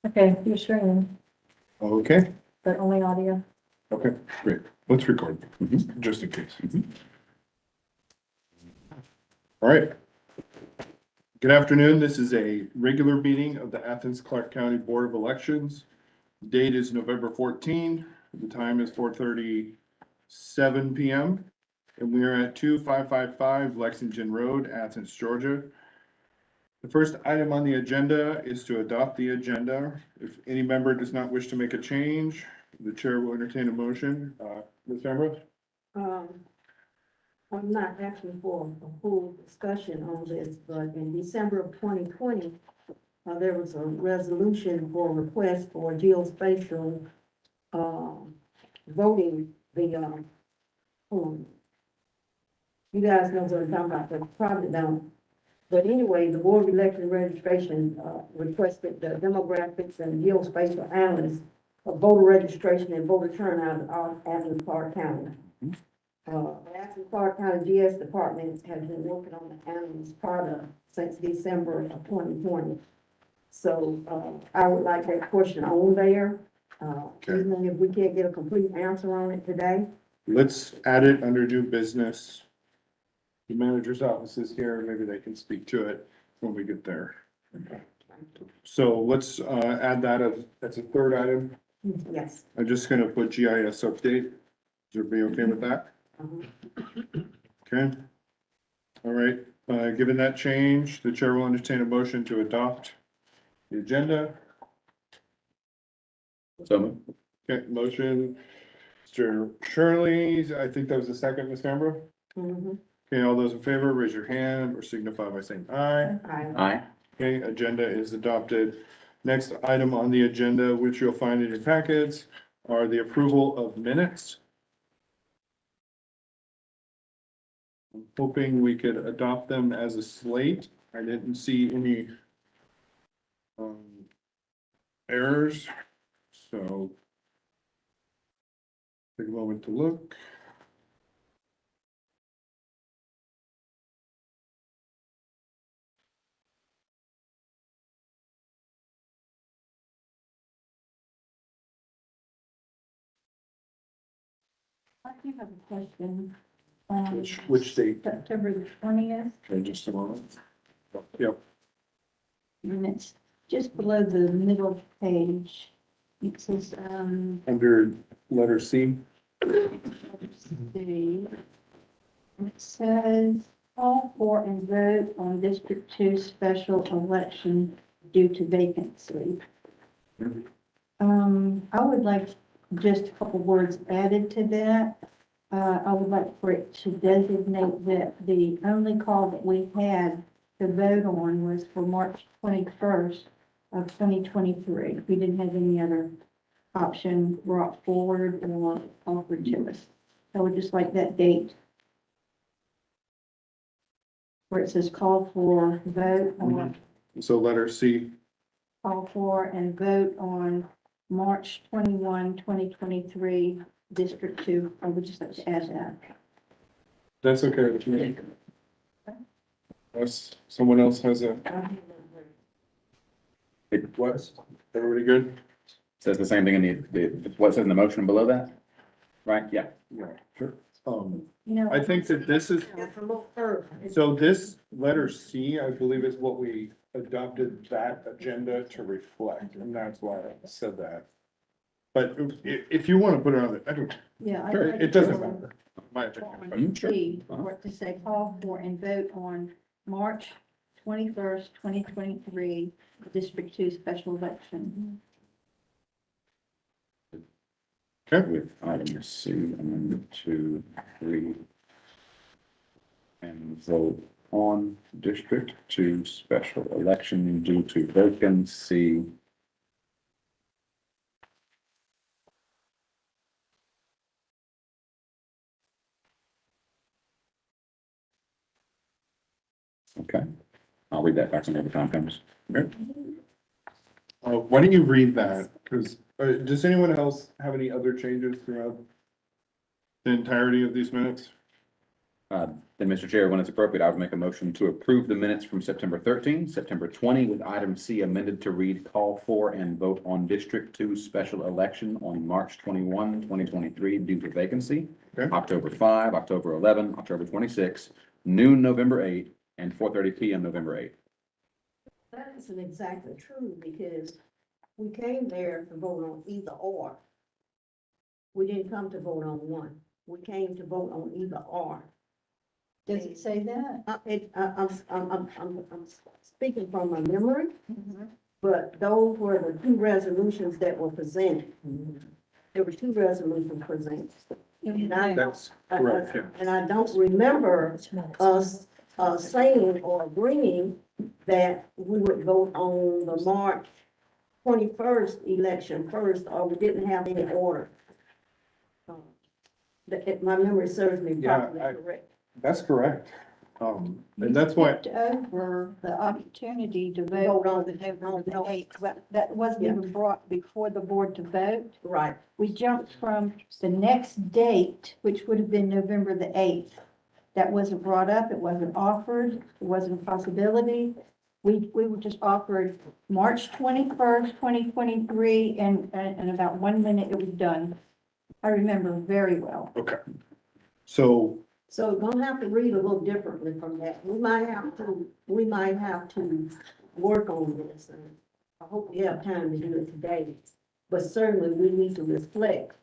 Okay, you're streaming, Okay, but only audio. okay, great. Let's record, just in case. All right. Good afternoon. This is a regular meeting of the Athens-Clarke County Board of Elections. Date is November 14. The time is 4:37 PM. And we are at 2555 Lexington Road, Athens, Georgia. The first item on the agenda is to adopt the agenda. If any member does not wish to make a change, the chair will entertain a motion. Ms. Ambrose? I'm not asking for a full discussion on this, but in December of 2020, there was a resolution for a request for geospatial, voting, you guys know what I'm talking about, but probably don't. But anyway, the Board of Election Registration, requested the demographics and geospatial analysis of voter registration and voter turnout in all Athens-Clarke County. The Athens-Clarke County GS Department has been working on the analyst product since December of 2020. So, I would like that question on there, even if we can't get a complete answer on it today. Let's add it under new business. The manager's office is here, maybe they can speak to it when we get there. So let's, add that as a third item. Yes. I'm just gonna put GIS update. Is everybody okay with that? Okay. All right, given that change, the chair will entertain a motion to adopt the agenda. So, Okay, motion, Mr. Shirley, I think that was the second, Ms. Canberra. Mhm. Okay, all those in favor, raise your hand or signify by saying aye. aye. Okay, agenda is adopted. Next item on the agenda, which you'll find in your packets, are the approval of minutes. I'm hoping we could adopt them as a slate. I didn't see any errors, so take a moment to look. I do have a question. Which date? September the 20th, Okay, just a moment. Yep, and it's just below the middle page. It says, under letter C. let's see. It says, call for and vote on District 2 special election due to vacancy. I would like just a couple words added to that. I would like for it to designate that the only call that we had to vote on was for March 21st of 2023. We didn't have any other option brought forward or offered to us. I would just like that date where it says call for, vote, or So letter C. call for and vote on March 21, 2023, District 2. I would just like to add that. That's okay with me. Unless someone else has a, what? Everybody good? Says the same thing in what says in the motion below that? Right, yeah. Yeah, sure. You know, I think that this is, It's a little further. so this letter C, I believe is what we adopted that agenda to reflect, and that's why I said that. But if you want to put it on the, I don't, yeah, I'd Sure, like it doesn't to- matter. My opinion. on Sure. C, for it to say call for and vote on March 21st, 2023, District 2 special election. Okay, With item C, 1, 2, 3. And vote on District 2 special election due to vacancy. Okay, I'll read that back when the time comes. why don't you read that? Because, does anyone else have any other changes throughout the entirety of these minutes? Then, Mr. Chair, when it's appropriate, I would make a motion to approve the minutes from September 13, September 20, with item C amended to read call for and vote on District 2 special election on March 21, 2023 due to vacancy. Okay. October 5, October 11, October 26, noon November 8, and 4:30 PM November 8. That isn't exactly true, because we came there to vote on either or. We didn't come to vote on one. We came to vote on either or. Does it say that? I'm speaking from my memory, but those were the two resolutions that were presented. There were two resolutions presented. And That's correct, yeah. And I don't remember us, saying or agreeing that we would vote on the March 21st election first, or we didn't have any order. If my memory serves me Yeah, properly correct. That's correct. And that's why, Skipped over the opportunity to vote Vote on on the the- November the no. 8th. Well, that wasn't Yeah. even brought before the board to vote. Right. We jumped from the next date, which would have been November the 8th. That wasn't brought up, it wasn't offered, it wasn't a possibility. We were just offered March 21st, 2023, and in about 1 minute it was done. I remember very well. okay. So, So we're gonna have to read a little differently from that. We might have to work on this, and I hope we have time to do it today. But certainly we need to reflect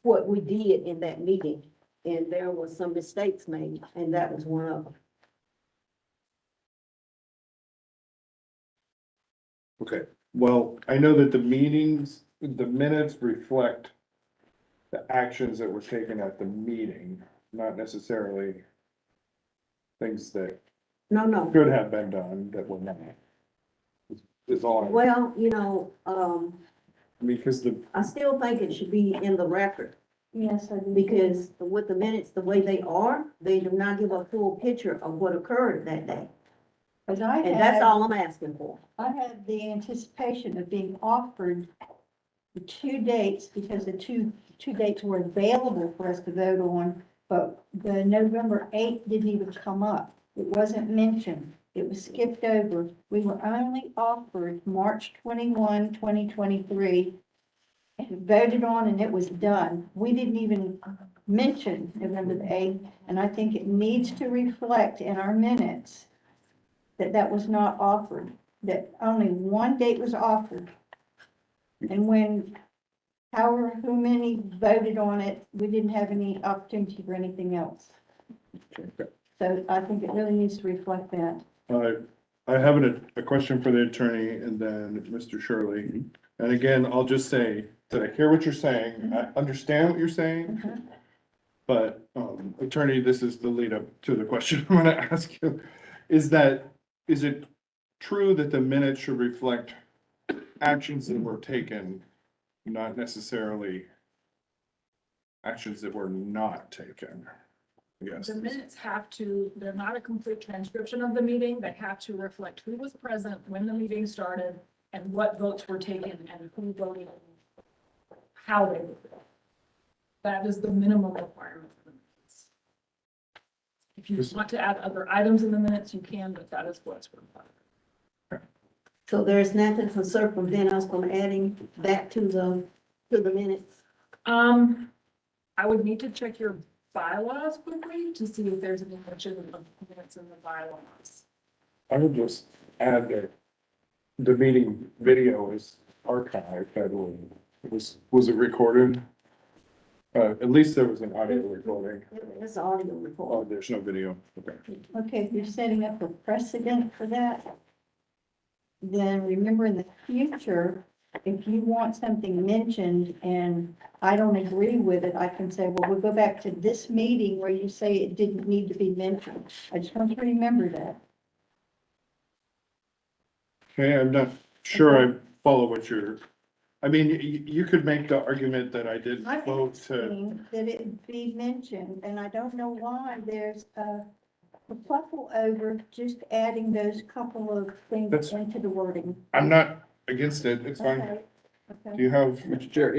what we did in that meeting, and there were some mistakes made, and that was one of them. okay, well, I know that the minutes reflect the actions that were taken at the meeting, not necessarily things that No, could have been done that were not. Is all, well, because I still think it should be in the record, Yes, I do. because with the minutes, the way they are, they do not give a full picture of what occurred that day. Because I And that's had, all I'm asking for. I had the anticipation of being offered the two dates, because the two dates were available for us to vote on, but the November 8th didn't even come up. It wasn't mentioned. It was skipped over. We were only offered March 21, 2023, and voted on, and it was done. We didn't even mention November the 8th, and I think it needs to reflect in our minutes that that was not offered, that only one date was offered. And when, who many voted on it, we didn't have any opportunity for anything else. So I think it really needs to reflect that. I have a question for the attorney and then Mr. Shirley. And again, I'll just say that I hear what you're saying, I understand what you're saying. But, attorney, this is the lead up to the question I'm gonna ask you. Is it true that the minutes should reflect actions that were taken, not necessarily actions that were not taken? Yes. The minutes have to, they're not a complete transcription of the meeting. They have to reflect who was present, when the meeting started, and what votes were taken, and who voted, how they voted. That is the minimum requirement for the minutes. If you want to add other items in the minutes, you can, but that is what's required. So there's nothing to circumvent us from adding that to the minutes. I would need to check your bylaws quickly to see if there's any mention of minutes in the bylaws. I would just add that the meeting video is archived, I believe. Was it recorded? At least there was an audio recording. It's audio Oh, report. there's no video. Okay. Okay, if you're setting up a precedent for that, then remember in the future, if you want something mentioned and I don't agree with it, I can say, well, we'll go back to this meeting where you say it didn't need to be mentioned. I just want you to remember that. Okay, I'm not sure I follow what you're, I mean, you could make the argument that I didn't I'm vote to, asking that it be mentioned, and I don't know why there's a kerfuffle over just adding those couple of things That's- into the wording. I'm not against it, it's fine. Okay, Do okay. you have, Mr. Chair,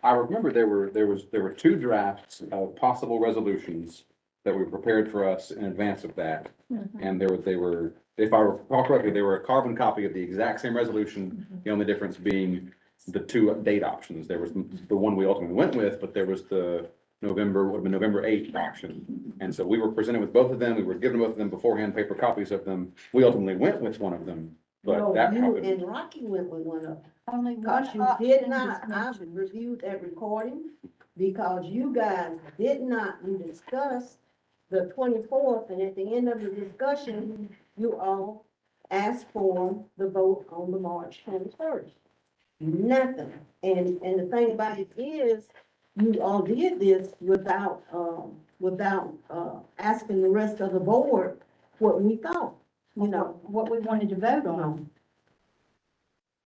I remember there were two drafts of possible resolutions that were prepared for us in advance of that. Mhm. And they were, if I recall correctly, they were a carbon copy of the exact same resolution. The only difference being the two date options. There was the one we ultimately went with, but there was the November, would have been November 8th option. And so we were presented with both of them. We were given both of them beforehand, paper copies of them. We ultimately went with one of them, but No, that you happened. and Rocky went with one of them. Only one Because you option did was not, I mentioned. reviewed that recording, because you guys did not, we discussed the 24th, and at the end of the discussion, you all asked for the vote on the March 21st. Nothing, and the thing about it is, you all did this without, asking the rest of the board what we thought, you know. What we wanted to vote on.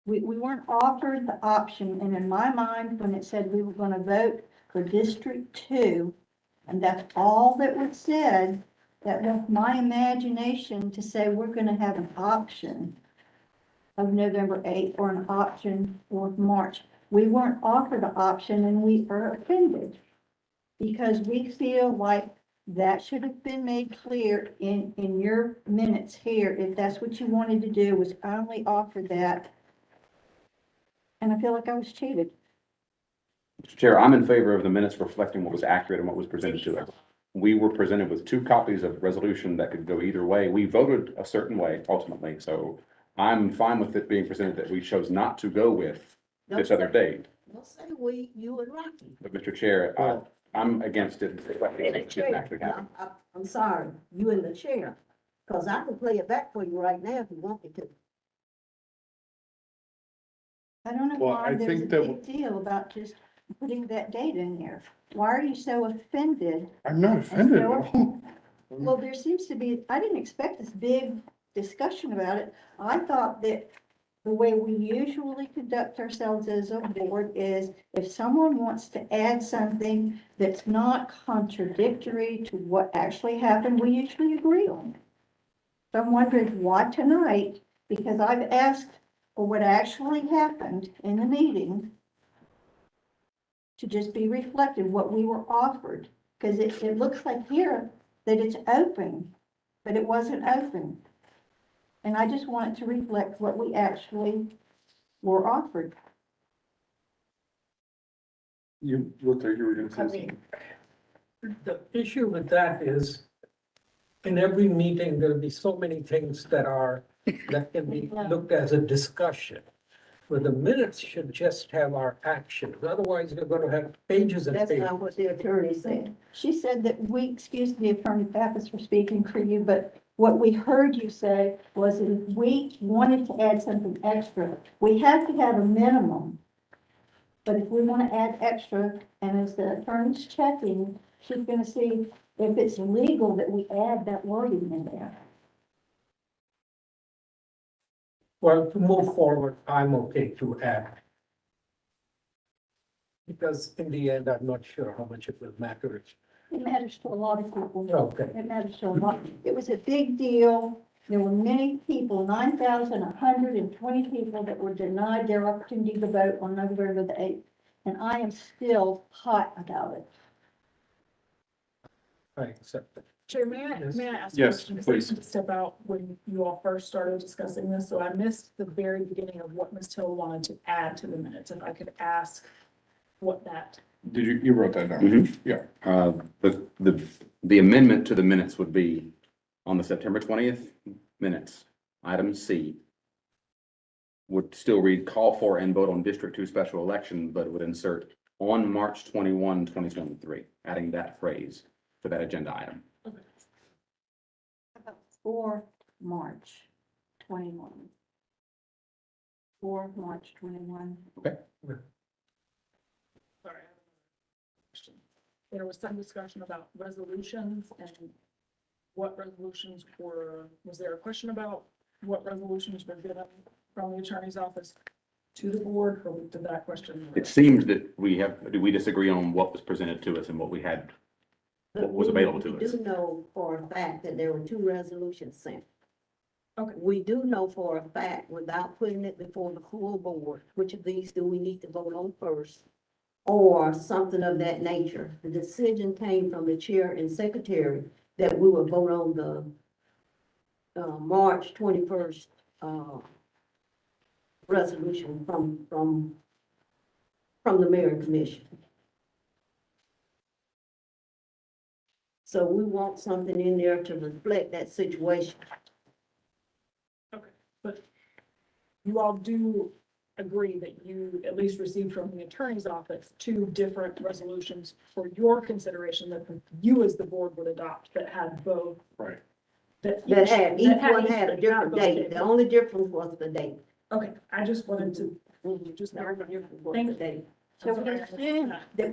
We weren't offered the option, and in my mind, when it said we were gonna vote for District 2, and that's all that was said, that was my imagination to say we're gonna have an option of November 8th or an option for March. We weren't offered an option, and we are offended, because we feel like that should have been made clear in your minutes here, if that's what you wanted to do, was only offer that. And I feel like I was cheated. Mr. Chair, I'm in favor of the minutes reflecting what was accurate and what was presented to us. We were presented with two copies of resolution that could go either way. We voted a certain way ultimately, so I'm fine with it being presented that we chose not to go with this other date. Don't say we, you and Rocky. But Mr. Chair, I'm against it reflecting what didn't actually happen. I'm sorry, you in the chair, because I can play it back for you right now if you want me to. I don't know Well, why I there's a think that big deal about just putting that date in there. Why are you so offended? I'm not offended at all. Well, there seems to be, I didn't expect this big discussion about it. I thought that the way we usually conduct ourselves as a board is if someone wants to add something that's not contradictory to what actually happened, we usually agree on it. So I'm wondering why tonight, because I've asked for what actually happened in the meeting to just be reflected, what we were offered, because it looks like here that it's open, but it wasn't open. And I just want it to reflect what we actually were offered. You looked like you were gonna say I something. mean, the issue with that is, in every meeting, there'll be so many things that can be looked as a discussion. Where the minutes should just have our actions, otherwise you're gonna have pages and That's pages. not what the attorney said. She said that excuse the Attorney Pappas for speaking for you, but what we heard you say was if we wanted to add something extra, we have to have a minimum. But if we want to add extra, and as the attorney's checking, she's gonna see if it's legal that we add that wording in there. Well, to move forward, I'm okay to add. Because in the end, I'm not sure how much it will matter. It matters to a lot of people. Okay, It matters to a lot. It was a big deal. There were many people, 9,120 people that were denied their opportunity to vote on November the 8th. And I am still hot about it. I accept it. Chair, Yes. may I ask a Yes, question? please. To step out when you all first started discussing this, so I missed the very beginning of what Ms. Till wanted to add to the minutes, if I could ask what that. Did you wrote that down? Mhm. Yeah. The amendment to the minutes would be on the September 20th minutes, item C. Would still read call for and vote on District 2 special election, but would insert on March 21, 2023, adding that phrase to that agenda item. For March 21. For March 21. Sorry. There was some discussion about resolutions and what resolutions was there a question about what resolutions were given from the attorney's office to the board, or did that question? It seems that do we disagree on what was presented to us and what we had, what was available to We us? do know for a fact that there were two resolutions sent. Okay. We do know for a fact, without putting it before the full board, which of these do we need to vote on first? or something of that nature. The decision came from the chair and secretary that we would vote on the March 21st resolution from the mayor and commission. So we want something in there to reflect that situation. Okay, but you all do agree that you at least received from the attorney's office 2 different resolutions for your consideration that you as the board would adopt that had both. Right. That had, each one had a but different not date. both The only difference was the date. Okay, I just wanted to, just The only difference was Thank the you. date. So we assumed that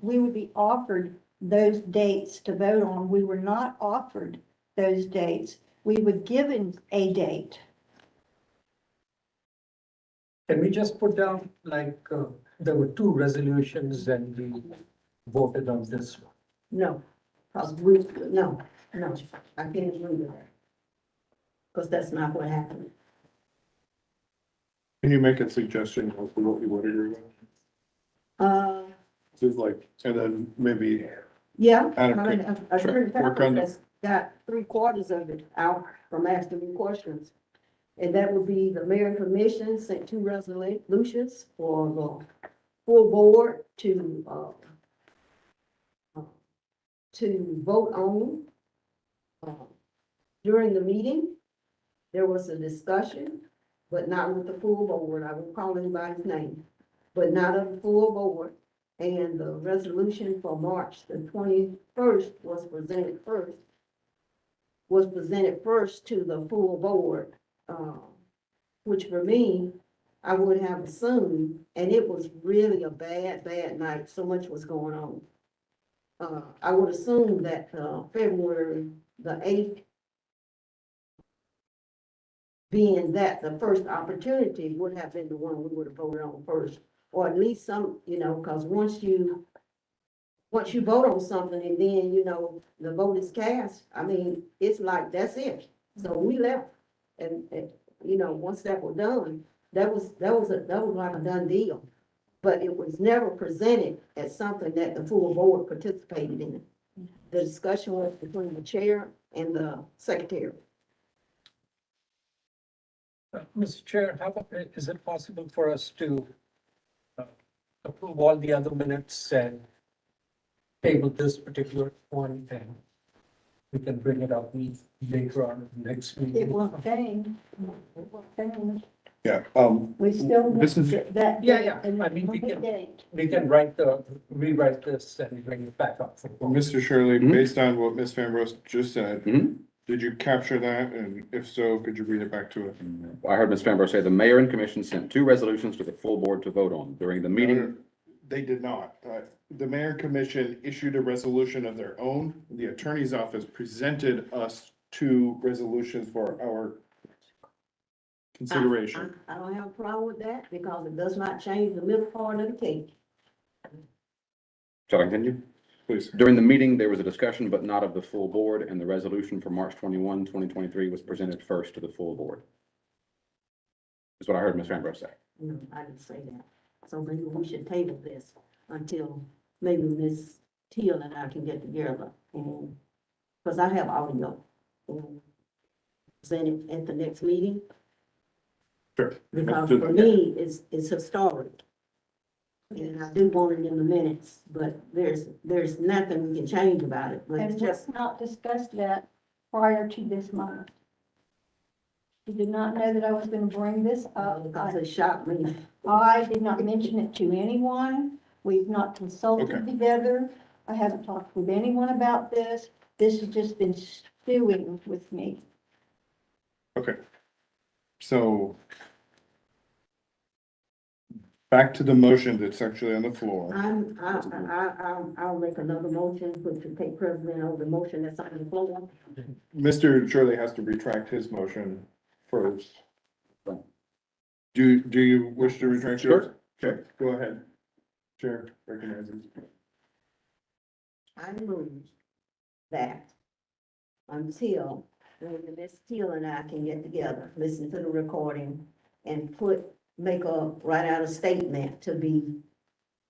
we would be offered those dates to vote on. We were not offered those dates. We were given a date. Can we just put down, like, there were 2 resolutions and we voted on this one? No, no, I can't agree with that. Because that's not what happened. Can you make a suggestion of what you would agree with? Just like, and then maybe, Yeah, I Adam, mean, a sure, certain work on purpose that's got 3/4 of it out from asking me questions. And that would be the mayor and commission sent 2 resolutions for the full board to vote on. During the meeting, there was a discussion, but not with the full board. I won't call anybody's name, but not of the full board. And the resolution for March the 21st was presented first to the full board, which for me, I would have assumed, and it was really a bad night, so much was going on. I would assume that, February the 8th, being that the first opportunity would have been the one we would have voted on first. Or at least some, because once you vote on something and then, the vote is cast, I mean, it's like, that's it. So we left. And, once that was done, that was like a done deal. But it was never presented as something that the full board participated in. The discussion was between the chair and the secretary. Mr. Chair, is it possible for us to approve all the other minutes and table this particular one, and we can bring it up later on next It meeting? won't change. It won't change. yeah, We still want This is- that Yeah, date yeah. and I mean, we the can- date. We can rewrite this and bring it back up. Mr. Shirley, Mhm. based on what Ms. Van Rost just said, Mhm. did you capture that? And if so, could you read it back to us? I heard Ms. Fambro say the mayor and commission sent 2 resolutions to the full board to vote on during the meeting. They did not. The mayor and commission issued a resolution of their own. The attorney's office presented us 2 resolutions for our consideration. I don't have a problem with that because it does not change the middle part of the cake. Shall I continue? Please. During the meeting, there was a discussion, but not of the full board, and the resolution for March 21, 2023 was presented first to the full board. Is what I heard Ms. Fambro say. No, I didn't say that. So maybe we should table this until maybe Ms. Teal and I can get together and, because I have audio. And present it at the next meeting. Sure. Because for me, it's historic. And I do want it in the minutes, but there's nothing we can change about it, but And it's let's just, not discuss that prior to this moment. You did not know that I was gonna bring this up. because it shocked me. I did not mention it to anyone. We've not consulted Okay. together. I haven't talked with anyone about this. This has just been stewing with me. Okay. So back to the motion that's actually on the floor. I'll make another motion, but to take precedent over the motion that's on the floor. Mr. Shirley has to retract his motion first. Do you wish to retract yours? Okay, go ahead. Chair recognizes. I move that until when Ms. Teal and I can get together, listen to the recording and write out a statement to be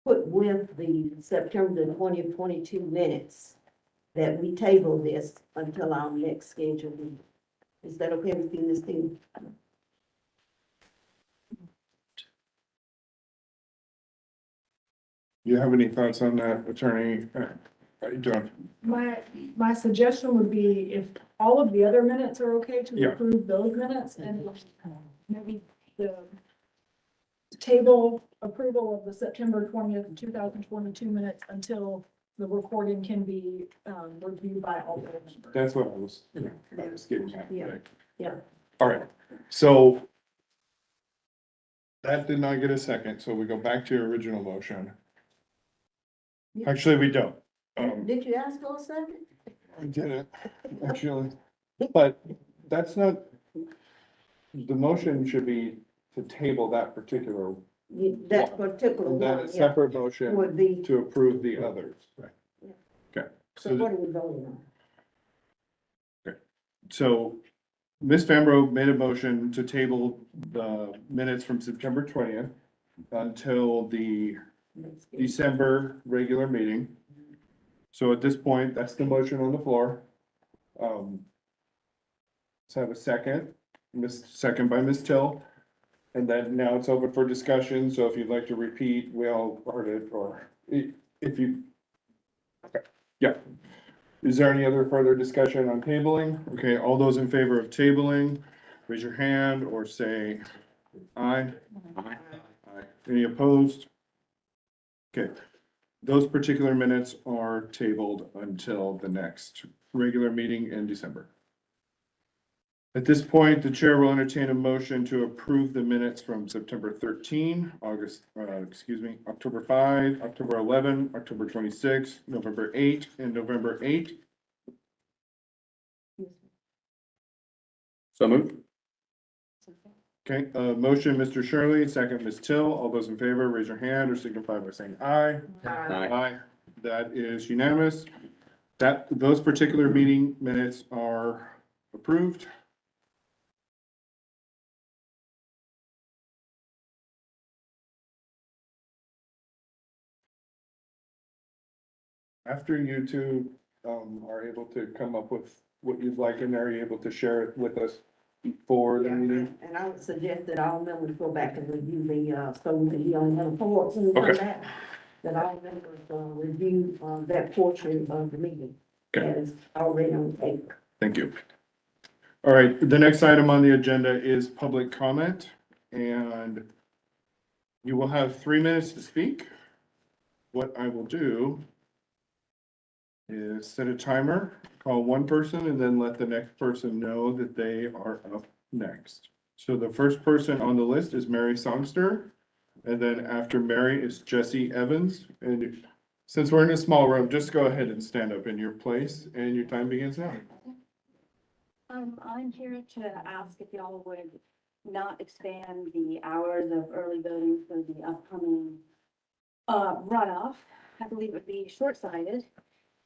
put with the September the 20th, 22 minutes, that we table this until our next scheduled meeting. Is that okay with you, Ms. Dean? You have any thoughts on that, Attorney? How you doing? My suggestion would be if all of the other minutes are okay to Yeah. approve those minutes and maybe the table approval of the September 20th, 2022 minutes until the recording can be reviewed by all the members. That's what I was getting at. Yeah. Yeah. All right, so that did not get a second, so we go back to your original motion. Actually, we don't. Did you ask for a second? I didn't, actually, but that's not, the motion should be to table that particular, That particular and then one, a yeah, separate motion would be, to approve the others. Okay, so what are we voting on? so Ms. Fambro made a motion to table the minutes from September 20th until the Next schedule. December regular meeting. So at this point, that's the motion on the floor. Let's have a second, second by Ms. Till. And then now it's open for discussion, so if you'd like to repeat, we all heard it, or if you. Okay, yeah. Is there any other further discussion on tabling? Okay, all those in favor of tabling, raise your hand or say aye. Aye. Aye. Any opposed? Okay, those particular minutes are tabled until the next regular meeting in December. At this point, the chair will entertain a motion to approve the minutes from September 13, October 5, October 11, October 26, November 8, and November 8. So moved. Okay, motion, Mr. Shirley, second, Ms. Till. All those in favor, raise your hand or signify by saying aye. Aye. Aye. That is unanimous. Those particular meeting minutes are approved. After you two, are able to come up with what you'd like in there, you're able to share it with us before the Yeah, meeting? and I would suggest that all members go back and review so we can be on the report when we come Okay. back. That all members, review, that portion of the meeting. Okay. That is already on the paper. Thank you. All right, the next item on the agenda is public comment, and you will have 3 minutes to speak. What I will do is set a timer, call one person, and then let the next person know that they are up next. So the first person on the list is Mary Songster, and then after Mary is Jesse Evans. And since we're in a small room, just go ahead and stand up in your place, and your time begins now. I'm here to ask if y'all would not expand the hours of early voting for the upcoming runoff. I believe it would be short-sighted.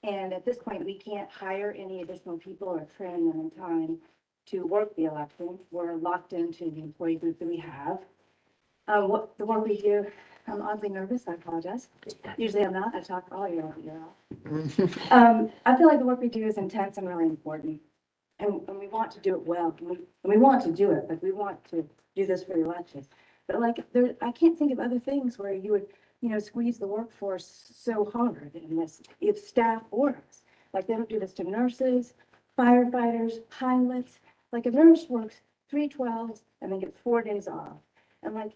And at this point, we can't hire any additional people or train them in time to work the election. We're locked into the employee group that we have. What the work we do, I'm oddly nervous, I apologize. Usually I'm not, I talk all year off. I feel like the work we do is intense and really important. And we want to do it well, and we want to do it, like, we want to do this for the election. But like, I can't think of other things where you would, squeeze the workforce so hard in this, if staff or us. Like, they don't do this to nurses, firefighters, pilots. Like, a nurse works 3 12s and then gets 4 days off. And like,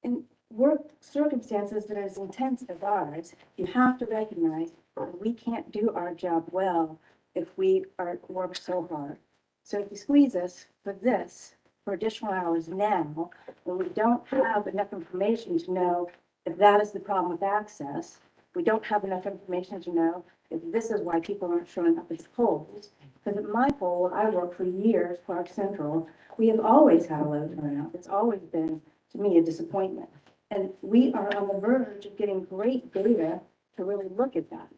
in work circumstances that are as intense as ours, you have to recognize that we can't do our job well if we work so hard. So if you squeeze us for additional hours now, when we don't have enough information to know if that is the problem with access, we don't have enough information to know if this is why people aren't showing up at the polls. Because at my poll, I worked for years, Clark Central, we have always had a low turnout. It's always been, to me, a disappointment. And we are on the verge of getting great data to really look at that.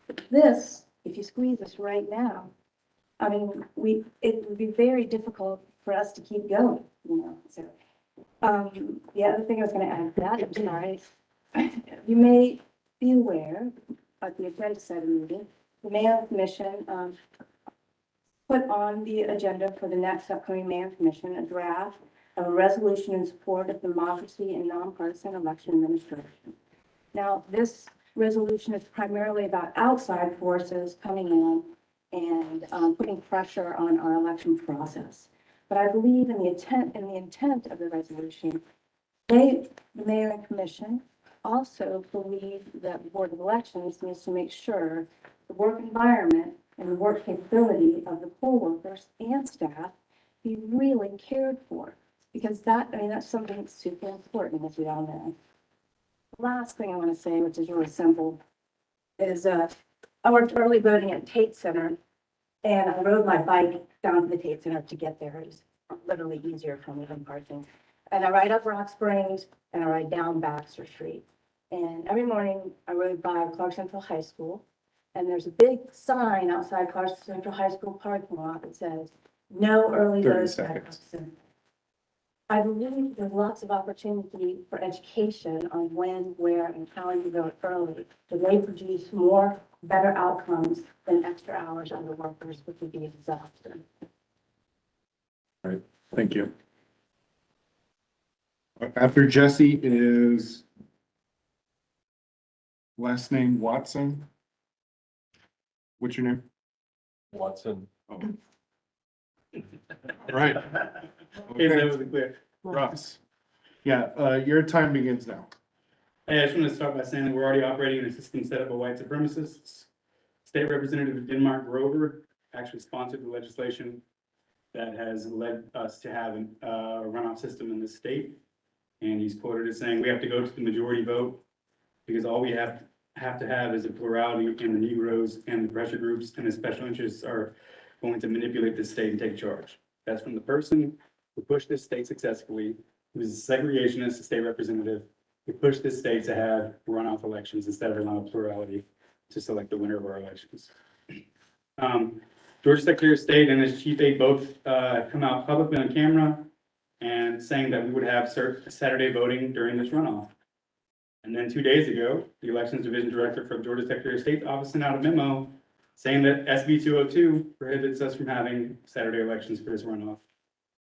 But this, if you squeeze us right now, I mean, it would be very difficult for us to keep going, so. The other thing I was gonna add to that, I'm sorry, you may be aware, at the agenda setting meeting, the mayor and commission, put on the agenda for the next upcoming mayor and commission, a draft of a resolution in support of democracy and nonpartisan election administration. Now, this resolution is primarily about outside forces coming in and putting pressure on our election process. But I believe in the intent of the resolution, the mayor and commission also believe that the Board of Elections needs to make sure the work environment and the work capability of the poll workers and staff be really cared for. Because that's something that's super important, as we all know. Last thing I want to say, which is really simple, is I worked early voting at Tate Center, and I rode my bike down to the Tate Center to get there. It was literally easier for me than parking. And I ride up Rock Springs, and I ride down Baxter Street. And every morning, I rode by Clark Central High School, and there's a big sign outside Clark Central High School parking lot that says, "No early 30 voting." seconds. I believe there's lots of opportunity for education on when, where, and how you vote early. That may produce better outcomes than extra hours on the workers, which would be exhausting. Thank you. After Jesse is last name Watson. What's your name? Watson. Oh. Right. Okay. Ross. Yeah, your time begins now. Hey, I just want to start by saying that we're already operating in a system set up by white supremacists. State Representative Denmark Grover actually sponsored the legislation that has led us to have a runoff system in the state. And he's quoted as saying, "We have to go to the majority vote because all we have to have is a plurality in the Negroes and the pressure groups and the special interests are going to manipulate the state and take charge." That's from the person who pushed this state successfully, who is a segregationist, a state representative, who pushed this state to have runoff elections instead of allowing plurality to select the winner of our elections. Georgia Secretary of State and his chief aide both come out publicly on camera and saying that we would have Saturday voting during this runoff. And then 2 days ago, the Elections Division Director for the Georgia Secretary of State's office sent out a memo saying that SB 202 prohibits us from having Saturday elections for this runoff.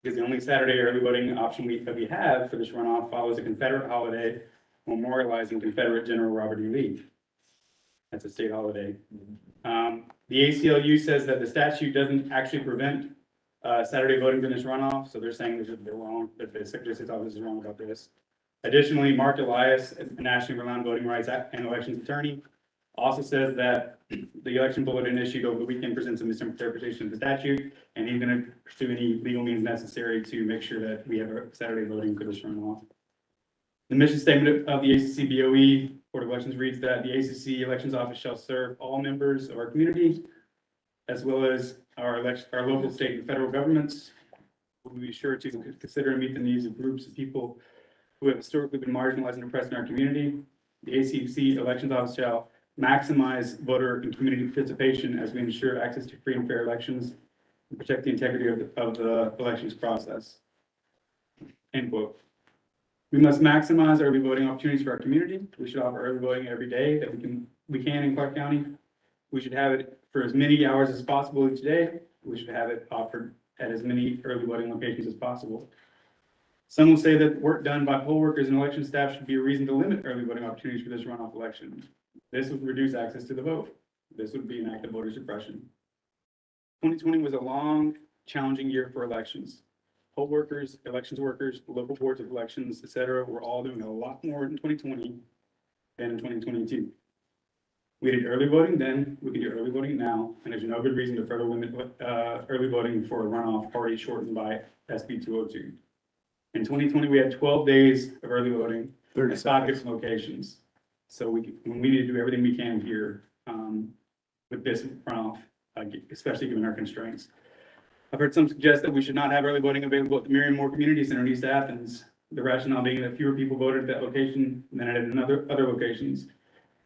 Because the only Saturday early voting option that we have for this runoff follows a Confederate holiday memorializing Confederate General Robert E. Lee. That's a state holiday. The ACLU says that the statute doesn't actually prevent Saturday voting in this runoff, so they're saying they're wrong, that the Secretary of State's office is wrong about this. Additionally, Mark Elias, a nationally renowned voting rights and elections attorney, also says that the election bulletin issued over the weekend presents a misinterpretation of the statute, and he's going to pursue any legal means necessary to make sure that we have a Saturday voting for this runoff. The mission statement of the ACC BOE Board of Elections reads that the ACC Elections Office shall serve all members of our community, as well as our local, state, and federal governments. We'll be sure to consider and meet the needs of groups of people who have historically been marginalized and oppressed in our community. The ACC Elections Office shall maximize voter and community participation as we ensure access to free and fair elections and protect the integrity of the elections process. End quote. We must maximize early voting opportunities for our community. We should offer early voting every day that we can in Clark County. We should have it for as many hours as possible each day. We should have it offered at as many early voting locations as possible. Some will say that work done by poll workers and election staff should be a reason to limit early voting opportunities for this runoff election. This would reduce access to the vote. This would be an act of voter suppression. 2020 was a long, challenging year for elections. Poll workers, elections workers, local boards of elections, et cetera, were all doing a lot more in 2020 than in 2022. We did early voting then, we can do early voting now, and there's no good reason to further limit early voting for a runoff already shortened by SB 202. In 2020, we had 12 days of early voting at 5 different locations. So we need to do everything we can here with this runoff, especially given our constraints. I've heard some suggest that we should not have early voting available at the Merriam-Moore Community Center in East Athens. The rationale being that fewer people voted at that location than at other locations.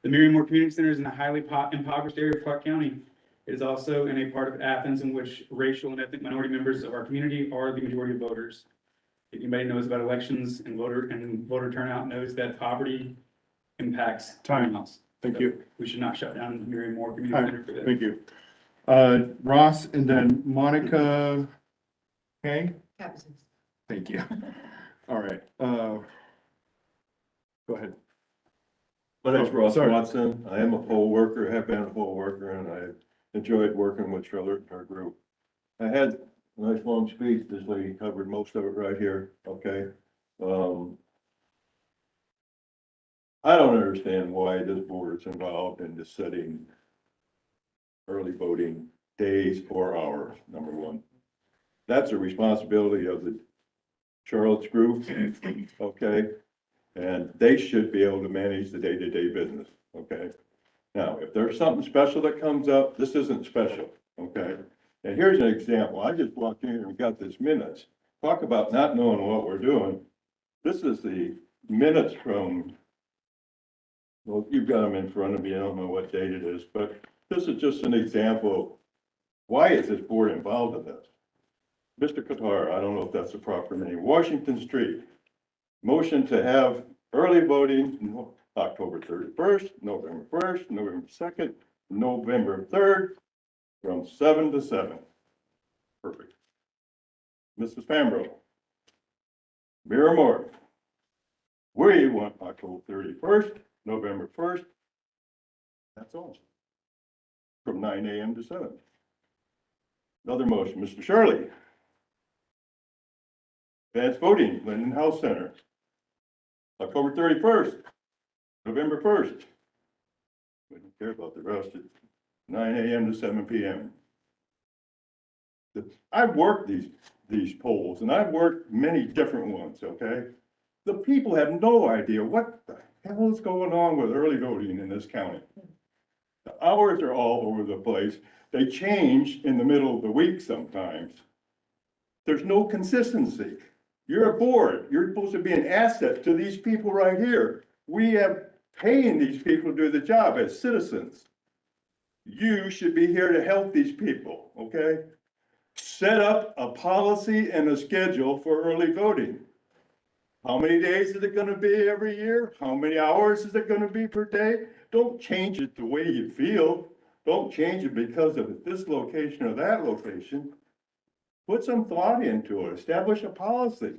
The Merriam-Moore Community Center is in a highly impoverished area of Clark County. It is also in a part of Athens in which racial and ethnic minority members of our community are the majority of voters. If anybody knows about elections and voter turnout knows that poverty impacts turnouts. Thank you. We should not shut down Mary Moore All Community right, Center for this. thank you. Ross and then Monica. Okay, thank you. All right, go ahead. My name's Ross Sorry. Watson. I am a poll worker, have been a poll worker, and I enjoyed working with Charlotte and her group. I had a nice long speech. This lady covered most of it right here, okay? I don't understand why this board is involved in just setting early voting days or hours, number one. That's a responsibility of the Charlotte's group, okay? And they should be able to manage the day-to-day business, okay? Now, if there's something special that comes up, this isn't special, okay? And here's an example. I just walked in here and got this minutes. Talk about not knowing what we're doing. This is the minutes from, well, you've got them in front of me. I don't know what date it is, but this is just an example. Why is this board involved in this? Mr. Qatar, I don't know if that's the proper name, Washington Street. Motion to have early voting October 31st, November 1st, November 2nd, November 3rd, from 7 to 7. Perfect. Mrs. Fambro. Miramore. We want October 31st, November 1st. That's all. From 9 a.m. to 7. Another motion, Mr. Shirley. Advanced voting, Linden House Center. October 31st, November 1st. We don't care about the rest. It's 9 a.m. to 7 p.m. I've worked these polls and I've worked many different ones, okay? The people have no idea what the hell is going on with early voting in this county. The hours are all over the place. They change in the middle of the week sometimes. There's no consistency. You're a board. You're supposed to be an asset to these people right here. We have paying these people to do the job as citizens. You should be here to help these people, okay? Set up a policy and a schedule for early voting. How many days is it gonna be every year? How many hours is it gonna be per day? Don't change it the way you feel. Don't change it because of this location or that location. Put some thought into it, establish a policy.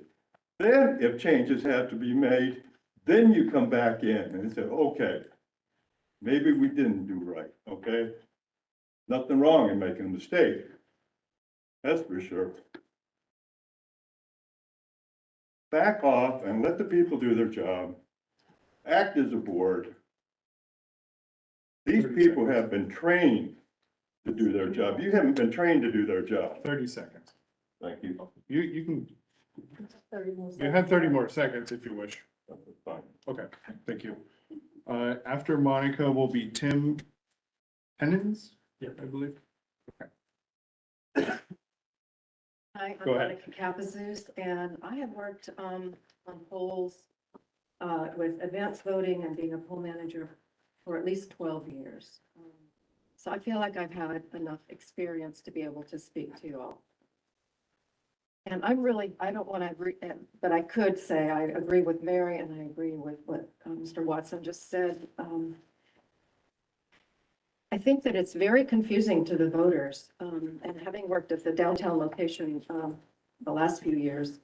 Then if changes have to be made, then you come back in and say, okay, maybe we didn't do right, okay? Nothing wrong in making a mistake. That's for sure. Back off and let the people do their job. Act as a board. These people have been trained to do their job. You haven't been trained to do their job. 30 seconds. Thank you. You can, you have 30 more seconds if you wish. That's fine. Okay, thank you. After Monica will be Tim Pennins, yeah, I believe. Hi, I'm Go ahead. Monica Capizuz, and I have worked on polls with advanced voting and being a poll manager for at least 12 years. So I feel like I've had enough experience to be able to speak to you all. And I don't want to agree, but I could say I agree with Mary and I agree with what Mr. Watson just said. I think that it's very confusing to the voters, and having worked at the downtown location the last few years,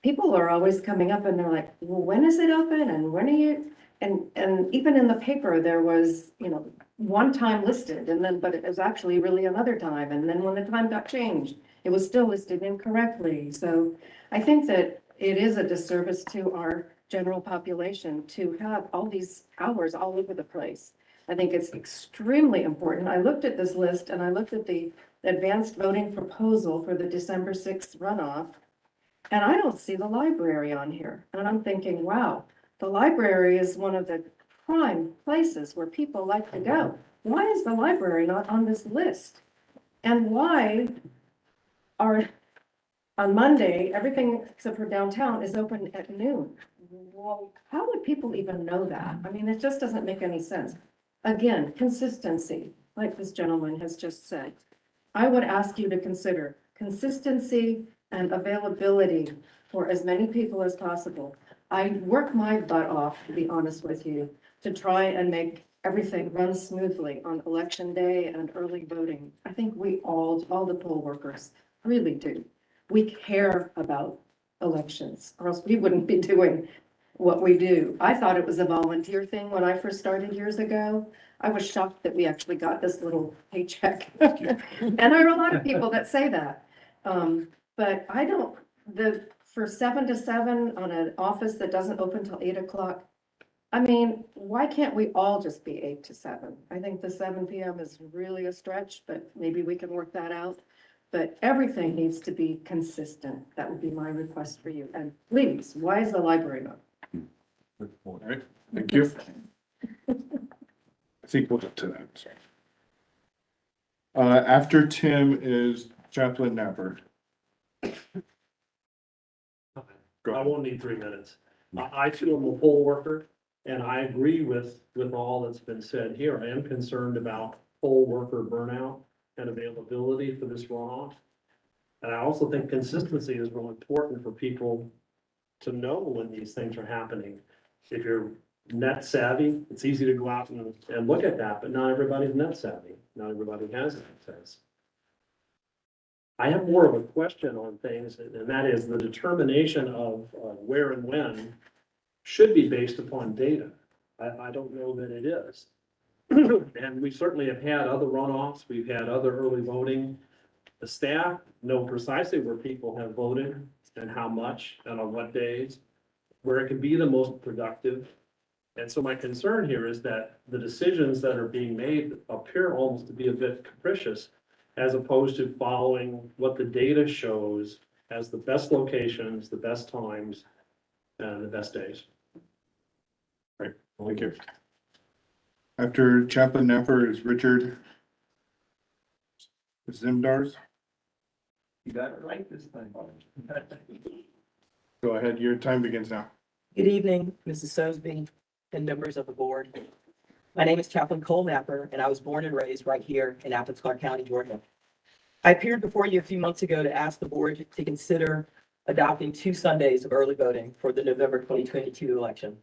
people are always coming up and they're like, well, when is it open and when are you? And even in the paper, there was, one time listed and then, but it was actually really another time. And then when the time got changed, it was still listed incorrectly. So I think that it is a disservice to our general population to have all these hours all over the place. I think it's extremely important. I looked at this list and I looked at the advanced voting proposal for the December 6th runoff, and I don't see the library on here. And I'm thinking, wow, the library is one of the prime places where people like to go. Why is the library not on this list? And why are, on Monday, everything except for downtown is open at noon? Well, how would people even know that? I mean, it just doesn't make any sense. Again, consistency, like this gentleman has just said. I would ask you to consider consistency and availability for as many people as possible. I work my butt off, to be honest with you, to try and make everything runs smoothly on election day and early voting. I think we all the poll workers really do. We care about elections, or else we wouldn't be doing what we do. I thought it was a volunteer thing when I first started years ago. I was shocked that we actually got this little paycheck. And there are a lot of people that say that. But I don't, for 7 to 7 on an office that doesn't open till 8 o'clock, I mean, why can't we all just be 8 to 7? I think the 7 PM is really a stretch, but maybe we can work that out. But everything needs to be consistent. That would be my request for you. And please, why is the library not? All right, thank you. I think we'll get to that. Sorry. After Tim is Chaplain Napper. Go I ahead. won't need 3 minutes. I too am a poll worker, and I agree with all that's been said here. I am concerned about poll worker burnout and availability for this runoff. And I also think consistency is real important for people to know when these things are happening. If you're net savvy, it's easy to go out and look at that, but not everybody's net savvy. Not everybody has access. I have more of a question on things, and that is the determination of where and when should be based upon data. I don't know that it is. And we certainly have had other runoffs, we've had other early voting. The staff know precisely where people have voted and how much and on what days, where it can be the most productive. And so my concern here is that the decisions that are being made appear almost to be a bit capricious, as opposed to following what the data shows as the best locations, the best times, and the best days. Right, thank you. After Chaplain Napper is Richard Zimdars. You got it right this time. Go ahead, your time begins now. Good evening, Mrs. Sosby and members of the board. My name is Chaplain Cole Napper, and I was born and raised right here in Athens-Clarke County, Georgia. I appeared before you a few months ago to ask the board to consider adopting 2 Sundays of early voting for the November 2022 election.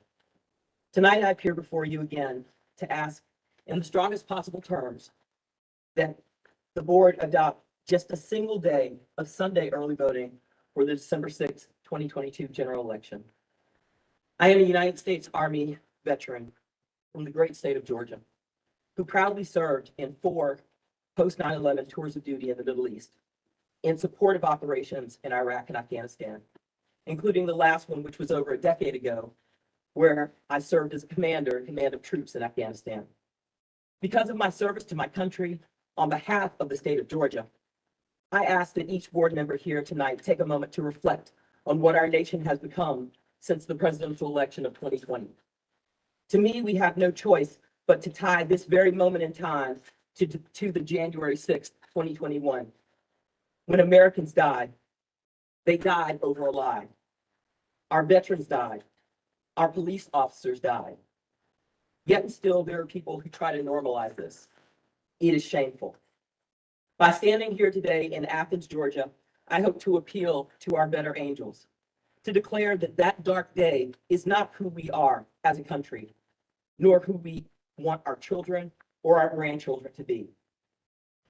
Tonight, I appear before you again to ask, in the strongest possible terms, that the board adopt just a single day of Sunday early voting for the December 6th, 2022 general election. I am a United States Army veteran from the great state of Georgia, who proudly served in 4 post 9/11 tours of duty in the Middle East in support of operations in Iraq and Afghanistan, including the last one, which was over a decade ago, where I served as commander in command of troops in Afghanistan. Because of my service to my country, on behalf of the state of Georgia, I ask that each board member here tonight take a moment to reflect on what our nation has become since the presidential election of 2020. To me, we have no choice but to tie this very moment in time to the January 6th, 2021. When Americans died, they died over a lie. Our veterans died. Our police officers died. Yet still, there are people who try to normalize this. It is shameful. By standing here today in Athens, Georgia, I hope to appeal to our better angels, to declare that that dark day is not who we are as a country, nor who we want our children or our grandchildren to be.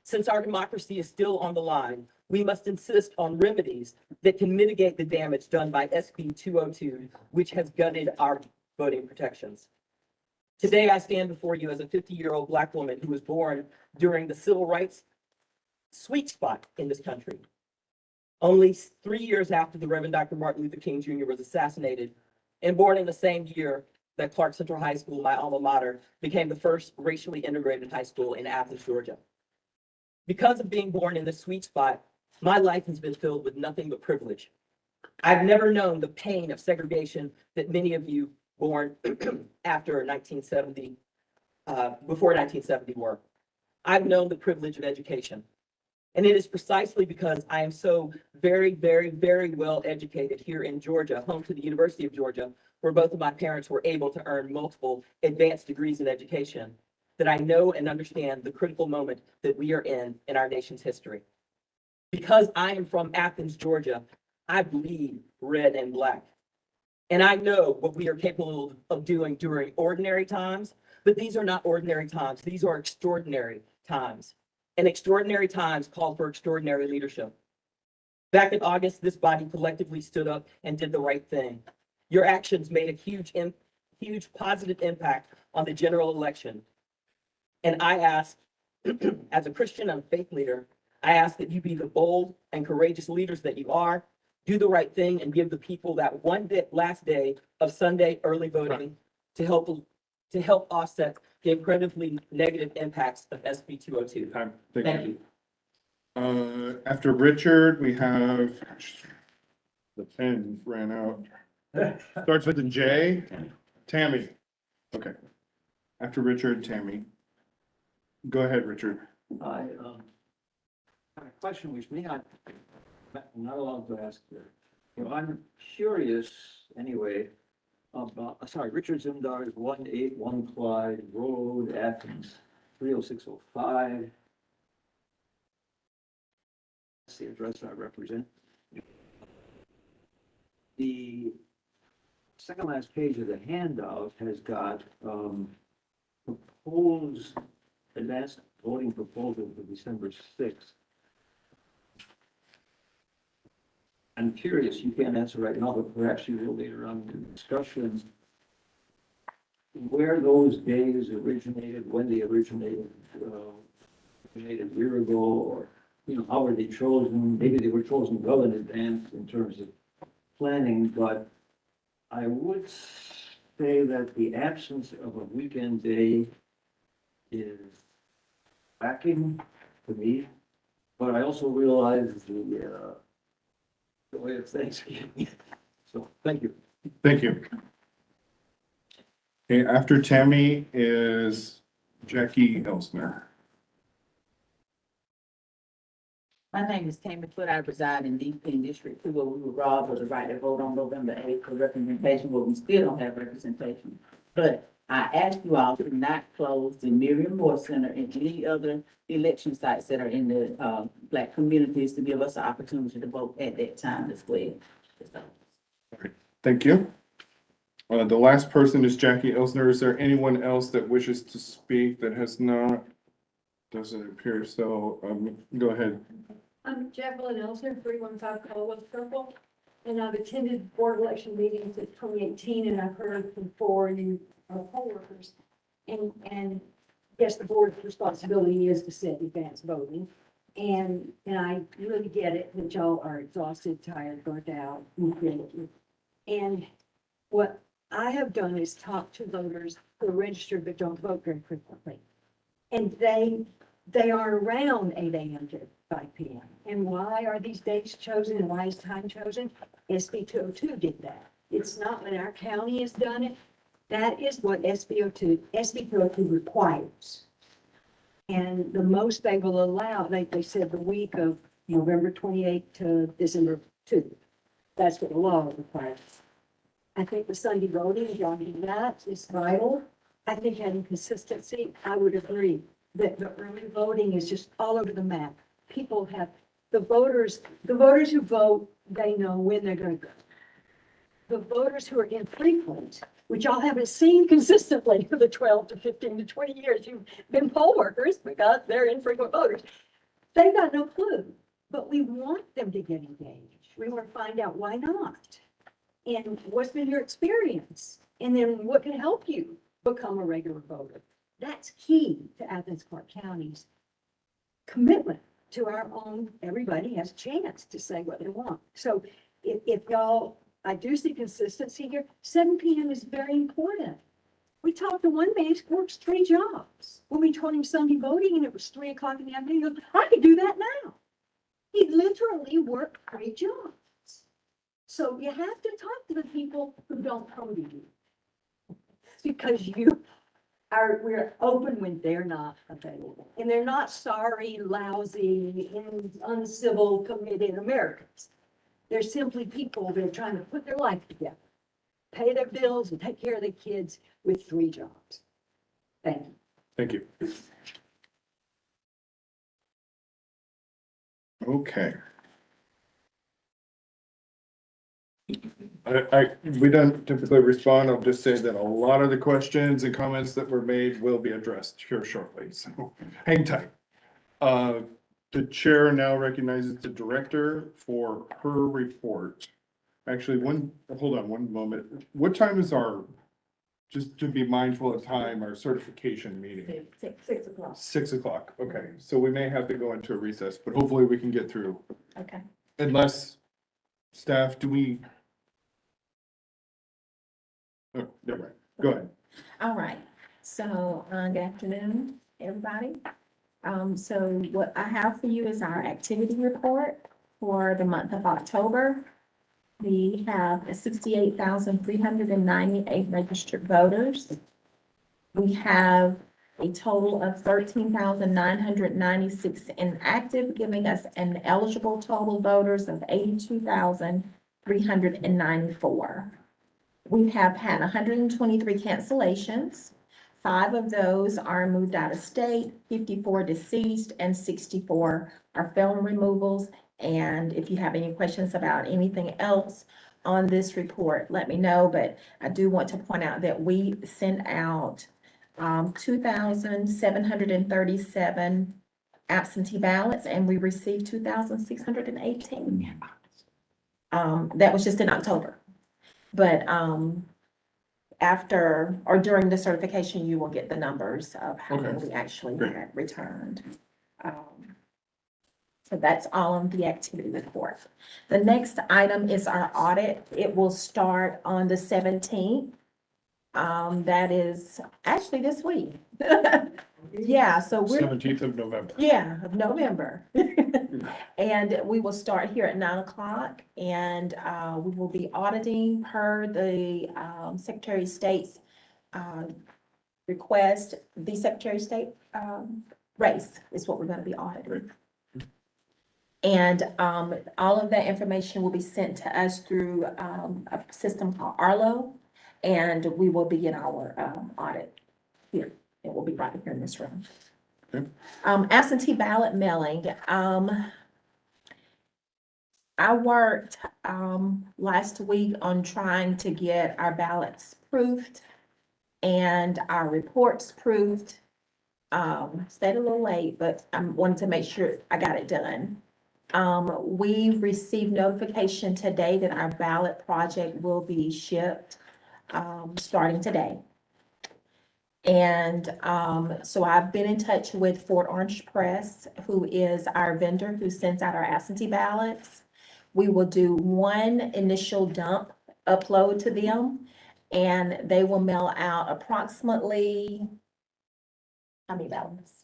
Since our democracy is still on the line, we must insist on remedies that can mitigate the damage done by SB 202, which has gutted our voting protections. Today, I stand before you as a 50-year-old Black woman who was born during the civil rights sweet spot in this country. Only 3 years after the Reverend Dr. Martin Luther King Jr. was assassinated, and born in the same year that Clarke Central High School, my alma mater, became the first racially integrated high school in Athens, Georgia. Because of being born in this sweet spot, my life has been filled with nothing but privilege. I've never known the pain of segregation that many of you born after 1970, before 1970 were. I've known the privilege of education. And it is precisely because I am so very, very, very well educated here in Georgia, home to the University of Georgia, where both of my parents were able to earn multiple advanced degrees in education, that I know and understand the critical moment that we are in our nation's history. Because I am from Athens, Georgia, I bleed red and black. And I know what we are capable of doing during ordinary times, But these are not ordinary times. These are extraordinary times. And extraordinary times call for extraordinary leadership. Back in August, this body collectively stood up and did the right thing. Your actions made a huge positive impact on the general election. And I ask, as a Christian and faith leader, I ask that you be the bold and courageous leaders that you are, do the right thing and give the people that last day of Sunday early voting to help offset the incredibly negative impacts of SB 202. Time. Thank you. After Richard, we have, the pen ran out. Starts with a J. Tammy. Okay. After Richard, Tammy. Go ahead, Richard. I, have a question which may not, I'm not allowed to ask here. You know, I'm curious anyway about, Richard Zimdar, 181 Clyde Road, Athens, 30605. That's the address I represent. The second last page of the handout has got, proposed advanced voting proposal for December 6th. I'm curious, you can't answer right now, but perhaps you will later on in the discussion, where those days originated, when they originated a year ago, or, you know, how were they chosen? Maybe they were chosen well in advance in terms of planning, but I would say that the absence of a weekend day is lacking to me, but I also realize the way of Thanksgiving. So, thank you. Thank you. Okay, after Tammy is Jackie Elsner. My name is Tammy Foote. I reside in Deep District 2, where we were robbed of the right to vote on November 8th for representation, but we still don't have representation. But I ask you all to not close the Miriam Moore Center and any other election sites that are in the Black communities to give us an opportunity to vote at that time as well. Thank you. The last person is Jackie Elsner. Is there anyone else that wishes to speak that has not? Doesn't appear so. Go ahead. I'm Jacqueline Elsner, 315 Colwell Circle, and I've attended board election meetings since 2018, and I've heard from 4 new poll workers. And yes, the board's responsibility is to set advance voting. And I really get it that y'all are exhausted, tired, burnt out, and what I have done is talk to voters who are registered but don't vote very frequently. And they are around 8 a.m. to 5 p.m. And why are these dates chosen and why is time chosen? SB 202 did that. It's not when our county has done it. That is what SB 202 requires. And the most they will allow, they said the week of November 28th to December 2. That's what the law requires. I think the Sunday voting, y'all do that, is vital. I think having consistency, I would agree that the early voting is just all over the map. People have, the voters who vote, they know when they're going to go. The voters who are infrequent, which y'all haven't seen consistently for the 12 to 15 to 20 years you've been poll workers because they're infrequent voters, they've got no clue. But we want them to get engaged. We want to find out why not. And what's been your experience? And then what can help you become a regular voter? That's key to Athens-Clarke County's commitment to our own, everybody has a chance to say what they want. So if y'all, I do see consistency here, 7 p.m. is very important. We talked to one man who works 3 jobs. When we told him Sunday voting and it was 3 o'clock in the afternoon, he goes, I could do that now. He literally worked 3 jobs. So you have to talk to the people who don't come to you. Because we're open when they're not available. And they're not sorry, lousy, uncivil, committed Americans. They're simply people that are trying to put their life together, pay their bills and take care of their kids with 3 jobs. Thank you. Thank you. Okay. We don't typically respond. I'll just say that a lot of the questions and comments that were made will be addressed here shortly, so hang tight. The chair now recognizes the director for her report. Actually, hold on one moment. What time is just to be mindful of time, our certification meeting? 6 o'clock. 6 o'clock, okay. So we may have to go into a recess, but hopefully we can get through. Okay. Unless, staff, do we? Oh, never mind. Go ahead. All right, so, good afternoon, everybody. So what I have for you is our activity report for the month of October. We have 68,398 registered voters. We have a total of 13,996 inactive, giving us an eligible total voters of 82,394. We have had 123 cancellations. 5 of those are moved out of state, 54 deceased, and 64 are felon removals. And if you have any questions about anything else on this report, let me know. But I do want to point out that we sent out 2,737 absentee ballots, and we received 2,618. That was just in October. But after or during the certification, you will get the numbers of how many we actually had returned. So that's all on the activity report. The next item is our audit. It will start on the 17th. That is actually this week. Yeah, so we're. 17th of November. Yeah, of November. And we will start here at 9 o'clock, and we will be auditing per the Secretary of State's request. The Secretary of State race is what we're going to be auditing. And all of that information will be sent to us through a system called Arlo, and we will begin our audit here. It will be right here in this room. Okay. Absentee ballot mailing. I worked last week on trying to get our ballots proofed and our reports proofed. Stayed a little late, but I wanted to make sure I got it done. We received notification today that our ballot project will be shipped starting today. And so I've been in touch with Fort Orange Press, who is our vendor who sends out our absentee ballots. We will do one initial dump upload to them, and they will mail out approximately, how many ballots?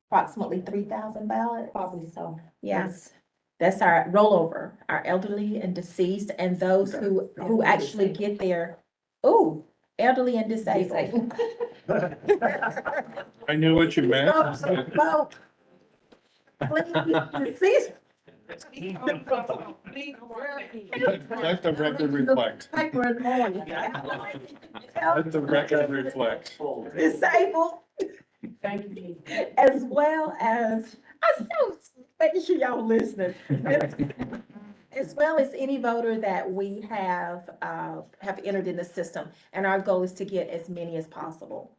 Approximately 3,000 ballots. Probably so. Yes, that's our rollover, our elderly and deceased, and those who actually get there. Oh, elderly and disabled. I knew what you meant. Well, deceased. Let the record reflect. Let the record reflect. Disabled. Thank you. As well as, I'm so making sure y'all listening. As well as any voter that we have entered in the system, and our goal is to get as many as possible.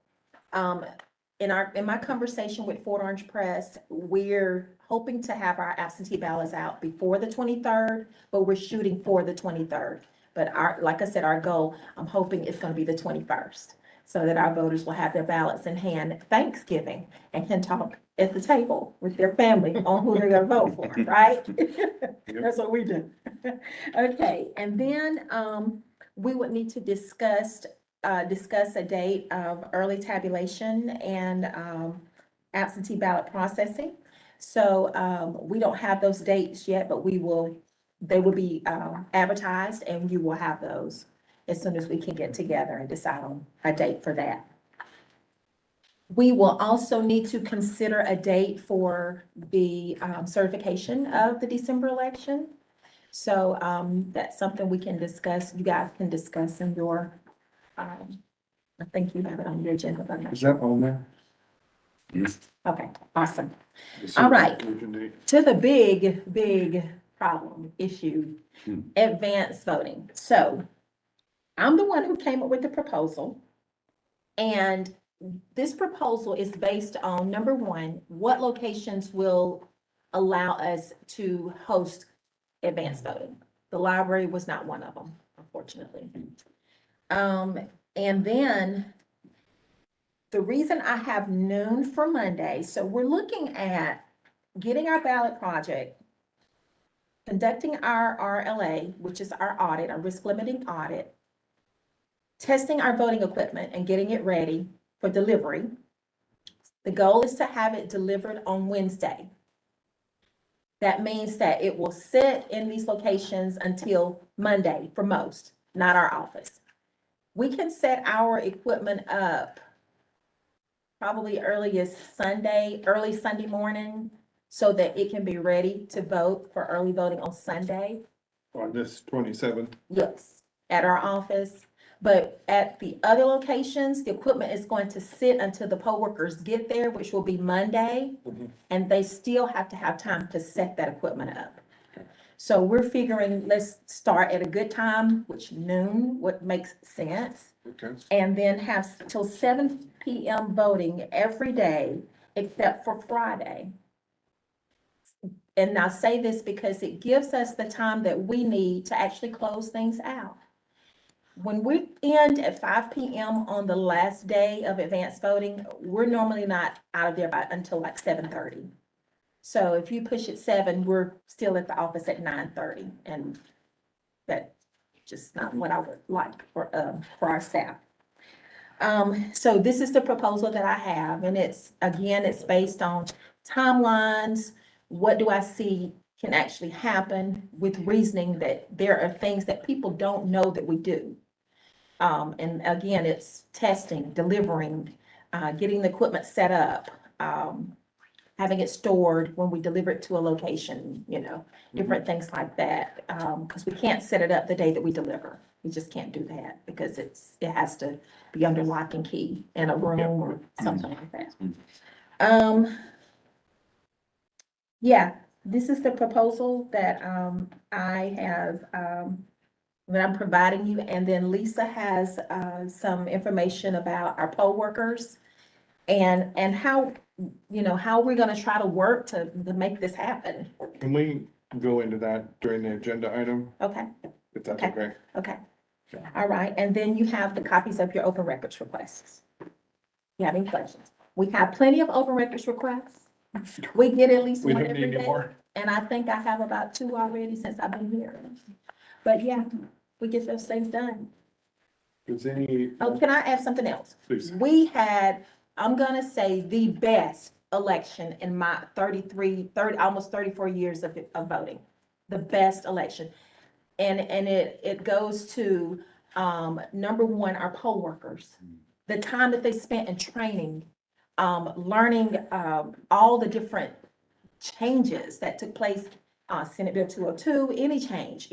In my conversation with Fort Orange Press, we're hoping to have our absentee ballots out before the 23rd, but we're shooting for the 23rd. But like I said, our goal, I'm hoping it's going to be the 21st, so that our voters will have their ballots in hand Thanksgiving and can talk at the table with their family on who they're gonna vote for, right? That's what we do. Okay, and then we would need to discuss a date of early tabulation and absentee ballot processing. So we don't have those dates yet, but they will be advertised, and you will have those as soon as we can get together and decide on a date for that. We will also need to consider a date for the certification of the December election. So that's something we can discuss, you guys can discuss in your, I think you have it on your agenda, but I'm not Is sure. that on there? Okay, awesome. All right. To the big problem, issue, advanced voting. So I'm the one who came up with the proposal. And this proposal is based on, number one, what locations will allow us to host advanced voting. The library was not one of them, unfortunately. And then the reason I have noon for Monday, so we're looking at getting our ballot project, conducting our RLA, which is our audit, our risk limiting audit, testing our voting equipment and getting it ready for delivery. The goal is to have it delivered on Wednesday. That means that it will sit in these locations until Monday for most, not our office. We can set our equipment up probably early Sunday morning, so that it can be ready to vote for early voting on Sunday. On this 27th. Yes, at our office. But at the other locations, the equipment is going to sit until the poll workers get there, which will be Monday. And they still have to have time to set that equipment up. So we're figuring, let's start at a good time, which noon, what makes sense. Okay. And then have till 7 p.m. voting every day, except for Friday. And I say this because it gives us the time that we need to actually close things out. When we end at 5 p.m. on the last day of advanced voting, we're normally not out of there until like 7:30. So if you push it 7, we're still at the office at 9:30, and that's just not what I would like for our staff. So this is the proposal that I have, and it's based on timelines. What do I see can actually happen, with reasoning that there are things that people don't know that we do. And again, it's testing, delivering, getting the equipment set up, having it stored when we deliver it to a location, different things like that. Because we can't set it up the day that we deliver. We just can't do that because it has to be under lock and key in a room or something like that. Yeah, this is the proposal that I have, that I'm providing you. And then Lisa has some information about our poll workers and how, how we're gonna try to work to make this happen. Can we go into that during the agenda item, Okay, if that's Okay. okay? okay. All right, and then you have the copies of your open records requests. You have any questions? We have plenty of open records requests. We get at least We one don't every need any day. more. And I think I have about 2 already since I've been here. But yeah, we get those things done. Is any? Oh, can I add something else? Please. We had, I'm gonna say, the best election in my 30, almost 34 years of voting. The best election. And it goes to, number one, our poll workers. The time that they spent in training, learning, all the different changes that took place, Senate Bill 202, any change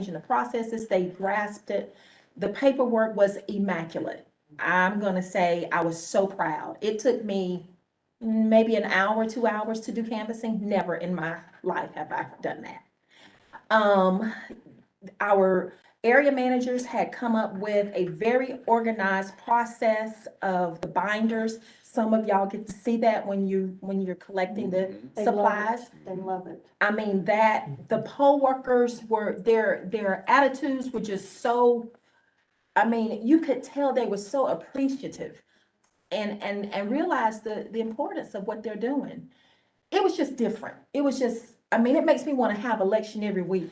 in the processes, they grasped it. The paperwork was immaculate. I'm gonna say I was so proud. It took me maybe an hour, 2 hours to do canvassing. Never in my life have I done that. Our area managers had come up with a very organized process of the binders. Some of y'all get to see that when you're collecting the They love supplies. it. They love it. I mean, that the poll workers were, their attitudes were just so, I mean, you could tell they were so appreciative and realized the importance of what they're doing. It was just different. It was just, I mean, it makes me want to have election every week.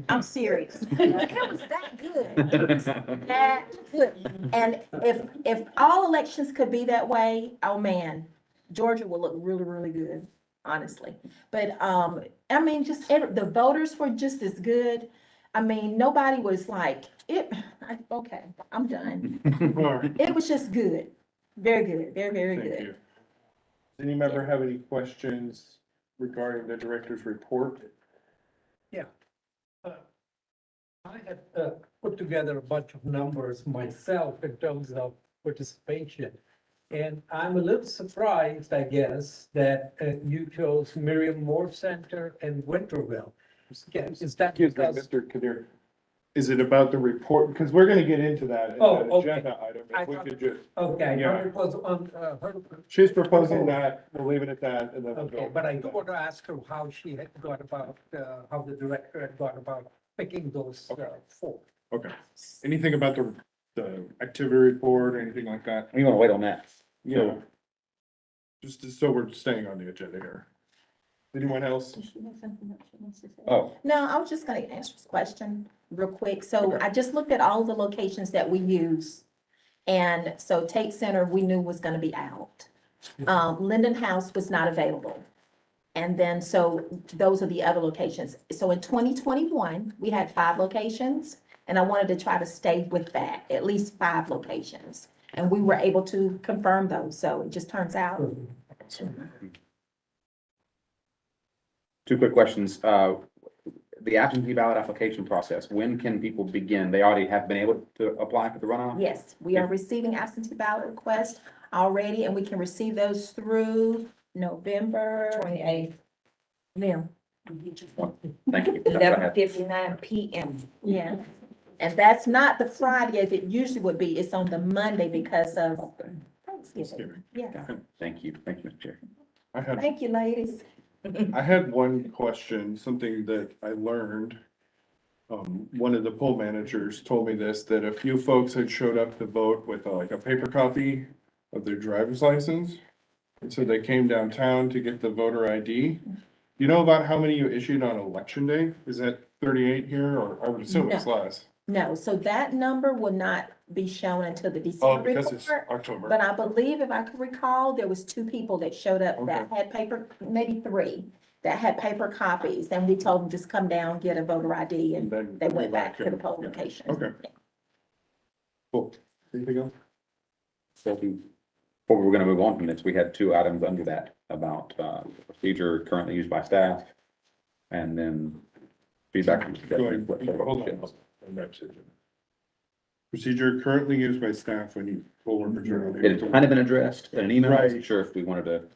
I'm serious. It was that good. It was that good. And if all elections could be that way, oh man, Georgia will look really, really good, honestly. But, I mean, just the voters were just as good. I mean, nobody was like, okay, I'm done. All right. It was just good. Very good, very, very Thank good. you. Does any member have any questions regarding the director's report? I had put together a bunch of numbers myself in terms of participation. And I'm a little surprised, I guess, that you chose Miriam Moore Center and Winterville. Is that Excuse me, because? Mr. Kadir. Is it about the report? Because we're gonna get into that in Oh, the okay. agenda item. I If we thought- could just, Okay, Yeah. it was on, her. she's proposing that, we'll leave it at that, and then we'll Okay, go. but I do want to ask her how she had gone about, how the director had gone about picking those, four. Okay. Anything about the activity report or anything like that? You wanna wait on that? Yeah. Just so we're staying on the agenda here. Anyone else? Does she have something else she wants to say? Oh, No, I was just gonna answer this question real quick. So Okay. I just looked at all the locations that we use. And so Tate Center, we knew was gonna be out. Linden House was not available. And then, so those are the other locations. So in 2021, we had 5 locations, and I wanted to try to stay with that, at least 5 locations. And we were able to confirm those, so it just turns out. two quick questions. The absentee ballot application process, when can people begin? They already have been able to apply for the runoff? Yes, we are receiving absentee ballot requests already, and we can receive those through November 28th. Yeah. Thank you. That's what I had. 11:59 PM. Yeah. And that's not the Friday as it usually would be. It's on the Monday because of Thanksgiving. Yeah. Thank you, Mr. Chair. Thank you, ladies. I had one question, something that I learned. One of the poll managers told me this, that a few folks had showed up to vote with like a paper copy of their driver's license. And so they came downtown to get the voter ID. You know about how many you issued on election day? Is that 38 here, or I would assume it's less? No, so that number will not be shown until the Oh, December because it's report. October. But I believe, if I can recall, there was 2 people that showed up that Okay. had paper, maybe 3, that had paper copies. And we told them, just come down, get a voter ID, and then they went back to the and- polling yeah. location. Okay. Cool. Anything else? So before we're gonna move on from this, we had 2 items under that about, procedure currently used by staff. And then feedback. from Go ahead. Hold on. Procedure currently used by staff when you poll workers are. It had kind of been addressed in an email. I wasn't Right. sure if we wanted to.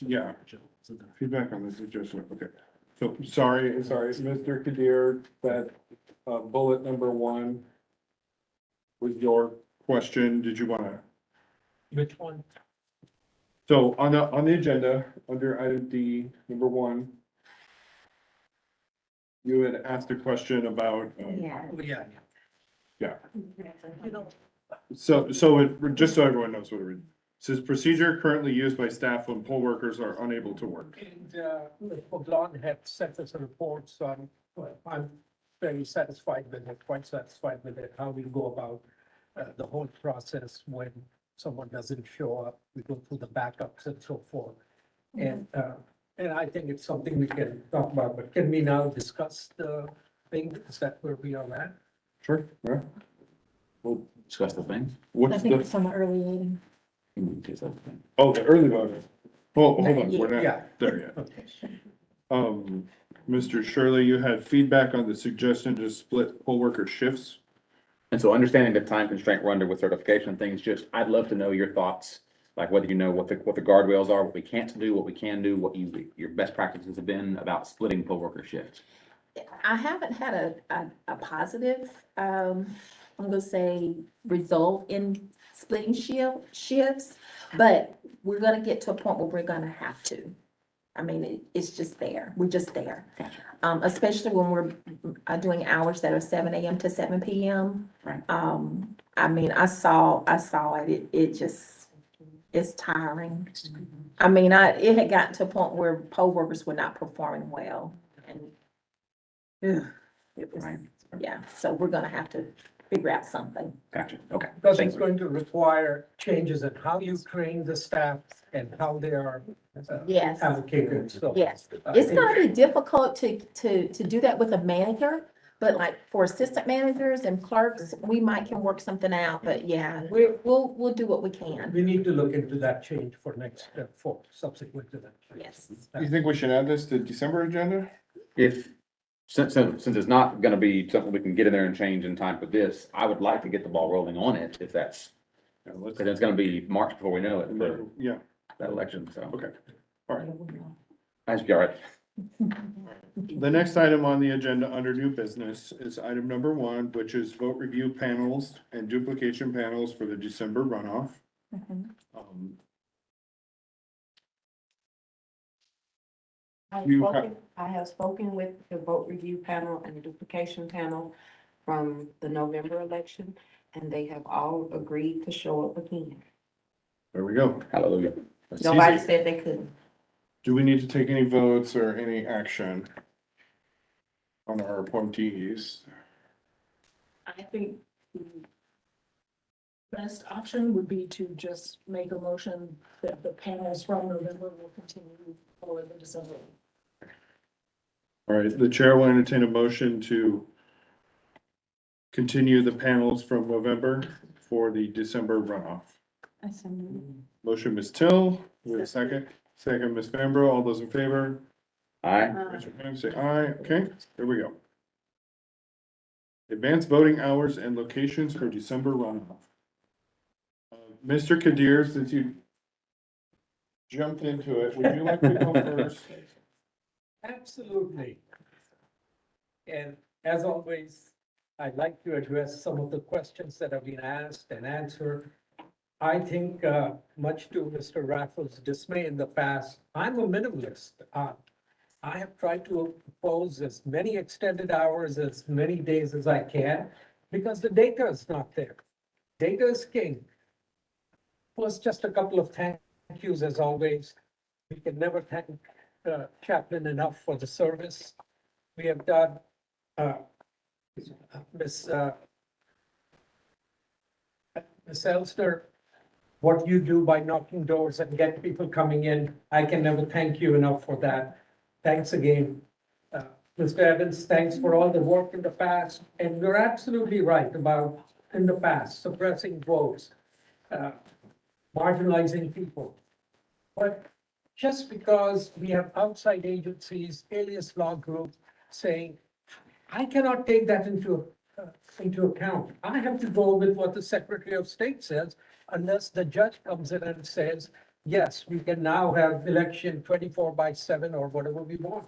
Yeah. Feedback on this adjustment, okay. So, sorry, Mr. Kadir, that, bullet number 1 was your question. Did you wanna? Which one? So on the agenda, under item D, number 1, you had asked a question about, Yeah. Oh, yeah. so it, just so everyone knows what it reads. Says procedure currently used by staff when poll workers are unable to work. And, Blonde had sent us a report, so I'm very satisfied with it, quite satisfied with it, how we go about the whole process when someone doesn't show up. We go through the backups and so forth. And I think it's something we can talk about, but can we now discuss the thing? Is that where we are at? Sure, yeah. We'll discuss the thing. What's the, from the early meeting. oh, the early voting. Well, hold on, we're Yeah. not there yet. Okay. Mr. Shirley, you had feedback on the suggestion to split poll worker shifts. And so understanding the time constraint we're under with certification things, just, I'd love to know your thoughts, like whether you know what the guardrails are, what we can't do, what we can do, what your best practices have been about splitting poll worker shifts. I haven't had a positive, I'm gonna say, result in splitting shifts, but we're gonna get to a point where we're gonna have to. I mean, it's just there, we're just there. Especially when we're doing hours that are 7 AM to 7 PM. Right. I mean, I saw it, it just, it's tiring. I mean, it had gotten to a point where poll workers were not performing well, and it was, Right. yeah, so we're gonna have to figure out something. Gotcha, okay. Because Thank it's you. going to require changes in how you train the staff and how they are Yes. allocated, so. Yes, it's gonna be difficult to do that with a manager, but like for assistant managers and clerks, we can work something out, but yeah, we'll do what we can. We need to look into that change for next, for subsequent to that. Yes. You think we should add this to December agenda? Since it's not gonna be something we can get in there and change in time for this, I would like to get the ball rolling on it, if that's Yeah, let's- Cause it's gonna be March before we know it for Yeah, that election, so. okay, all right. I should be all right. The next item on the agenda under new business is item number 1, which is vote review panels and duplication panels for the December runoff. Um, I have spoken with the vote review panel and the duplication panel from the November election, and they have all agreed to show up again. There we go. Hallelujah. Nobody said they couldn't. Do we need to take any votes or any action on our appointees? I think the best option would be to just make a motion that the panels from November will continue for the December. All right, the chair will entertain a motion to continue the panels from November for the December runoff. I so moved. Motion, Ms. Till, with a second. Second, Ms. Fambro. All those in favor? Aye. Raise your hand, say aye. Okay, there we go. Advanced voting hours and locations for December runoff. Mr. Kadir, since you jumped into it, would you like to go first? Absolutely. And as always, I'd like to address some of the questions that have been asked and answered. I think, much to Mr. Raffles' dismay in the past, I'm a minimalist. I have tried to propose as many extended hours, as many days as I can, because the data is not there. Data is king. Plus, just a couple of thank yous as always. We can never thank Chaplain enough for the service. We have done, Ms. Elster, what you do by knocking doors and get people coming in. I can never thank you enough for that. Thanks again. Mr. Evans, thanks for all the work in the past. And you're absolutely right about in the past, suppressing votes, marginalizing people. But just because we have outside agencies, alias law group saying, I cannot take that into account. I have to go with what the Secretary of State says, unless the judge comes in and says, yes, we can now have election 24/7 or whatever we want.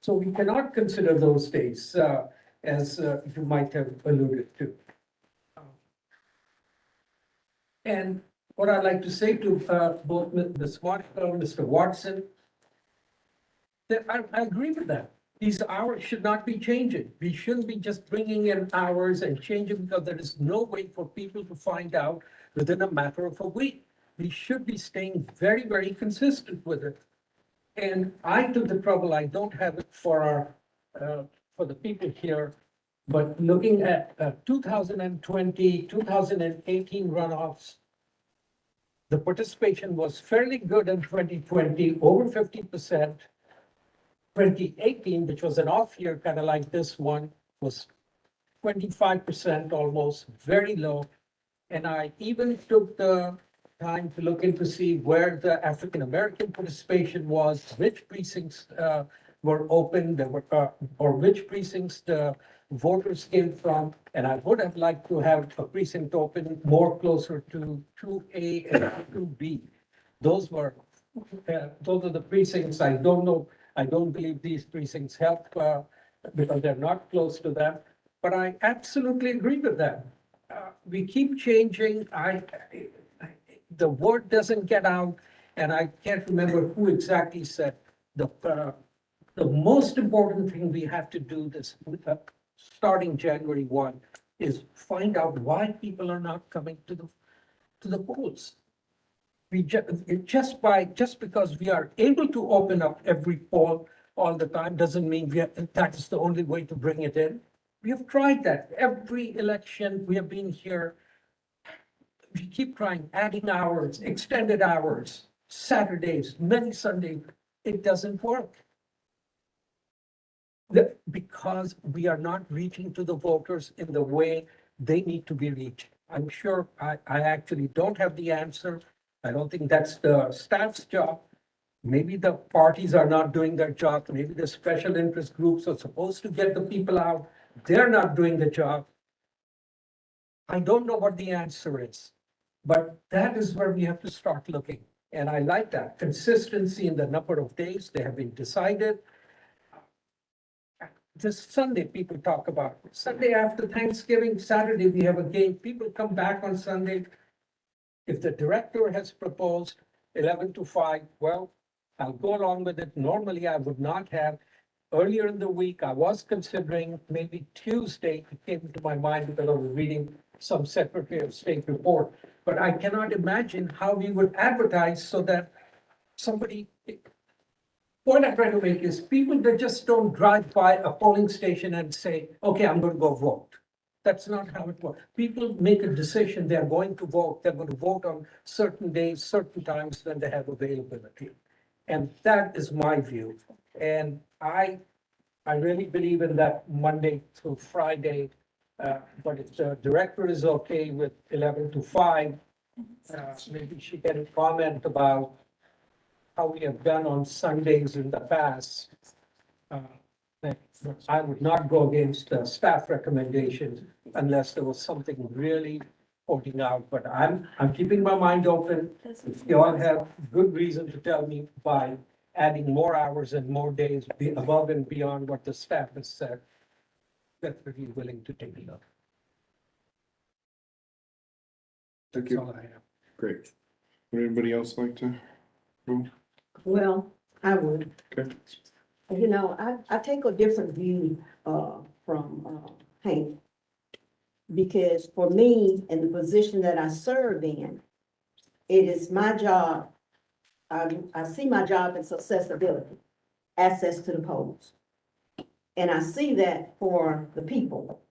So we cannot consider those dates as you might have alluded to. And what I'd like to say to both Ms. Monica and Mr. Watson, that I agree with that. These hours should not be changing. We shouldn't be just bringing in hours and changing because there is no way for people to find out within a matter of a week. We should be staying very, very consistent with it. And I took the trouble, I don't have it for the people here, but looking at 2020, 2018 runoffs, the participation was fairly good in 2020, over 50%. 2018, which was an off year, kind of like this one, was 25% almost, very low. And I even took the time to look in to see where the African-American participation was, which precincts were open, or which precincts the voters came from. And I would have liked to have a precinct open more closer to 2A and 2B. Those are the precincts. I don't know. I don't believe these precincts help because they're not close to them. But I absolutely agree with that. We keep changing. The word doesn't get out, and I can't remember who exactly said the most important thing we have to do this starting January 1 is find out why people are not coming to the polls. We just because we are able to open up every poll all the time doesn't mean that is the only way to bring it in. We have tried that every election. We have been here. We keep trying, adding hours, extended hours, Saturdays, many Sundays. It doesn't work. Because we are not reaching to the voters in the way they need to be reached. I'm sure I actually don't have the answer. I don't think that's the staff's job. Maybe the parties are not doing their job. Maybe the special interest groups are supposed to get the people out. They're not doing the job. I don't know what the answer is, But that is where we have to start looking. And I like that consistency in the number of days they have been decided. This Sunday, people talk about Sunday after Thanksgiving, Saturday, we have a game. People come back on Sunday. If the director has proposed 11 to 5, well, I'll go along with it. Normally, I would not have. Earlier in the week, I was considering maybe Tuesday. It came into my mind because I was reading some Secretary of State report. But I cannot imagine how we would advertise so that somebody, what I'm trying to make is people that just don't drive by a polling station and say, okay, I'm going to go vote. That's not how it works. People make a decision, they're going to vote. They're going to vote on certain days, certain times when they have availability. And that is my view. And I really believe in that Monday through Friday. But if the director is okay with 11 to 5, maybe she can comment about how we have done on Sundays in the past. That I would not go against the staff recommendations unless there was something really holding out, but I'm keeping my mind open. If you all have good reason to tell me by adding more hours and more days above and beyond what the staff has said, definitely willing to take it up. Thank That's you. all I have. Great. Would anybody else like to? Well, I would. Okay. You know, I take a different view, from, Hank. Because for me, in the position that I serve in, it is my job, I see my job as accessibility, access to the polls. And I see that for the people.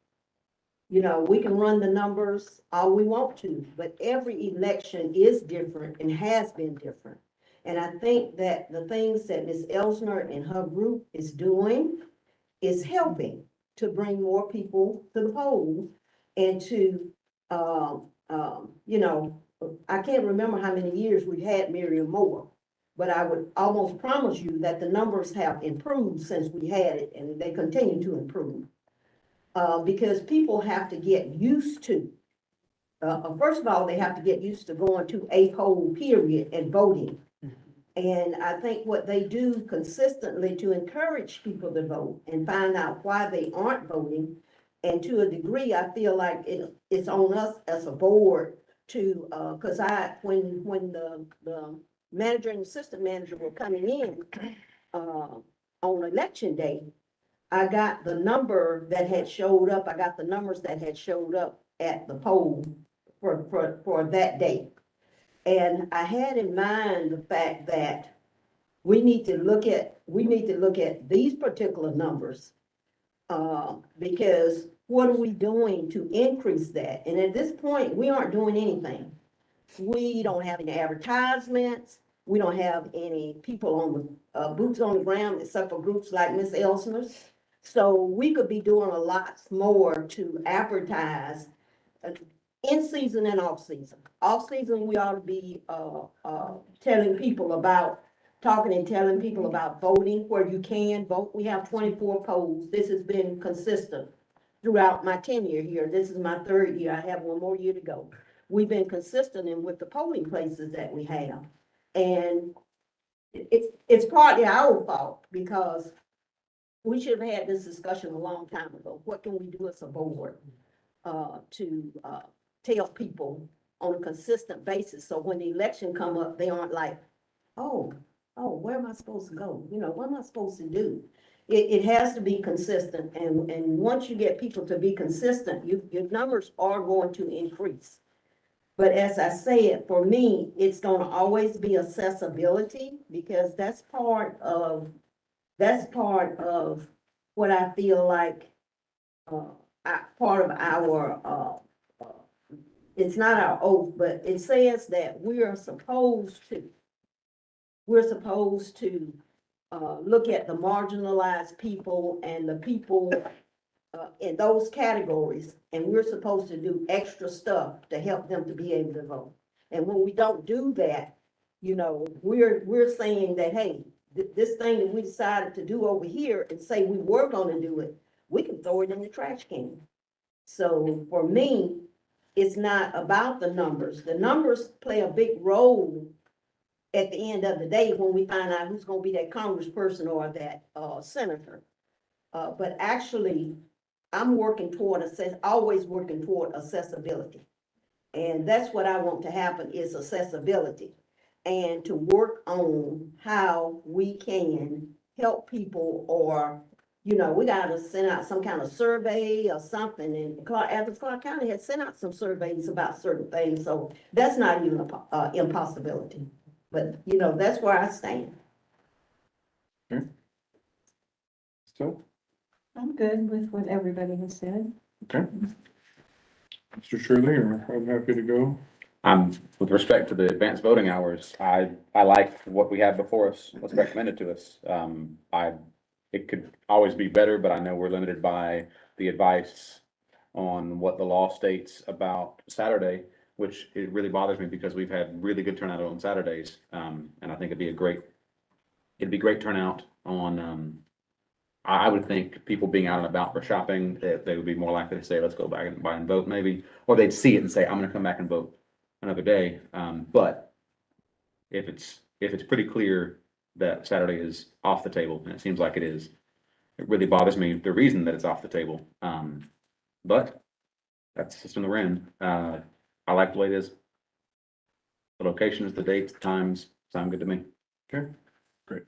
You know, we can run the numbers all we want to, but every election is different and has been different. And I think that the things that Ms. Elsner and her group is doing is helping to bring more people to the polls and to, you know, I can't remember how many years we've had Miriam Moore, but I would almost promise you that the numbers have improved since we had it, and they continue to improve. Because people have to get used to, first of all, they have to get used to going to a poll period and voting. And I think what they do consistently to encourage people to vote and find out why they aren't voting. And to a degree, I feel like it's on us as a board to, cause when the manager and assistant manager were coming in, on election day, I got the number that had showed up, I got the numbers that had showed up at the poll for that day. And I had in mind the fact that we need to look at these particular numbers. Because what are we doing to increase that? And at this point, we aren't doing anything. We don't have any advertisements. We don't have any people on the, boots on the ground except for groups like Ms. Elsner's. So we could be doing a lot more to advertise in season and off season. Off season, we ought to be telling people about, talking and telling people about voting where you can vote. We have 24 polls. This has been consistent throughout my tenure here. This is my 3rd year. I have one more year to go. We've been consistent in with the polling places that we have. And it's partly our fault because we should have had this discussion a long time ago. What can we do as a board to tell people on a consistent basis, so when the election come up, they aren't like, oh, where am I supposed to go? You know, what am I supposed to do? It has to be consistent, and once you get people to be consistent, your numbers are going to increase. But as I said, for me, it's gonna always be accessibility, because that's part of what I feel like, part of our, it's not our oath, but it says that we're supposed to look at the marginalized people and the people in those categories, and we're supposed to do extra stuff to help them to be able to vote. And when we don't do that, you know, we're saying that, hey, this thing that we decided to do over here and say we were gonna do it, we can throw it in the trash can. So for me, it's not about the numbers. The numbers play a big role at the end of the day when we find out who's gonna be that congressperson or that, senator. But actually, I'm working toward always working toward accessibility. And that's what I want to happen is accessibility. And to work on how we can help people or, we gotta send out some kind of survey or something. And Athens-Clarke County has sent out some surveys about certain things, so that's not even a impossibility. But, that's where I stand. So, I'm good with what everybody has said. okay. Mr. Shirley, I'm happy to go. With respect to the advanced voting hours, I like what we have before us, what's recommended to us. It could always be better, but I know we're limited by the advice on what the law states about Saturday, which it really bothers me because we've had really good turnout on Saturdays. And I think it'd be great turnout on, I would think people being out and about for shopping, they would be more likely to say, let's go back and buy and vote maybe, or they'd see it and say, I'm gonna come back and vote another day. But if it's pretty clear that Saturday is off the table, and it seems like it is, it really bothers me, the reason that it's off the table. But that's the system we're in. I like the way it is. The locations, the dates, the times, sound good to me. Okay, great.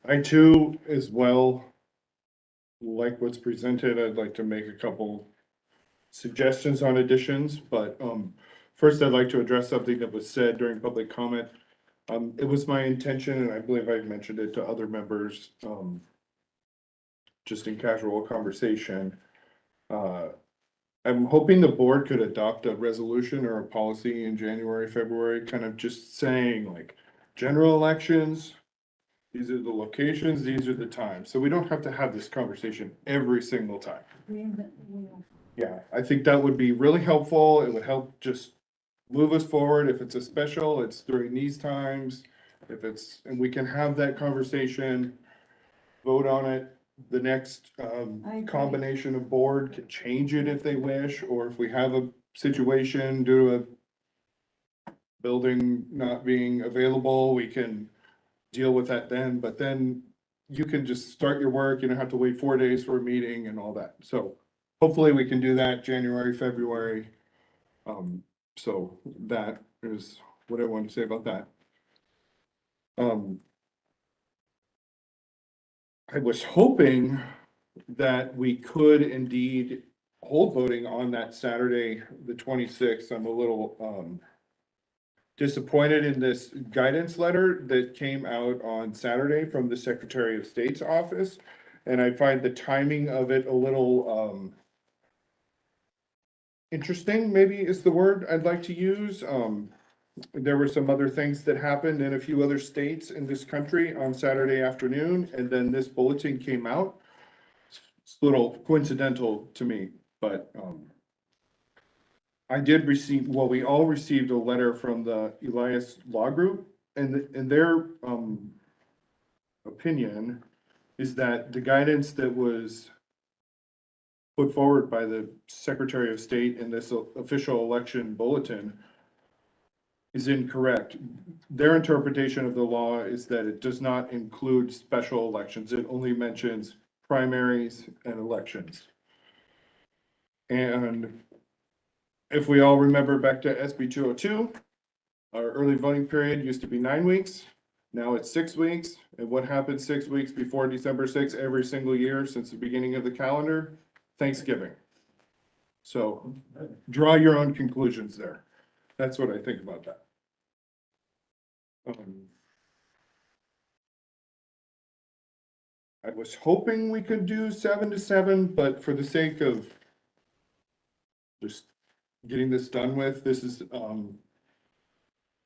I too, as well, like what's presented. I'd like to make a couple suggestions on additions, but, first I'd like to address something that was said during public comment. It was my intention, and I believe I mentioned it to other members, just in casual conversation. I'm hoping the board could adopt a resolution or a policy in January, February, kind of just saying like, general elections, these are the locations, these are the times. So we don't have to have this conversation every single time. Yeah, I think that would be really helpful. It would help just move us forward. If it's a special, it's during these times. And we can have that conversation, vote on it. The next, combination of board can change it if they wish, or if we have a situation due to a building not being available, we can deal with that then. But then you can just start your work. You don't have to wait 4 days for a meeting and all that. So hopefully we can do that January, February. So that is what I wanted to say about that. I was hoping that we could indeed hold voting on that Saturday, the 26th. I'm a little disappointed in this guidance letter that came out on Saturday from the Secretary of State's office. And I find the timing of it a little interesting, maybe is the word I'd like to use. There were some other things that happened in a few other states in this country on Saturday afternoon, and then this bulletin came out. It's a little coincidental to me, but I did receive, well, we all received a letter from the Elias Law Group, and their opinion is that the guidance that was put forward by the Secretary of State in this official election bulletin is incorrect. Their interpretation of the law is that it does not include special elections. It only mentions primaries and elections. And if we all remember back to SB 202, our early voting period used to be 9 weeks. Now it's 6 weeks. And what happened 6 weeks before December 6th every single year since the beginning of the calendar? Thanksgiving. So draw your own conclusions there. That's what I think about that. I was hoping we could do 7 to 7, but for the sake of just getting this done with, this is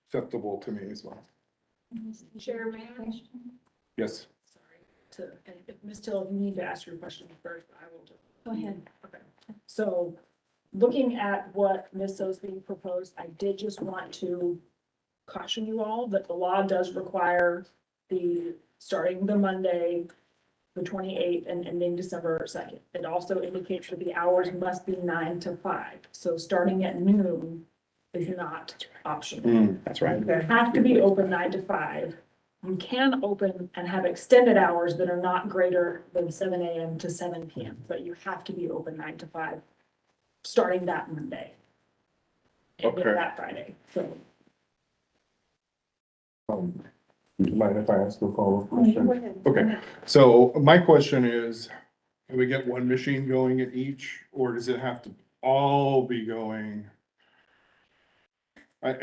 acceptable to me as well. Chair, may I? Yes. And if Ms. Till, if you need to ask your question first, I will just. Go ahead. Okay, so looking at what Ms. Sosby proposed, I did just want to caution you all that the law does require starting the Monday the 28th and ending December 2nd. It also indicates that the hours must be 9 to 5. So starting at noon is not optional. That's right. They have to be open 9 to 5. You can open and have extended hours that are not greater than 7 a.m. to 7 p.m., but you have to be open 9 to 5, starting that Monday. And Okay. that Friday, so. Do you mind if I ask a follow-up Go question? ahead. Okay, so my question is, can we get one machine going at each, or does it have to all be going? I,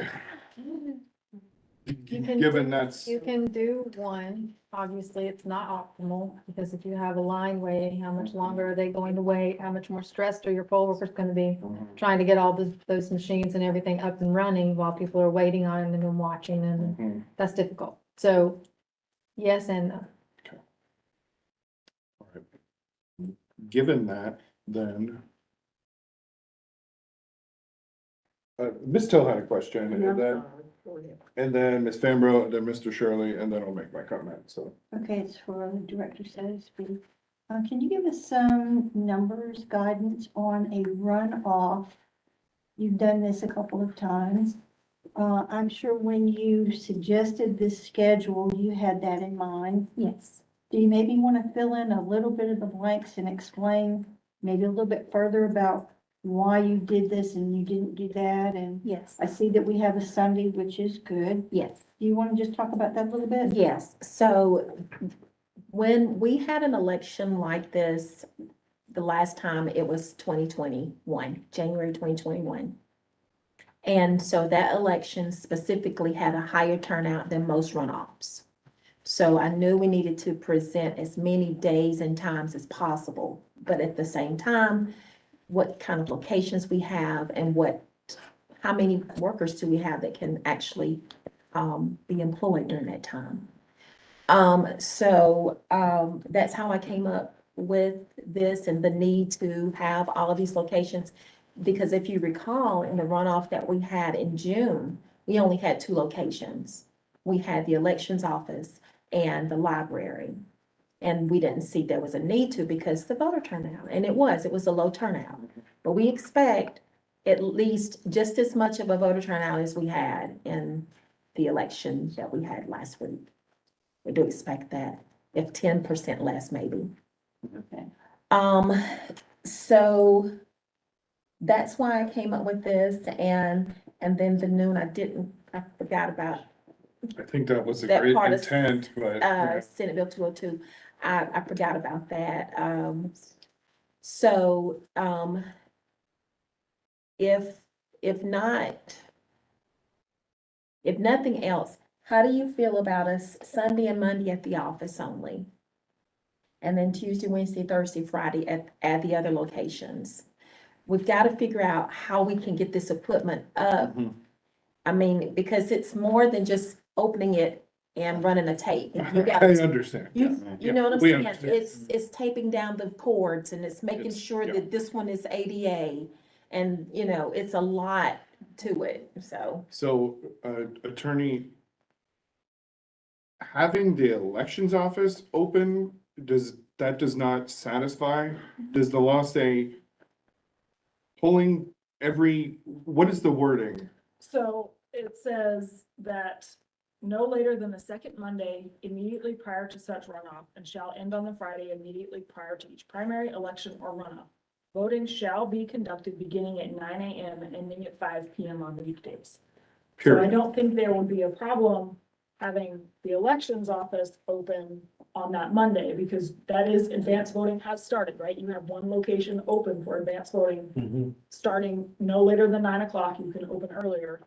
You can given do- that's, You can do one, obviously it's not optimal, because if you have a line waiting, how much longer are they going to wait? How much more stressed are your poll workers gonna be trying to get all those machines and everything up and running while people are waiting on them and watching, and Mhm. that's difficult. So, yes and no. given that, then. Ms. Till had a question, and then Ms. Fambro, and then Mr. Shirley, and then I'll make my comment, so. Okay, it's for Director Sosebee. Can you give us some numbers, guidance on a runoff? You've done this a couple of times. I'm sure when you suggested this schedule, you had that in mind. Yes. Do you maybe want to fill in a little bit of the blanks and explain maybe a little bit further about why you did this and you didn't do that? And Yes. I see that we have a Sunday, which is good. Yes. Do you want to just talk about that a little bit? Yes, so when we had an election like this, the last time it was 2021, January 2021. And so that election specifically had a higher turnout than most runoffs. So I knew we needed to present as many days and times as possible, but at the same time, what kind of locations we have and how many workers do we have that can actually be employed during that time. That's how I came up with this and the need to have all of these locations. Because if you recall, in the runoff that we had in June, we only had 2 locations. We had the elections office and the library. And we didn't see there was a need to because the voter turnout, and it was a low turnout. But we expect at least just as much of a voter turnout as we had in the election that we had last week. We do expect that, if 10% less maybe. Okay. So that's why I came up with this, and then the noon, I forgot about I think that was a that great part of, intent, but. yeah. Senate Bill 202. I forgot about that. If not, if nothing else, how do you feel about us Sunday and Monday at the office only? And then Tuesday, Wednesday, Thursday, Friday at the other locations? We've got to figure out how we can get this equipment up. Mhm. I mean, because it's more than just opening it and running a tape. You got I understand. you know what I'm We saying? understand. It's taping down the cords and it's making It's- sure yeah. that this one is ADA. And, it's a lot to it, so. So, attorney, having the elections office open, does not satisfy? Does the law say pulling what is the wording? So it says that no later than the second Monday immediately prior to such runoff and shall end on the Friday immediately prior to each primary election or runoff. Voting shall be conducted beginning at 9 a.m. and ending at 5 p.m. on weekdays. So I Period. don't think there would be a problem having the elections office open on that Monday, because that is, advanced voting has started, right? You have one location open for advanced voting, starting no later than 9 o'clock. You can open earlier.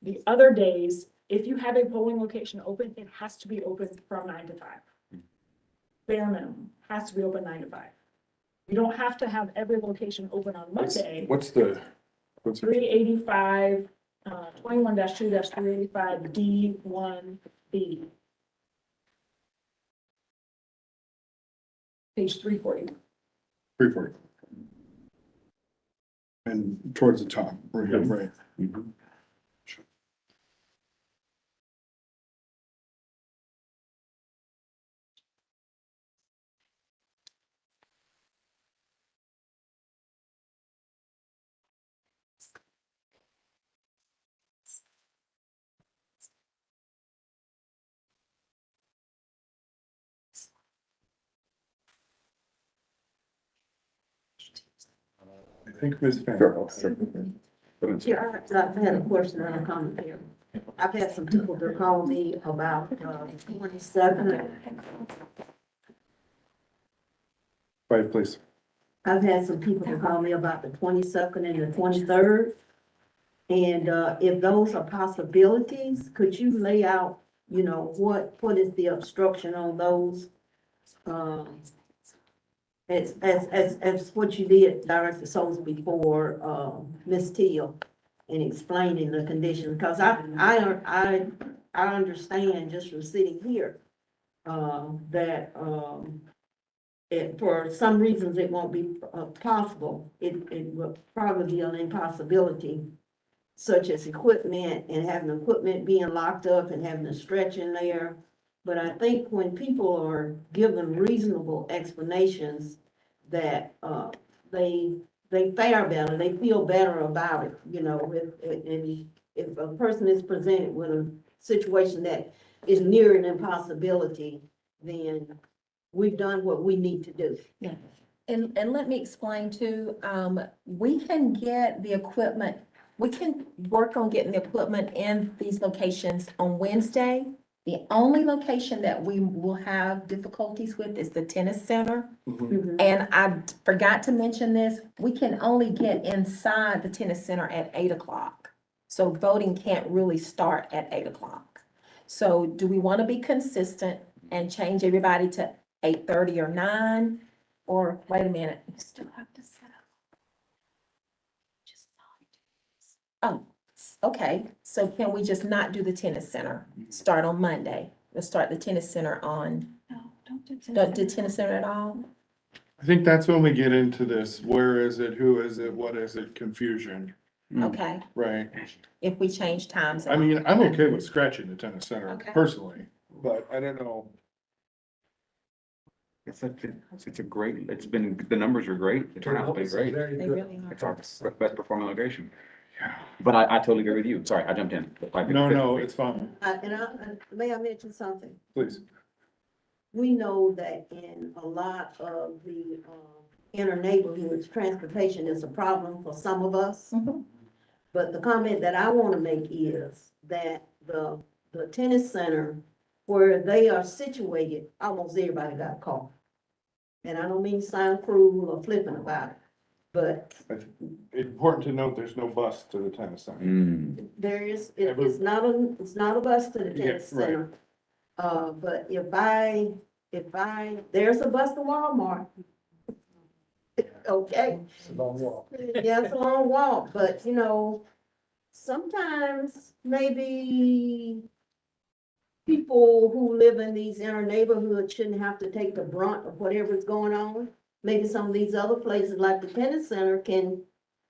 The other days, if you have a polling location open, it has to be open from 9 to 5. Bare minimum, has to be open 9 to 5. You don't have to have every location open on Monday. What's 385, 21-2-385 D1B. Page 340. 340? And towards the top, right here, right? Mhm. I think Ms. Van. Yeah, I had a question and a comment here. I've had some people that call me about, 27. Quiet, please. I've had some people to call me about the 22nd and the 23rd. And, if those are possibilities, could you lay out, what is the obstruction on those? As what you did, Director Salisbury, for, Ms. Teal, in explaining the conditions, because I understand just from sitting here, that, for some reasons, it won't be, possible. It will probably be an impossibility, such as equipment and having equipment being locked up and having a stretch in there. But I think when people are given reasonable explanations that, they fare better, they feel better about it, if a person is presented with a situation that is near an impossibility, then we've done what we need to do. Yeah. And let me explain too, we can get the equipment, we can work on getting the equipment in these locations on Wednesday. The only location that we will have difficulties with is the tennis center. And I forgot to mention this, we can only get inside the tennis center at 8 o'clock. So voting can't really start at 8 o'clock. So do we want to be consistent and change everybody to 8:30 or 9? Or wait a minute, you still have to set up. Oh, okay, so can we just not do the tennis center? Start on Monday. Let's start the tennis center on, don't do tennis center at all? I think that's when we get into this, where is it, who is it, what is it, confusion, Okay, right? if we change times. I mean, I'm okay with scratching the tennis center Okay. personally, but I don't know. It's a great, the numbers are great, the turnout's been great. Very They good. really are. It's our best performing location. Yeah. But I totally agree with you. Sorry, I jumped in. No, it's fine, May I mention something? please. We know that in a lot of the, inner neighborhoods, transportation is a problem for some of us. Mhm. But the comment that I want to make is that the tennis center, where they are situated, almost everybody got a car. And I don't mean to sound cruel or flippant about it, but Important to note, there's no bus to the tennis center. there is, it's not a bus to the Yeah, tennis right. center. But there's a bus to Walmart. Okay. It's a long walk. Yeah, it's a long walk, but sometimes maybe people who live in these inner neighborhoods shouldn't have to take the brunt of whatever's going on. Maybe some of these other places like the tennis center can,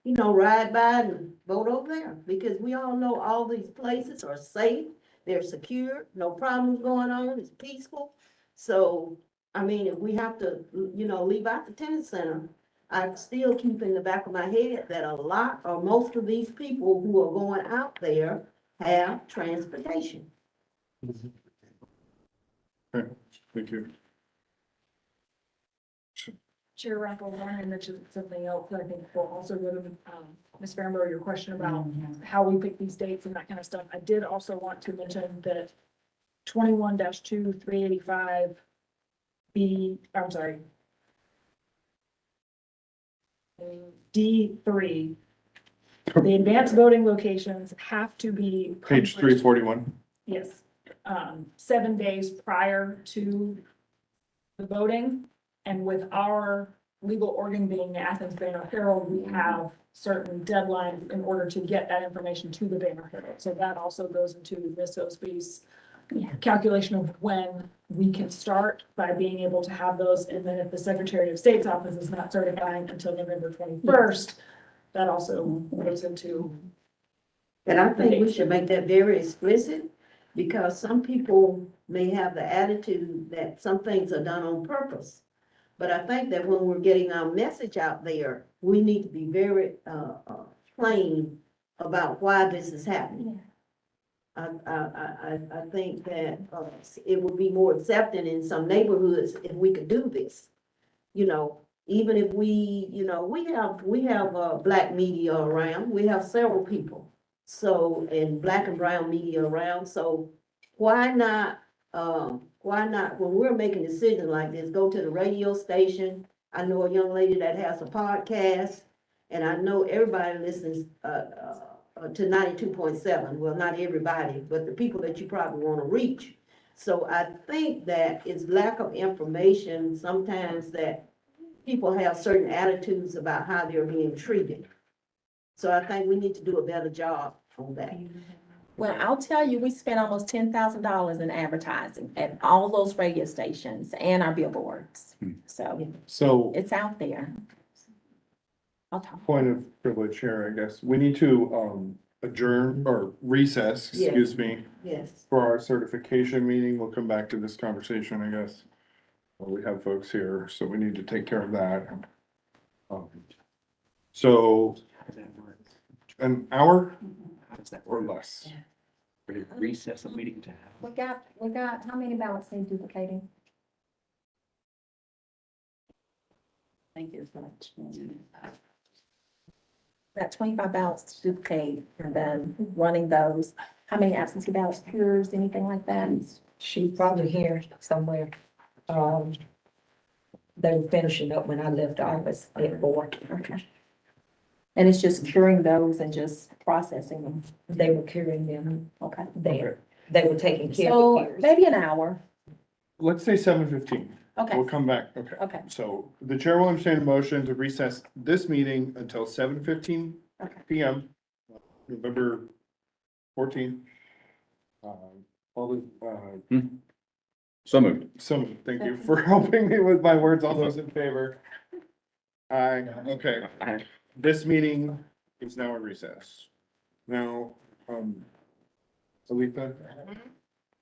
ride by and vote over there, because we all know all these places are safe, they're secure, no problems going on, it's peaceful. So, I mean, if we have to, leave out the tennis center, I still keep in the back of my head that a lot or most of these people who are going out there have transportation. Okay, thank you. Chair Raffle, I wanted to mention something else that I think will also go to, Ms. Farnborough, your question about how we pick these dates and that kind of stuff. I did also want to mention that 21-2, 385 D3, the advanced voting locations have to be. Page 341. Yes, 7 days prior to the voting. And with our legal organ being the Athens Banner Herald, we have certain deadlines in order to get that information to the Banner Herald. So that also goes into Ms. Osby's calculation of when we can start by being able to have those. And then if the Secretary of State's office is not certifying until November 21st, that also goes into. And I think we should make that very explicit, because some people may have the attitude that some things are done on purpose. But I think that when we're getting our message out there, we need to be very, plain about why this is happening. I think that, it would be more accepting in some neighborhoods if we could do this. even if we, we have, black media around, we have several people. So, and black and brown media around, so why not, when we're making decisions like this, go to the radio station? I know a young lady that has a podcast, and I know everybody listens, to 92.7. Well, not everybody, but the people that you probably want to reach. So I think that it's lack of information sometimes that people have certain attitudes about how they're being treated. So I think we need to do a better job on that. Well, I'll tell you, we spent almost $10,000 in advertising at all those radio stations and our billboards. So So, it's out there. I'll talk. point of privilege here, I guess. We need to, adjourn or recess, Yes. excuse me, Yes. for our certification meeting. We'll come back to this conversation, I guess. Well, we have folks here, so we need to take care of that. So an hour How does that or work? less. Recess a meeting to have. We got, how many ballots need duplicating? I think it's like. About 25 ballots to duplicate and then running those. How many absentee ballots, cures, anything like that? She's probably here somewhere. They were finishing up when I left office at 4. Okay. And it's just curing those and just processing them. They were curing them Okay. there. They were taking care of So the peers. maybe an hour. Let's say 7:15. Okay, We'll come back. Okay. okay. So the chair will entertain a motion to recess this meeting until 7:15 Okay. PM, November 14th. All the, So moved. thank you for helping me with my words. All those in favor? Aye. Okay. This meeting is now in recess. Now, Aletha,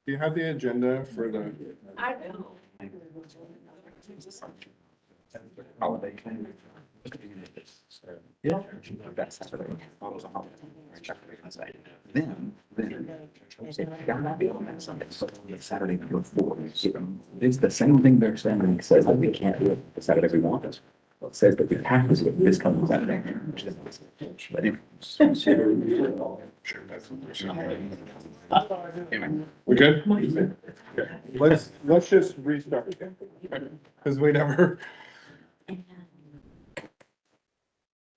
do you have the agenda for the? I know. Holiday. Yeah. That's Saturday. Then, it gotta be on that Sunday, so it's Saturday before. It's the same thing they're saying, it says that we can't do it the Saturday we want it. Well, it says that we have to do it this coming Saturday. But anyway. Sure, that's what they're saying. Anyway, we good? Let's just restart again, because we never.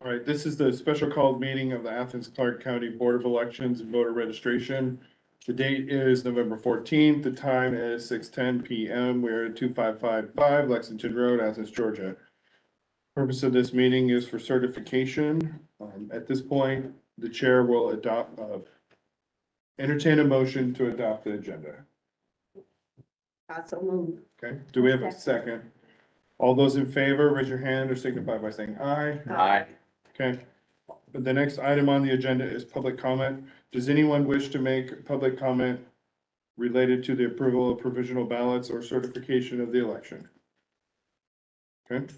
All right, this is the special called meeting of the Athens-Clarke County Board of Elections and Voter Registration. The date is November 14th. The time is 6:10 PM. We're at 2555 Lexington Road, Athens, Georgia. Purpose of this meeting is for certification. At this point, the chair will entertain a motion to adopt the agenda. I so moved. Okay, do we have a second? All those in favor, raise your hand or signify by saying aye. Aye. Okay, but the next item on the agenda is public comment. Does anyone wish to make public comment related to the approval of provisional ballots or certification of the election? Okay.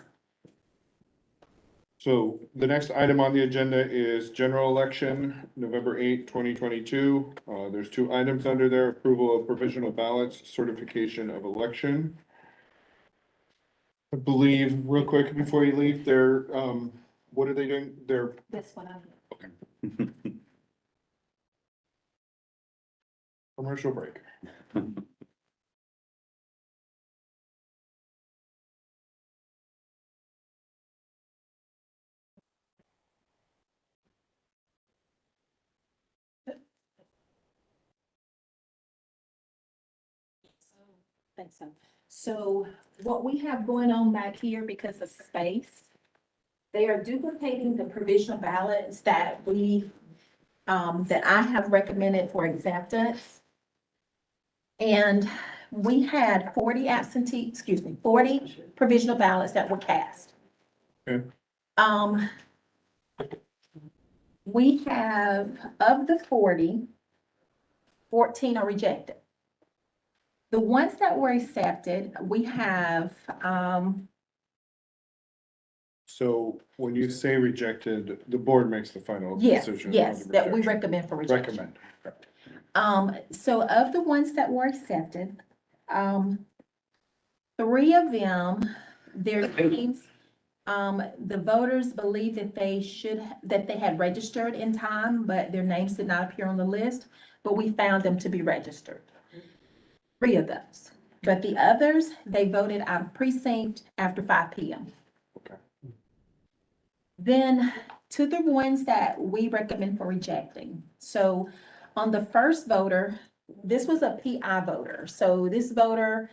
So the next item on the agenda is general election, November 8, 2022. There's 2 items under there, approval of provisional ballots, certification of election. I believe, real quick before you leave, they're, what are they doing? They're, This one, commercial break. think so. So what we have going on back here because of space, they are duplicating the provisional ballots that that I have recommended for acceptance. And we had 40 provisional ballots that were cast. Okay. We have, of the 40, 14 are rejected. The ones that were accepted, we have, So when you say rejected, the board makes the final yes, decision. on yes, the that we rejection. recommend for rejection. Recommend. So of the ones that were accepted, 3 of them, their names The voters believe that that they had registered in time, but their names did not appear on the list, but we found them to be registered. 3 of those. But the others, they voted out of precinct after 5 p.m. Okay. Then to the ones that we recommend for rejecting. So on the first voter, this was a PI voter. So this voter,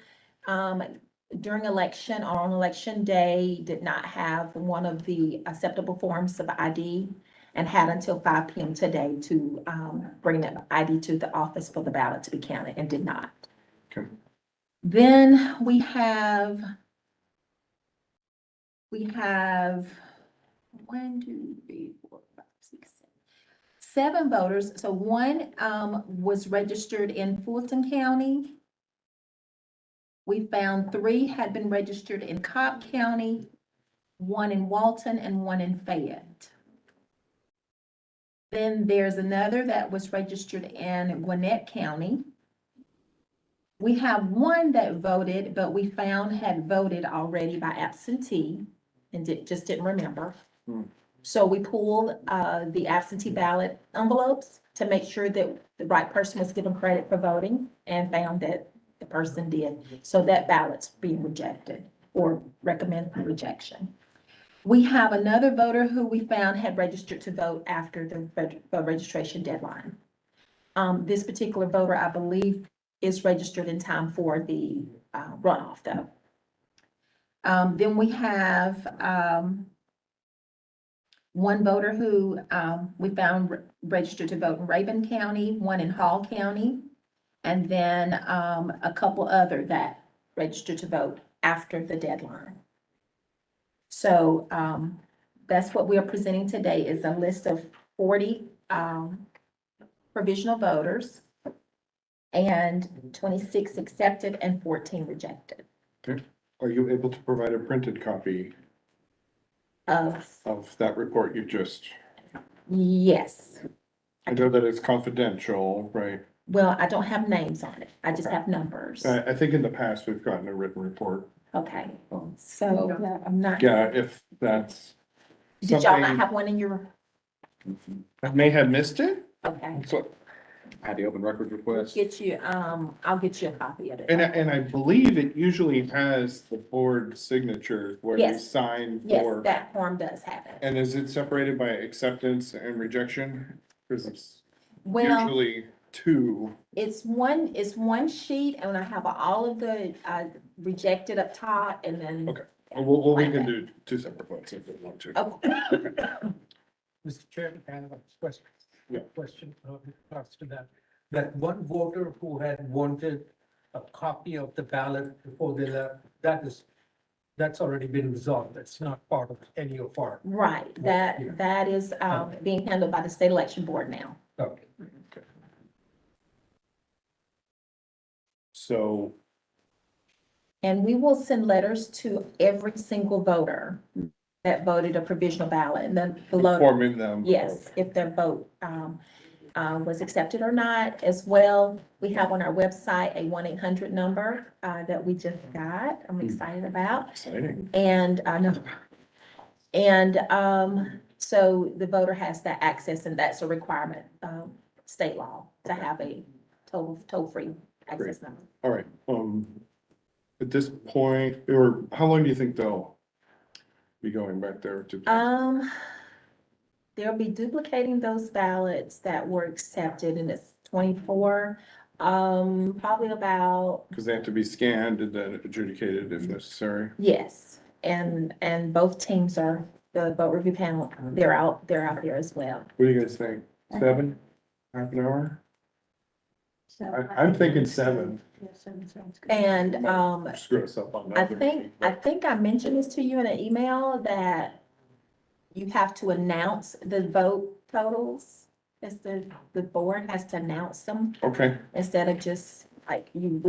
during election or on election day, did not have one of the acceptable forms of ID and had until 5 p.m. today to bring that ID to the office for the ballot to be counted and did not. Okay. Then we have 1, 2, 3, 4, 5, 6, 7 voters. So one was registered in Fulton County. We found 3 had been registered in Cobb County, 1 in Walton, and 1 in Fayette. Then there's another that was registered in Gwinnett County. We have 1 that voted, but we found had voted already by absentee and just didn't remember. So we pulled the absentee ballot envelopes to make sure that the right person was given credit for voting and found that the person did. So that ballot's being rejected or recommended for rejection. We have another voter who we found had registered to vote after the registration deadline. This particular voter, I believe, is registered in time for the runoff though. Then we have 1 voter who we found registered to vote in Rabun County, 1 in Hall County, and then a couple other that registered to vote after the deadline. So that's what we are presenting today is a list of 40 provisional voters and 26 accepted and 14 rejected. Okay. Are you able to provide a printed copy of that report you just? Yes. I know that it's confidential, right? Well, I don't have names on it. I just have numbers. I think in the past we've gotten a written report. Okay, so I'm not. Yeah, if that's Did y'all something not have one in your? I may have missed it. Okay. So, I had the open records request. I'll get you a copy of it. and I believe it usually has the board signature where you Yes. sign Yes, for. that form does have it. And is it separated by acceptance and rejection? Because it's Well, usually 2. it's one sheet and I have all of the rejected up top and then. Okay. Well, we can do 2 separate ones if we want to. Okay. Mr. Chairman, I have a question. Yeah. Question, regards to that. That 1 voter who had wanted a copy of the ballot before they left, that's already been resolved. That's not part of any of our. Right, that is being handled by the state election board now. Okay. So, And we will send letters to every single voter that voted a provisional ballot and then below. informing them. Yes, if their vote was accepted or not as well. We have on our website a 1-800 number that we just got, I'm excited about. Exciting. And I know. And so the voter has that access and that's a requirement, state law, to have a toll-free access number. All right, at this point, or how long do you think they'll be going back there to? They'll be duplicating those ballots that were accepted and it's 24, probably about. Because they have to be scanned and then adjudicated if necessary. Yes, and both teams are, the vote review panel, they're out there as well. What do you guys think? 7, half an hour? I'm thinking 7. Yeah, 7 sounds good. And Screw us up on I that. think I mentioned this to you in an email that you have to announce the vote totals. As the board has to announce them Okay, instead of just like in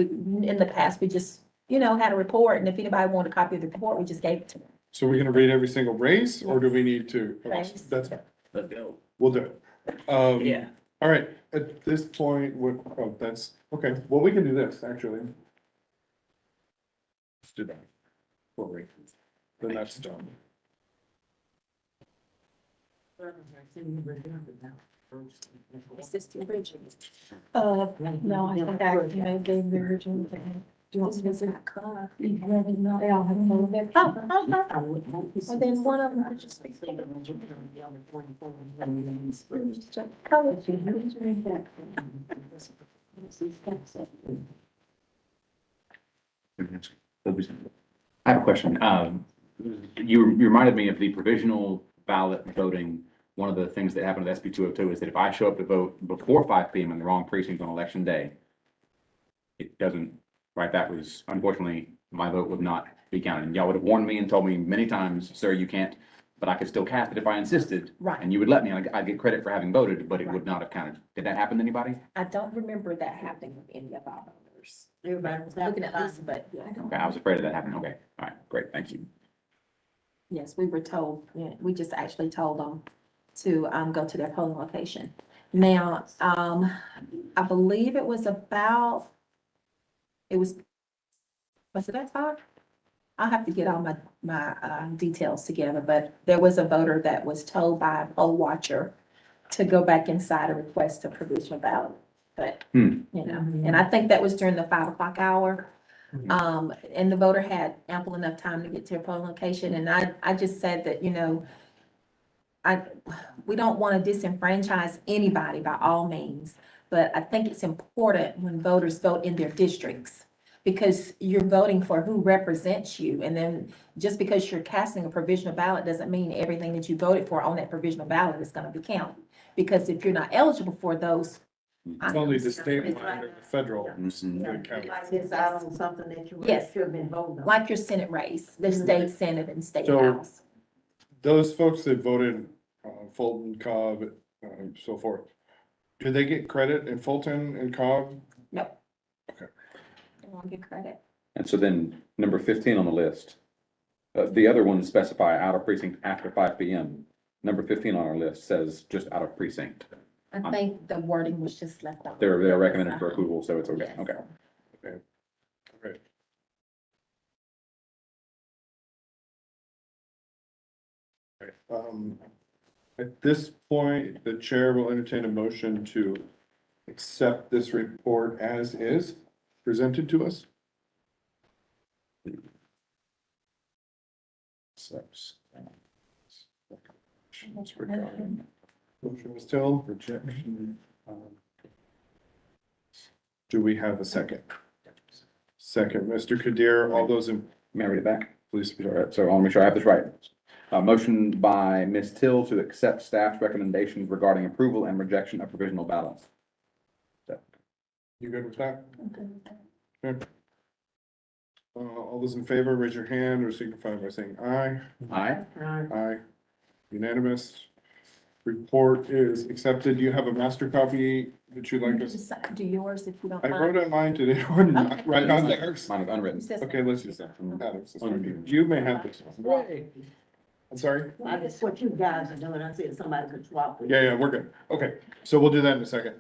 the past, we just, had a report and if anybody wanted a copy of the report, we just gave it to them. so we're gonna read every single race or do we need to? Race. That's, Let's go. we'll do it. Yeah. All right, at this point, that's, okay, well, we can do this, actually. Let's do that. Then that's done. Is this the original? No, I think I made the original. Do you want to see? They all have a little bit. And then one of them I just. Color. I have a question. You reminded me of the provisional ballot voting. One of the things that happened with SB 202 is that if I show up to vote before 5 PM in the wrong precinct on election day, it doesn't, right? That was, unfortunately, my vote would not be counted. And y'all would have warned me and told me many times, sir, you can't, but I could still cast it if I insisted. Right. And you would let me, I'd get credit for having voted, but it would not have counted. Did that happen to anybody? I don't remember that happening with any of our voters. Everybody was Looking at this, but Okay, I was afraid of that happening. Okay, all right, great, thank you. yes, we were told, we just actually told them to, go to their polling location. Now, I believe it was about, was it that far? I'll have to get all my details together, but there was a voter that was told by a poll watcher to go back inside and request a provisional ballot. But, and I think that was during the 5 o'clock hour. And the voter had ample enough time to get to a polling location, and I just said that, we don't want to disenfranchise anybody by all means, but I think it's important when voters vote in their districts, because you're voting for who represents you, and then just because you're casting a provisional ballot doesn't mean everything that you voted for on that provisional ballot is going to be counted. Because if you're not eligible for those. It's only the state line or the federal. Like this out on something that you Yes. should have been voting on. Like your Senate race, the state Senate and state So- house. Those folks that voted, Fulton, Cobb, so forth, do they get credit in Fulton and Cobb? No. Okay. They won't get credit. And so then number 15 on the list, the other ones specify out of precinct after 5 PM. Number 15 on our list says just out of precinct. I think the wording was just left out. They're recommended for approval, so it's okay, okay. Great. At this point, the chair will entertain a motion to accept this report as is presented to us. Motion was still rejection. Do we have a second? Second, Mr. Kadir, all those in, May I read it back? Please, all right, so I want to make sure I have this right. Motion by Ms. Till to accept staff's recommendations regarding approval and rejection of provisional ballots. you good with that? Okay. All those in favor, raise your hand or signify by saying aye. Aye. Aye. Unanimous. Report is accepted. Do you have a master copy that you'd like us? Just do yours if you don't I mind. wrote on mine today, not right on there. Mine is unwritten. This- Okay, let's use that. Adam's is fine. You may have this one. I'm sorry? That's what you guys are doing. I said somebody could swap with. Yeah, we're good. Okay, so we'll do that in a second.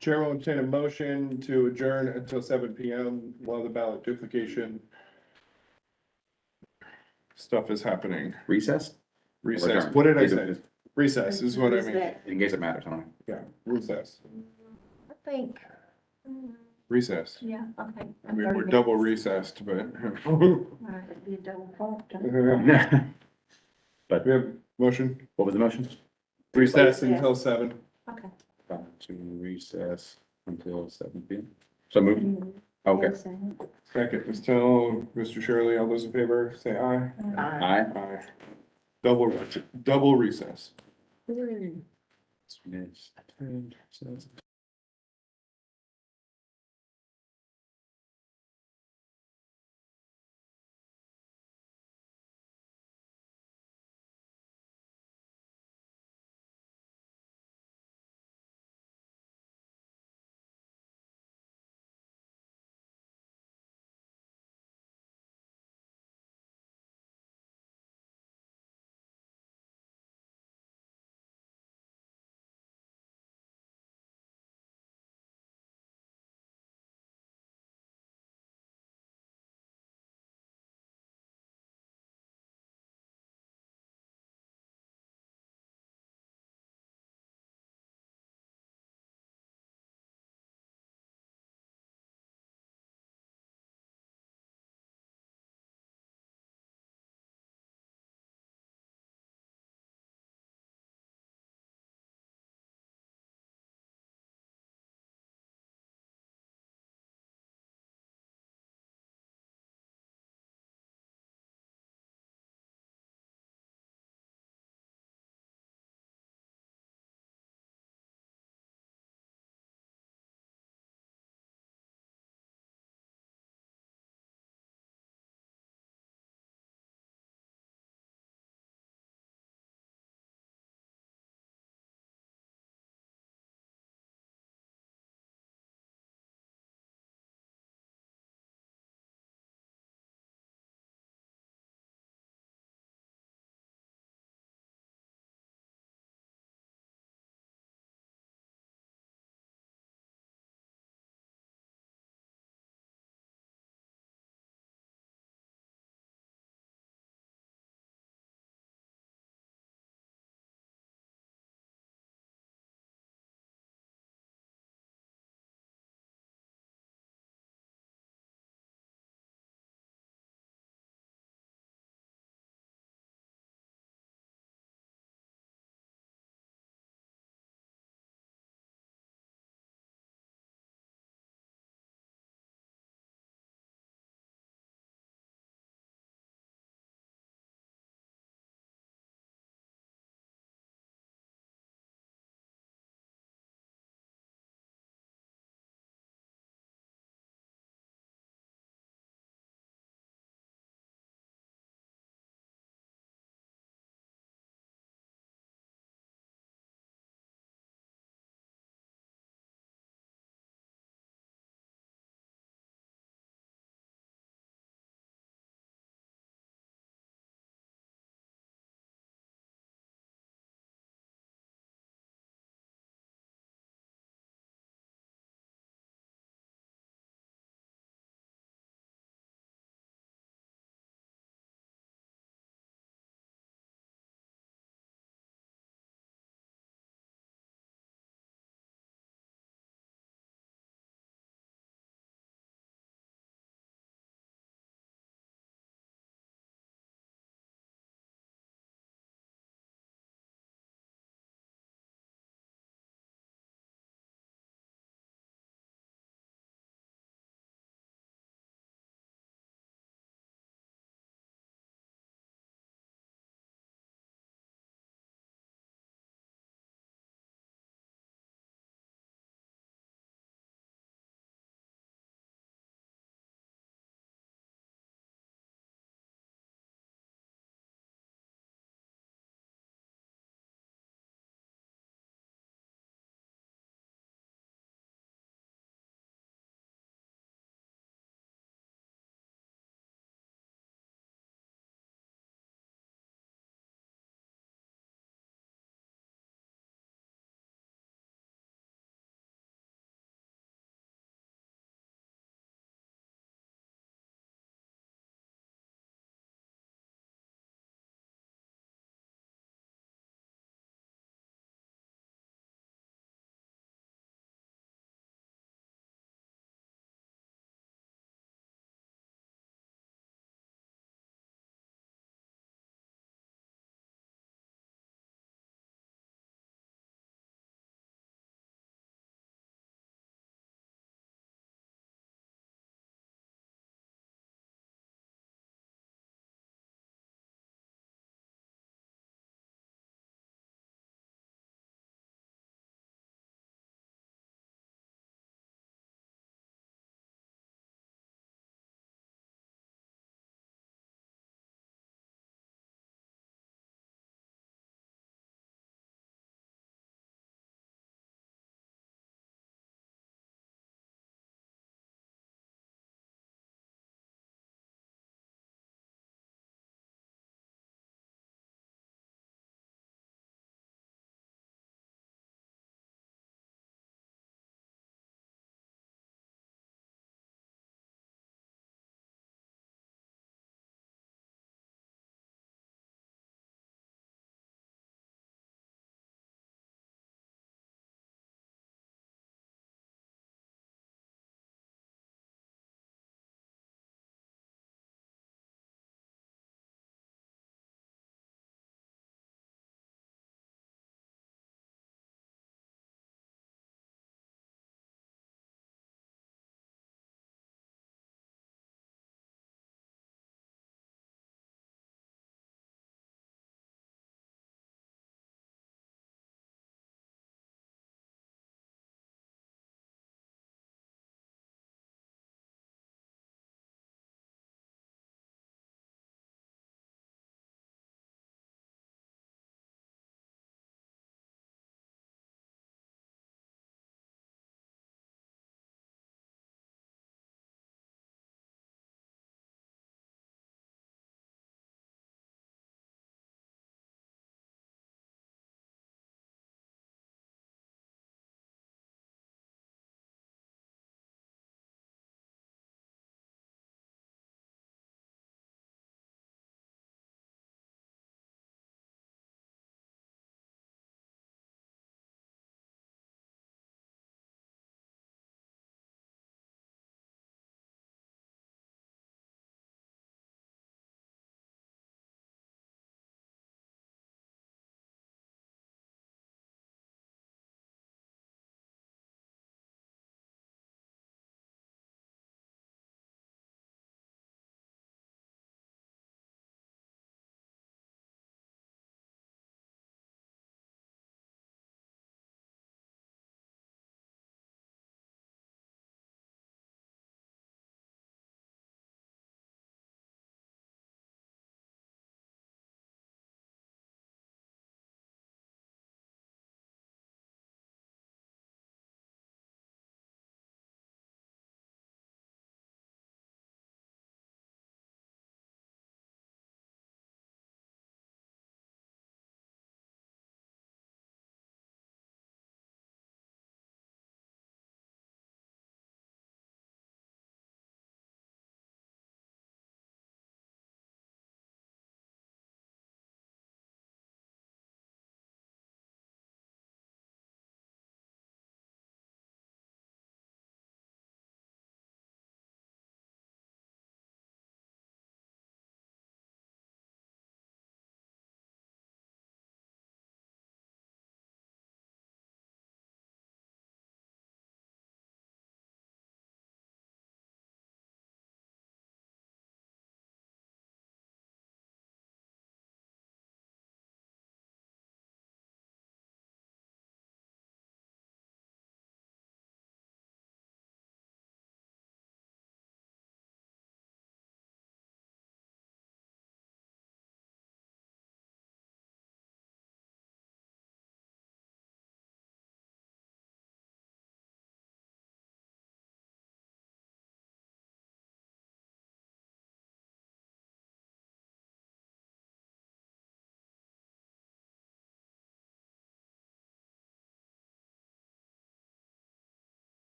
Chair will entertain a motion to adjourn until 7 PM while the ballot duplication stuff is happening. Recess? Recess, Adjourn. what did I say? Recess is what I mean. In case it matters, I don't know. Yeah, recess, I think, recess. yeah, okay. I mean, we're double recessed, but. Be a double fault. But We have motion, what was the motion? recess until 7. Okay. To recess until 7 PM. So moved. Okay. Second, Ms. Till, Mr. Shirley, all those in favor, say aye. Aye. Aye. Double recess.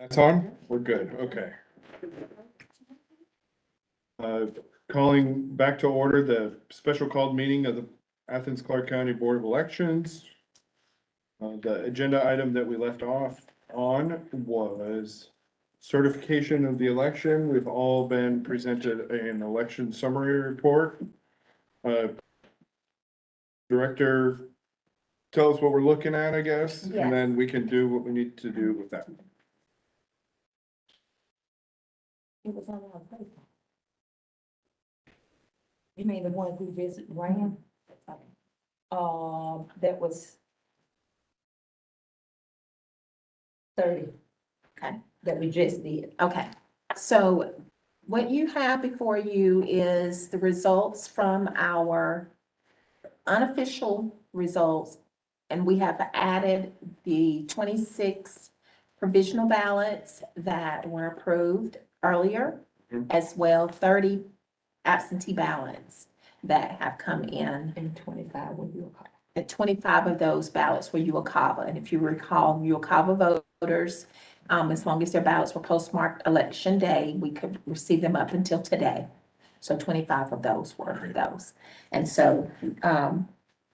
That's on? We're good, okay. Calling back to order the special called meeting of the Athens-Clarke County Board of Elections. The agenda item that we left off on was certification of the election. We've all been presented an election summary report. Director, tell us what we're looking at, I guess, Yes. and then we can do what we need to do with that. It was on our paper. You mean the one who visit ran? That was 30. Okay, that we just did. Okay, so what you have before you is the results from our unofficial results. And we have added the 26 provisional ballots that were approved earlier, as well 30 absentee ballots that have come in. And 25 were UOCAVA. And 25 of those ballots were UOCAVA. And if you recall, UOCAVA voters, as long as their ballots were postmarked election day, we could receive them up until today. So 25 of those were those. And so,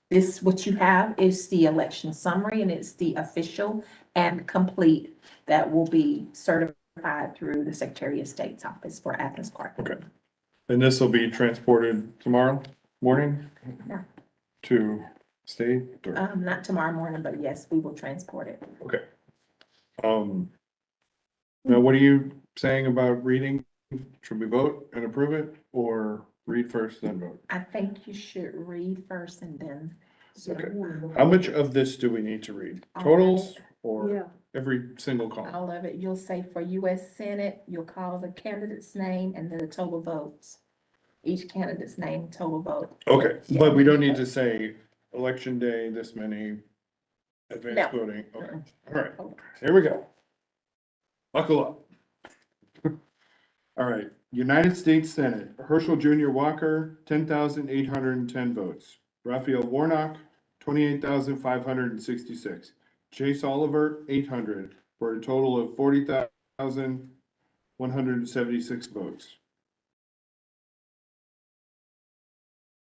this, what you have is the election summary, and it's the official and complete that will be certified through the Secretary of State's office for Athens-Clarke. Okay. And this will be transported tomorrow morning No. to state? Or- Not tomorrow morning, but yes, we will transport it. Okay. Now what are you saying about reading? Should we vote and approve it, or read first then vote? I think you should read first and then. Okay. How much of this do we need to read? Totals or Yeah. every single column? All of it, you'll say for US Senate, you'll call the candidate's name and then the total votes. Each candidate's name, total vote. Okay, but we don't need to say election day, this many advanced No. voting. Okay, all right, here we go. Buckle up. All right, United States Senate, Herschel Junior Walker, 10,810 votes. Raphael Warnock, 28,566. Chase Oliver, 800, for a total of 40,176 votes.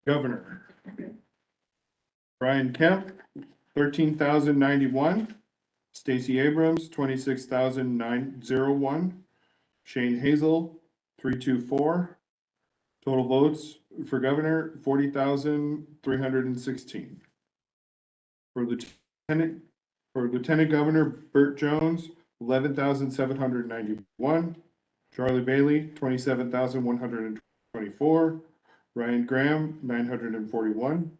Governor. Brian Kemp, 13,091. Stacey Abrams, 26,901. Shane Hazel, 324. Total votes for governor, 40,316. For Lieutenant Governor, Burt Jones, 11,791. Charlie Bailey, 27,124. Ryan Graham, 941.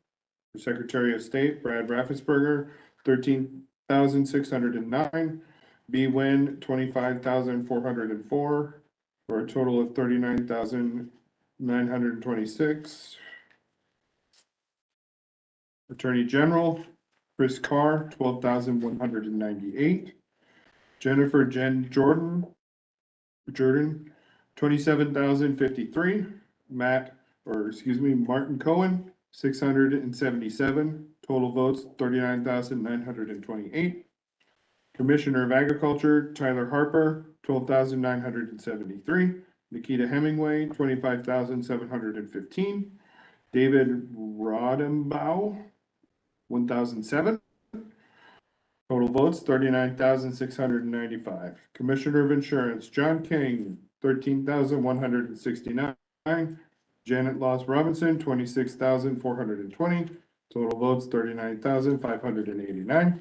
For Secretary of State, Brad Raffensperger, 13,609. B. Wynn, 25,404, for a total of 39,926. Attorney General, Chris Carr, 12,198. Jennifer Jordan, 27,053. Martin Cohen, 677. Total votes, 39,928. Commissioner of Agriculture, Tyler Harper, 12,973. Nikita Hemingway, 25,715. David Rodenbaugh, 1,007. Total votes, 39,695. Commissioner of Insurance, John King, 13,169. Janet Loss Robinson, 26,420. Total votes, 39,589.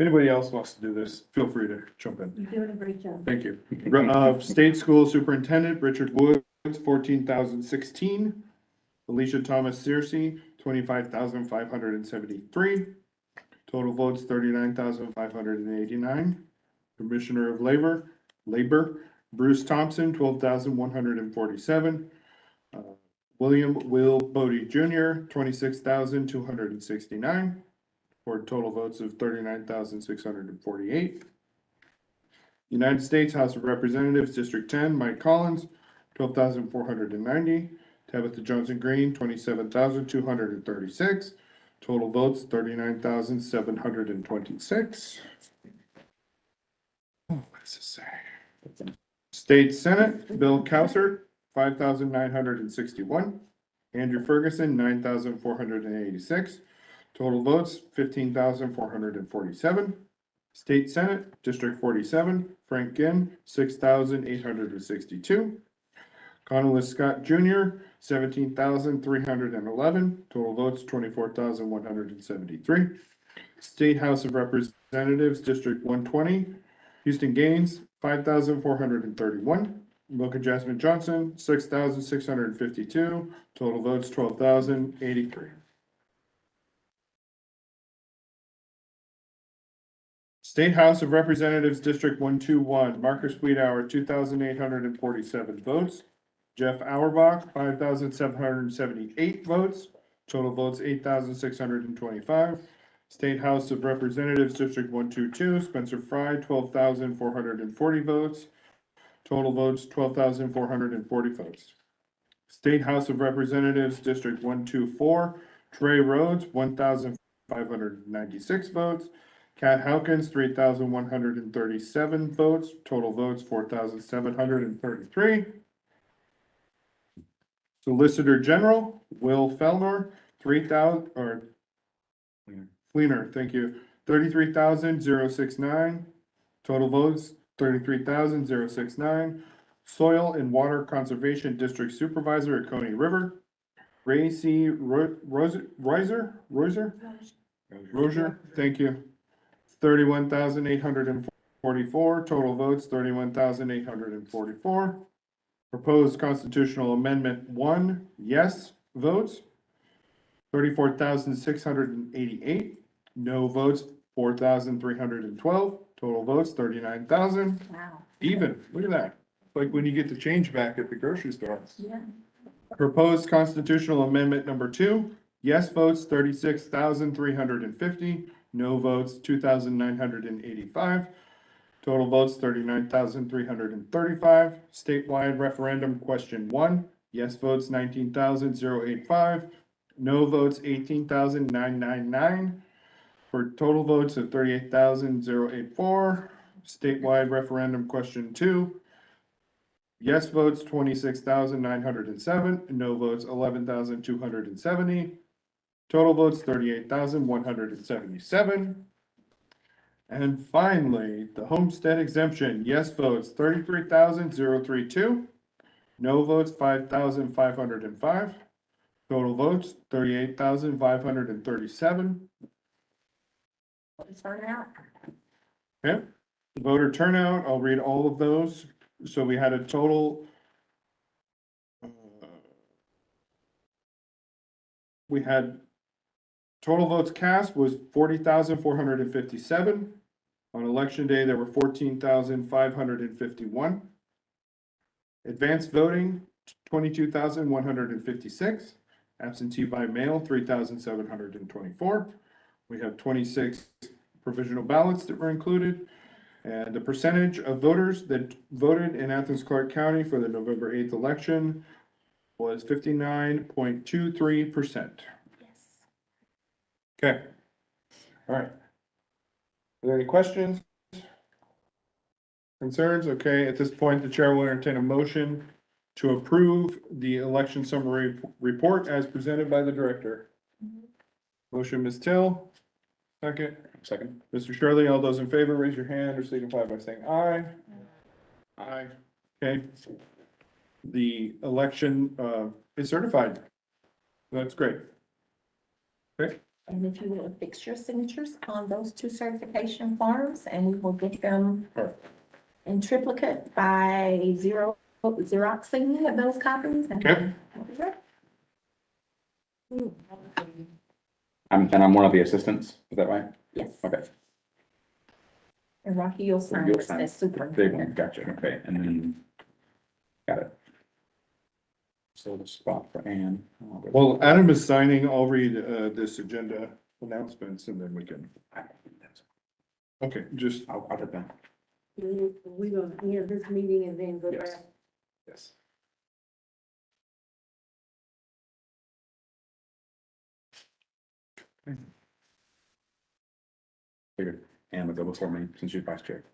Anybody else wants to do this, feel free to jump in. You're doing a great job. Thank you. State School Superintendent, Richard Woods, 14,016. Alicia Thomas Searcy, 25,573. Total votes, 39,589. Commissioner of Labor, Bruce Thompson, 12,147. William Will Bodie Jr., 26,269. For total votes of 39,648. United States House of Representatives, District 10, Mike Collins, 12,490. Tabitha Johnson Green, 27,236. Total votes, 39,726. Oh, what does this say? State Senate, Bill Cowser, 5,961. Andrew Ferguson, 9,486. Total votes, 15,447. State Senate, District 47, Frank Ginn, 6,862. Connolly Scott Jr., 17,311. Total votes, 24,173. State House of Representatives, District 120, Houston Gaines, 5,431. Mocha Jasmine Johnson, 6,652. Total votes, 12,083. State House of Representatives, District 121, Marcus Wiedauer, 2,847 votes. Jeff Auerbach, 5,778 votes. Total votes, 8,625. State House of Representatives, District 122, Spencer Fry, 12,440 votes. Total votes, 12,440 votes. State House of Representatives, District 124, Trey Rhodes, 1,596 votes. Kat Hawkins, 3,137 votes. Total votes, 4,733. Solicitor General, Will Fellnor, 3,000, or Fleener, thank you, 33,069. Total votes, 33,069. Soil and Water Conservation District Supervisor at Coney River, Ray C. Roser, thank you. 31,844. Total votes, 31,844. Proposed constitutional amendment 1, yes votes, 34,688. No votes, 4,312. Total votes, 39,000. Wow. Even, look at that. Like when you get the change back at the grocery store. Yeah. Proposed constitutional amendment number 2, yes votes, 36,350. No votes, 2,985. Total votes, 39,335. Statewide referendum question 1, yes votes, 19,085. No votes, 18,999. For total votes of 38,084. Statewide referendum question 2, yes votes, 26,907. No votes, 11,270. Total votes, 38,177. And finally, the homestead exemption, yes votes, 33,032. No votes, 5,505. Total votes, 38,537. Turnout. Okay, voter turnout, I'll read all of those. So we had a total. We had total votes cast was 40,457. On election day, there were 14,551. Advanced voting, 22,156. Absentee by mail, 3,724. We have 26 provisional ballots that were included. And the percentage of voters that voted in Athens-Clarke County for the November 8th election was 59.23%. Yes. Okay. All right. Are there any questions? Concerns? Okay, at this point, the chair will entertain a motion to approve the election summary report as presented by the director. Motion, Ms. Till. Second. Second. Mr. Shirley, all those in favor, raise your hand or signify by saying aye. Aye. Okay. The election is certified. That's great. Okay. And if you will affix your signatures on those 2 certification forms, and we will get them in triplicate by Xeroxing those copies. Okay. I'm one of the assistants, is that right? Yes. Okay. And Rocky, you'll sign You'll this sign as super. Big one, gotcha, okay, and then, got it. So the spot for Ann. Well, Adam is signing. I'll read this agenda announcements and then we can. Okay, just. I'll put that. We're gonna end this meeting and then go Yes. back. Yes. Figured Ann would go before me since she's vice chair.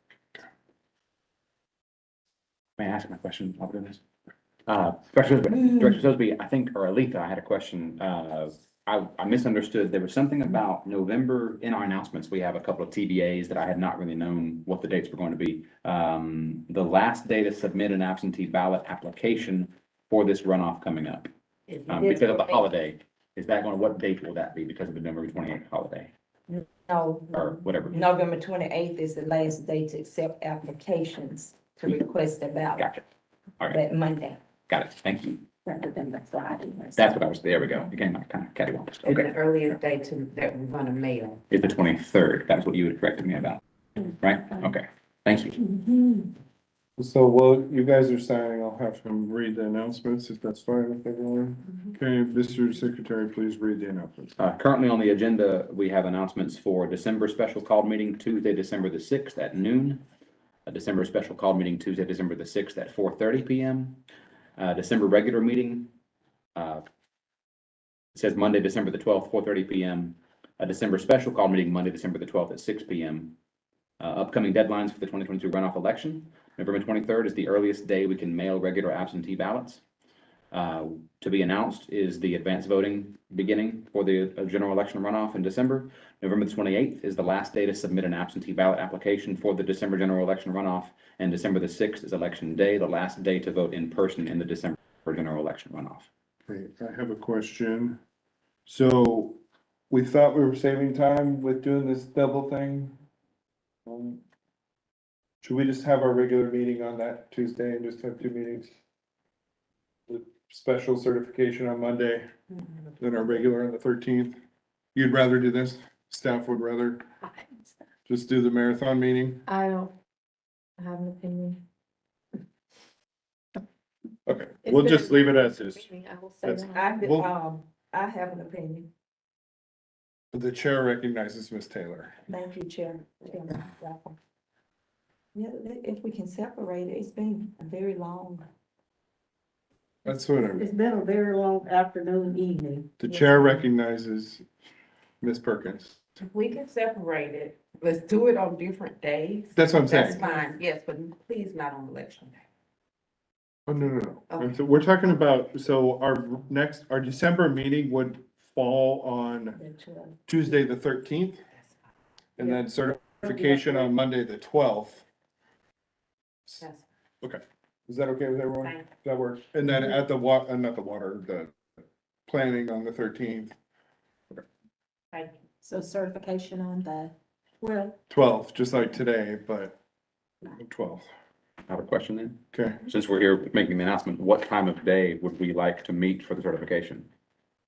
May I ask my question? I'll do this. Director Sosby, I think, or Aletha, I had a question. I misunderstood. There was something about November in our announcements. We have a couple of TBAs that I had not really known what the dates were going to be. The last day to submit an absentee ballot application for this runoff coming up. Because of the holiday, is that going, what date will that be because of the November 28th holiday? No, Or whatever. November 28th is the last day to accept applications to request a ballot. Gotcha. All right, That Monday. got it. Thank you. Rather than the Friday. That's what I was, there we go. Again, I kind of cattywampus. And Okay, the earliest day that we're gonna mail. it's the 23rd. That's what you had corrected me about, right? Okay, thank you. So while you guys are signing, I'll have him read the announcements if that's fine with everyone. Okay, Mr. Secretary, please read the announcements. Currently on the agenda, we have announcements for December special call meeting Tuesday, December the 6th at noon. A December special call meeting Tuesday, December the 6th at 4:30 PM. December regular meeting, it says Monday, December the 12th, 4:30 PM. A December special call meeting Monday, December the 12th at 6 PM. Upcoming deadlines for the 2022 runoff election. November 23rd is the earliest day we can mail regular absentee ballots. To be announced is the advanced voting beginning for the general election runoff in December. November 28th is the last day to submit an absentee ballot application for the December general election runoff. And December the 6th is election day, the last day to vote in person in the December general election runoff. Okay, I have a question. So we thought we were saving time with doing this double thing. Should we just have our regular meeting on that Tuesday and just have two meetings? With special certification on Monday, then our regular on the 13th. You'd rather do this? Staff would rather just do the marathon meeting? I don't have an opinion. Okay, It's we'll been just leave it as is. I will say That's- that. I have an opinion. The chair recognizes Ms. Taylor. Thank you, Chairman. Yeah, if we can separate it, it's been very long. That's what I'm, It's been a very long afternoon, evening. the chair recognizes Ms. Perkins. If we can separate it, let's do it on different days. That's what I'm saying. That's fine, yes, but please not on election day. Oh, no. Okay. So we're talking about, so our December meeting would fall on Tuesday, the 13th. And then certification on Monday, the 12th. Yes. Okay, is that okay with everyone? Fine. Does that work? And then at the the planning on the 13th, Thank you. So certification on the, well, 12th, just like today, but 12th. I have a question then. Okay, Since we're here making the announcement, what time of day would we like to meet for the certification?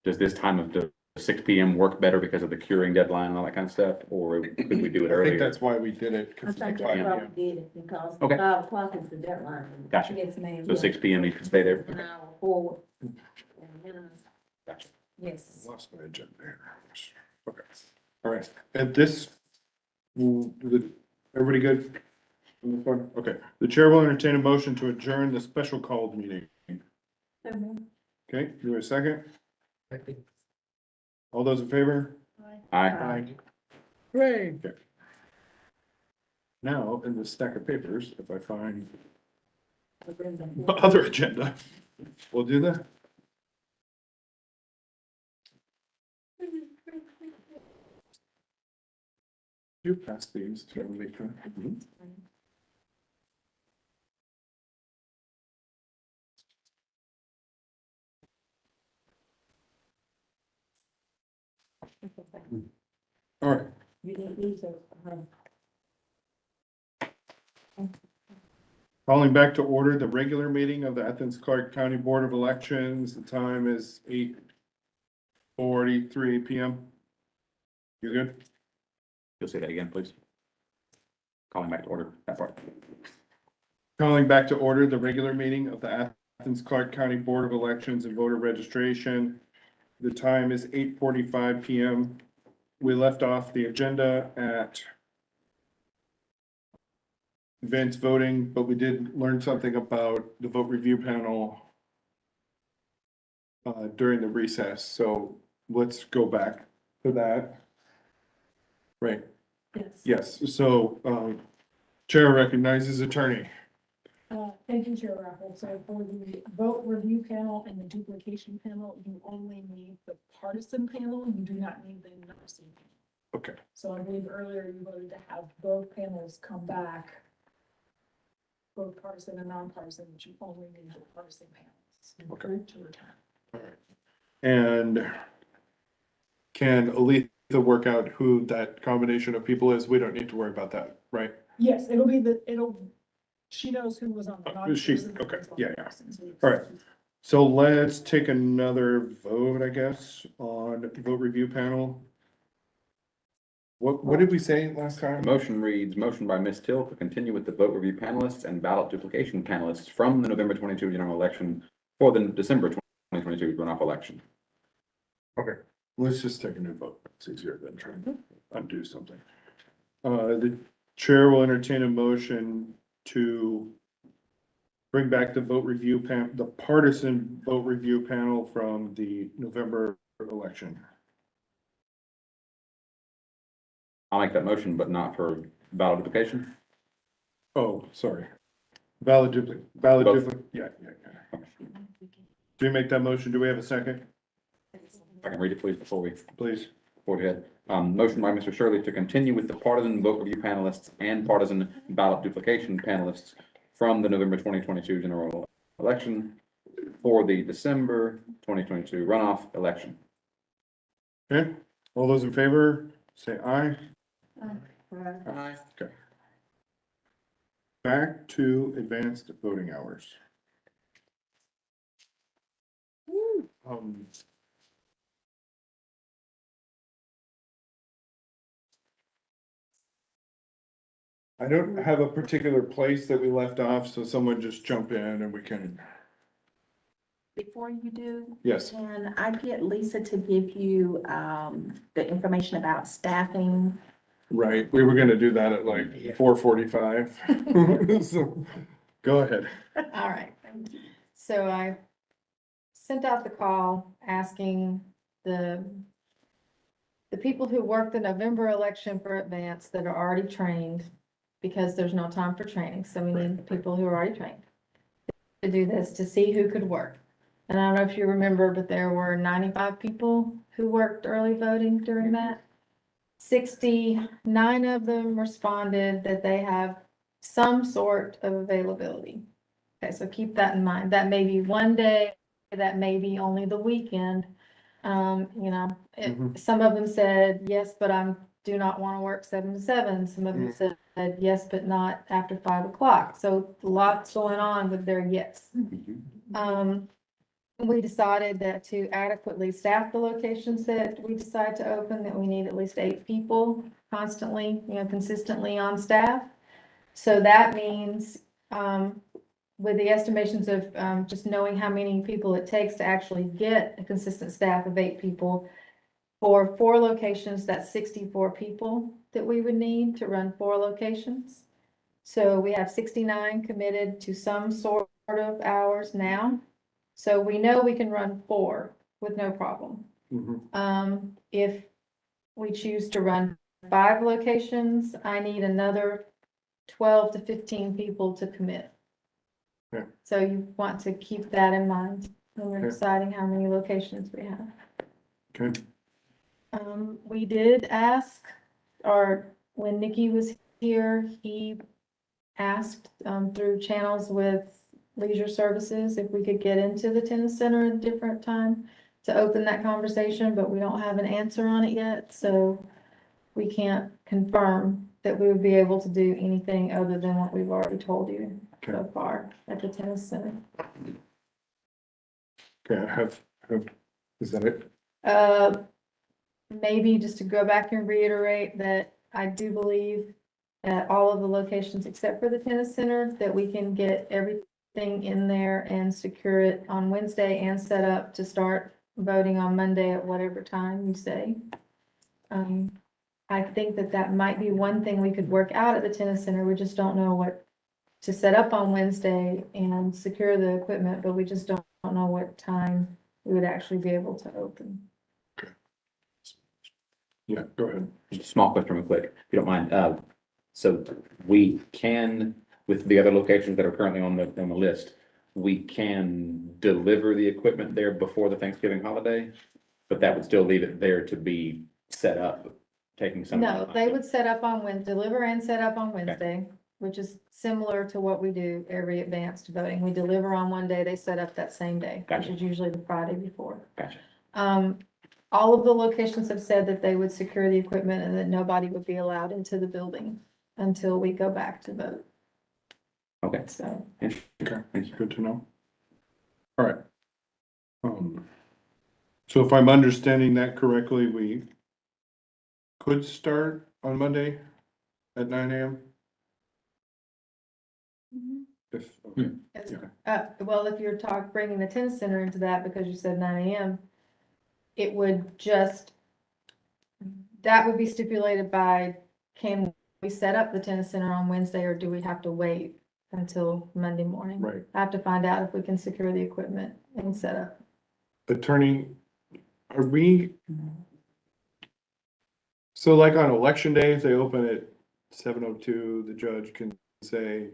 Does this time of the 6 PM work better because of the curing deadline and all that kind of stuff, or could we do it I earlier? think that's why we did it. I 'Cause it's think like that's 5 why p.m. we did it, because Okay. 5 o'clock is the deadline. Gotcha. yes, ma'am. So 6 PM, you can stay there. An hour forward. Gotcha. Yes. Lost my agenda here. Okay, all right, and this, everybody good? On this one? Okay, the chair will entertain a motion to adjourn the special called meeting. Okay, do a second? All those in favor? Aye. Great. Okay. Now, in the stack of papers, if I find the other agenda, we'll do that. You pass these to Lisa. All right. Calling back to order the regular meeting of the Athens-Clarke County Board of Elections. The time is 8:43 PM. You good? You'll say that again, please. Calling back to order, that part. Calling back to order the regular meeting of the Athens-Clarke County Board of Elections and Voter Registration. The time is 8:45 PM. We left off the agenda at advanced voting, but we did learn something about the vote review panel during the recess, so let's go back to that. Right, Yes. Yes, so, Chair recognizes attorney. Thank you, Chair Raffle. So for the vote review panel and the duplication panel, you only need the partisan panel. You do not need the non-partisan panel. Okay, So I believe earlier you voted to have both panels come back, both partisan and nonpartisan, but you only need the partisan panels. Okay. To return. and can Aletha work out who that combination of people is? We don't need to worry about that, right? Yes, she knows who was on the non-partisan. Okay, yeah. So All right. So let's take another vote, I guess, on the vote review panel. What did we say last time? The motion reads, motion by Ms. Till to continue with the vote review panelists and ballot duplication panelists from the November 22 general election for the December 2022 runoff election. Okay, let's just take a new vote. It's easier than trying to undo something. The chair will entertain a motion to bring back the vote review the partisan vote review panel from the November election. I'll make that motion, but not for ballot duplication. Oh, sorry. Valid duplicate, yeah. Do you make that motion? Do we have a second? I can read it, please, before we Please. forge ahead. Motion by Mr. Shirley to continue with the partisan vote review panelists and partisan ballot duplication panelists from the November 2022 general election for the December 2022 runoff election. Okay, all those in favor, say aye. Aye. Okay. Back to advanced voting hours. I don't have a particular place that we left off, so someone just jump in and we can, Before you do, yes. can I get Lisa to give you, the information about staffing? Right, we were gonna do that at like 4:45. So, go ahead. All right. So I sent out the call asking the people who worked the November election for advance that are already trained, because there's no time for training, so we need people who are already trained to do this, to see who could work. And I don't know if you remember, but there were 95 people who worked early voting during that. 69 of them responded that they have some sort of availability. Okay, so keep that in mind. That may be one day, that may be only the weekend. Some of them said, yes, but do not want to work 7 to 7. Some of them said, yes, but not after 5 o'clock. So lots going on with their yes. We decided that to adequately staff the locations that we decide to open, that we need at least 8 people constantly, consistently on staff. So that means, with the estimations of, just knowing how many people it takes to actually get a consistent staff of 8 people, for 4 locations, that's 64 people that we would need to run 4 locations. So we have 69 committed to some sort of hours now. So we know we can run 4 with no problem. If we choose to run 5 locations, I need another 12 to 15 people to commit. Yeah. So you want to keep that in mind when we're Okay. deciding how many locations we have. Okay. We did ask, or when Nikki was here, he asked, through channels with Leisure Services, if we could get into the tennis center at a different time to open that conversation, but we don't have an answer on it yet, so we can't confirm that we would be able to do anything other than what we've already told you so far at the tennis center. Okay, is that it? Maybe just to go back and reiterate that I do believe at all of the locations except for the tennis center, that we can get everything in there and secure it on Wednesday and set up to start voting on Monday at whatever time you say. I think that might be one thing we could work out at the tennis center. We just don't know what to set up on Wednesday and secure the equipment, but we just don't know what time we would actually be able to open. Yeah, go ahead. Just a small question real quick, if you don't mind. So we can, with the other locations that are currently on the list, we can deliver the equipment there before the Thanksgiving holiday, but that would still leave it there to be set up, taking some. No, they would set up on deliver and set up on Wednesday, which is similar to what we do every advanced voting. We deliver on one day, they set up that same day, which Gotcha. is usually the Friday before. Gotcha. All of the locations have said that they would secure the equipment and that nobody would be allowed into the building until we go back to vote. Okay. So, Okay, thank you, good to know. All right. So if I'm understanding that correctly, we could start on Monday at 9 AM? If, okay, well, if you're bringing the tennis center into that, because you said 9 AM, it would just, that would be stipulated by, can we set up the tennis center on Wednesday, or do we have to wait until Monday morning? right. I have to find out if we can secure the equipment and set up. Attorney, are we? So like on election day, if they open at 7:02, the judge can say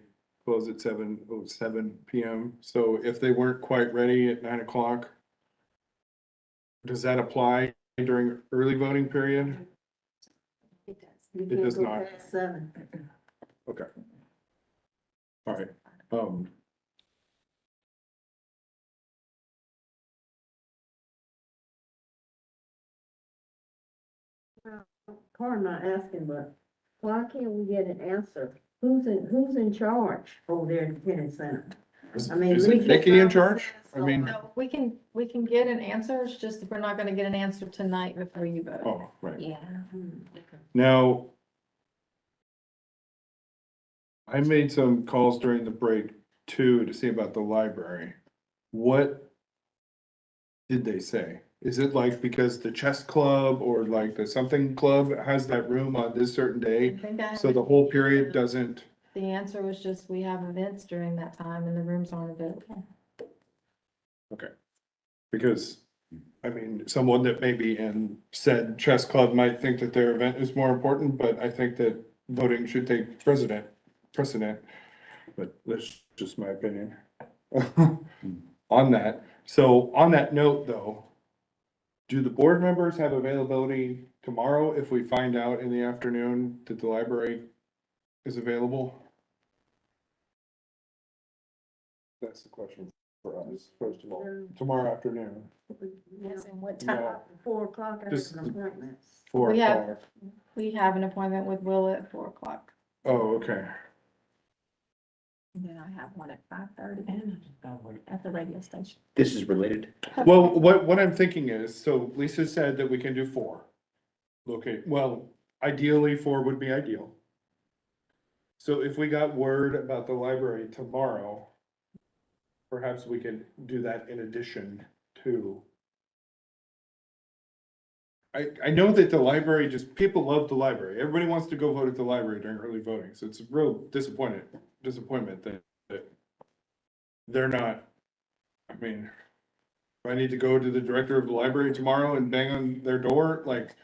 close at 7:07 PM. So if they weren't quite ready at 9 o'clock, does that apply during early voting period? You It can't does go not. past 7. Okay. All right, Pardon my asking, but why can't we get an answer? Who's in charge over there at the tennis center? I mean, is it legal Nikki in services, charge? I mean, No, we can get an answer, it's just that we're not gonna get an answer tonight before you vote. oh, right. Yeah. Now, I made some calls during the break too to see about the library. What did they say? Is it like because the chess club or like the something club has that room on this certain I day? think I So the whole period doesn't, The answer was just, we have events during that time and the rooms aren't available. okay. Because, I mean, someone that maybe in said chess club might think that their event is more important, but I think that voting should take precedent. But that's just my opinion. On that, so on that note though, do the board members have availability tomorrow if we find out in the afternoon that the library is available? That's the question for us, first of all, tomorrow afternoon, Yes, and what No. time? 4 o'clock, I have Just- an appointment. 4 We have- o'clock. We have an appointment with Willa at 4 o'clock. Oh, okay, And then I have one at 5:30 at the radio station. This is related. well, what I'm thinking is, so Lisa said that we can do 4. Okay, well, ideally 4 would be ideal. So if we got word about the library tomorrow, perhaps we could do that in addition to. I know that the library people love the library. Everybody wants to go vote at the library during early voting, so it's a real disappointment that they're not. I mean, if I need to go to the director of the library tomorrow and bang on their door, like,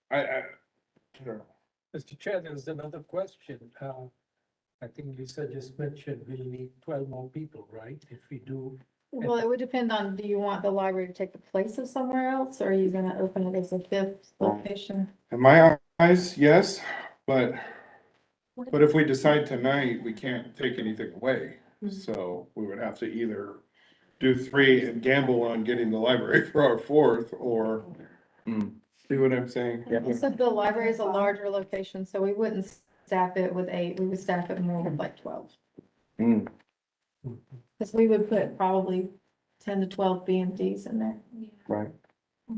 I don't know. Mr. Chair, there's another question. I think Lisa just mentioned we'll need 12 more people, right? If we do. Well, it would depend on, do you want the library to take the place of somewhere else, or are you gonna open it as a 5th location? In my eyes, yes, but if we decide tonight, we can't take anything away. So we would have to either do 3 and gamble on getting the library for our 4th, or, see what I'm saying? So the library is a larger location, so we wouldn't staff it with 8, we would staff it more with like 12. Because we would put probably 10 to 12 BMDs in there. Right.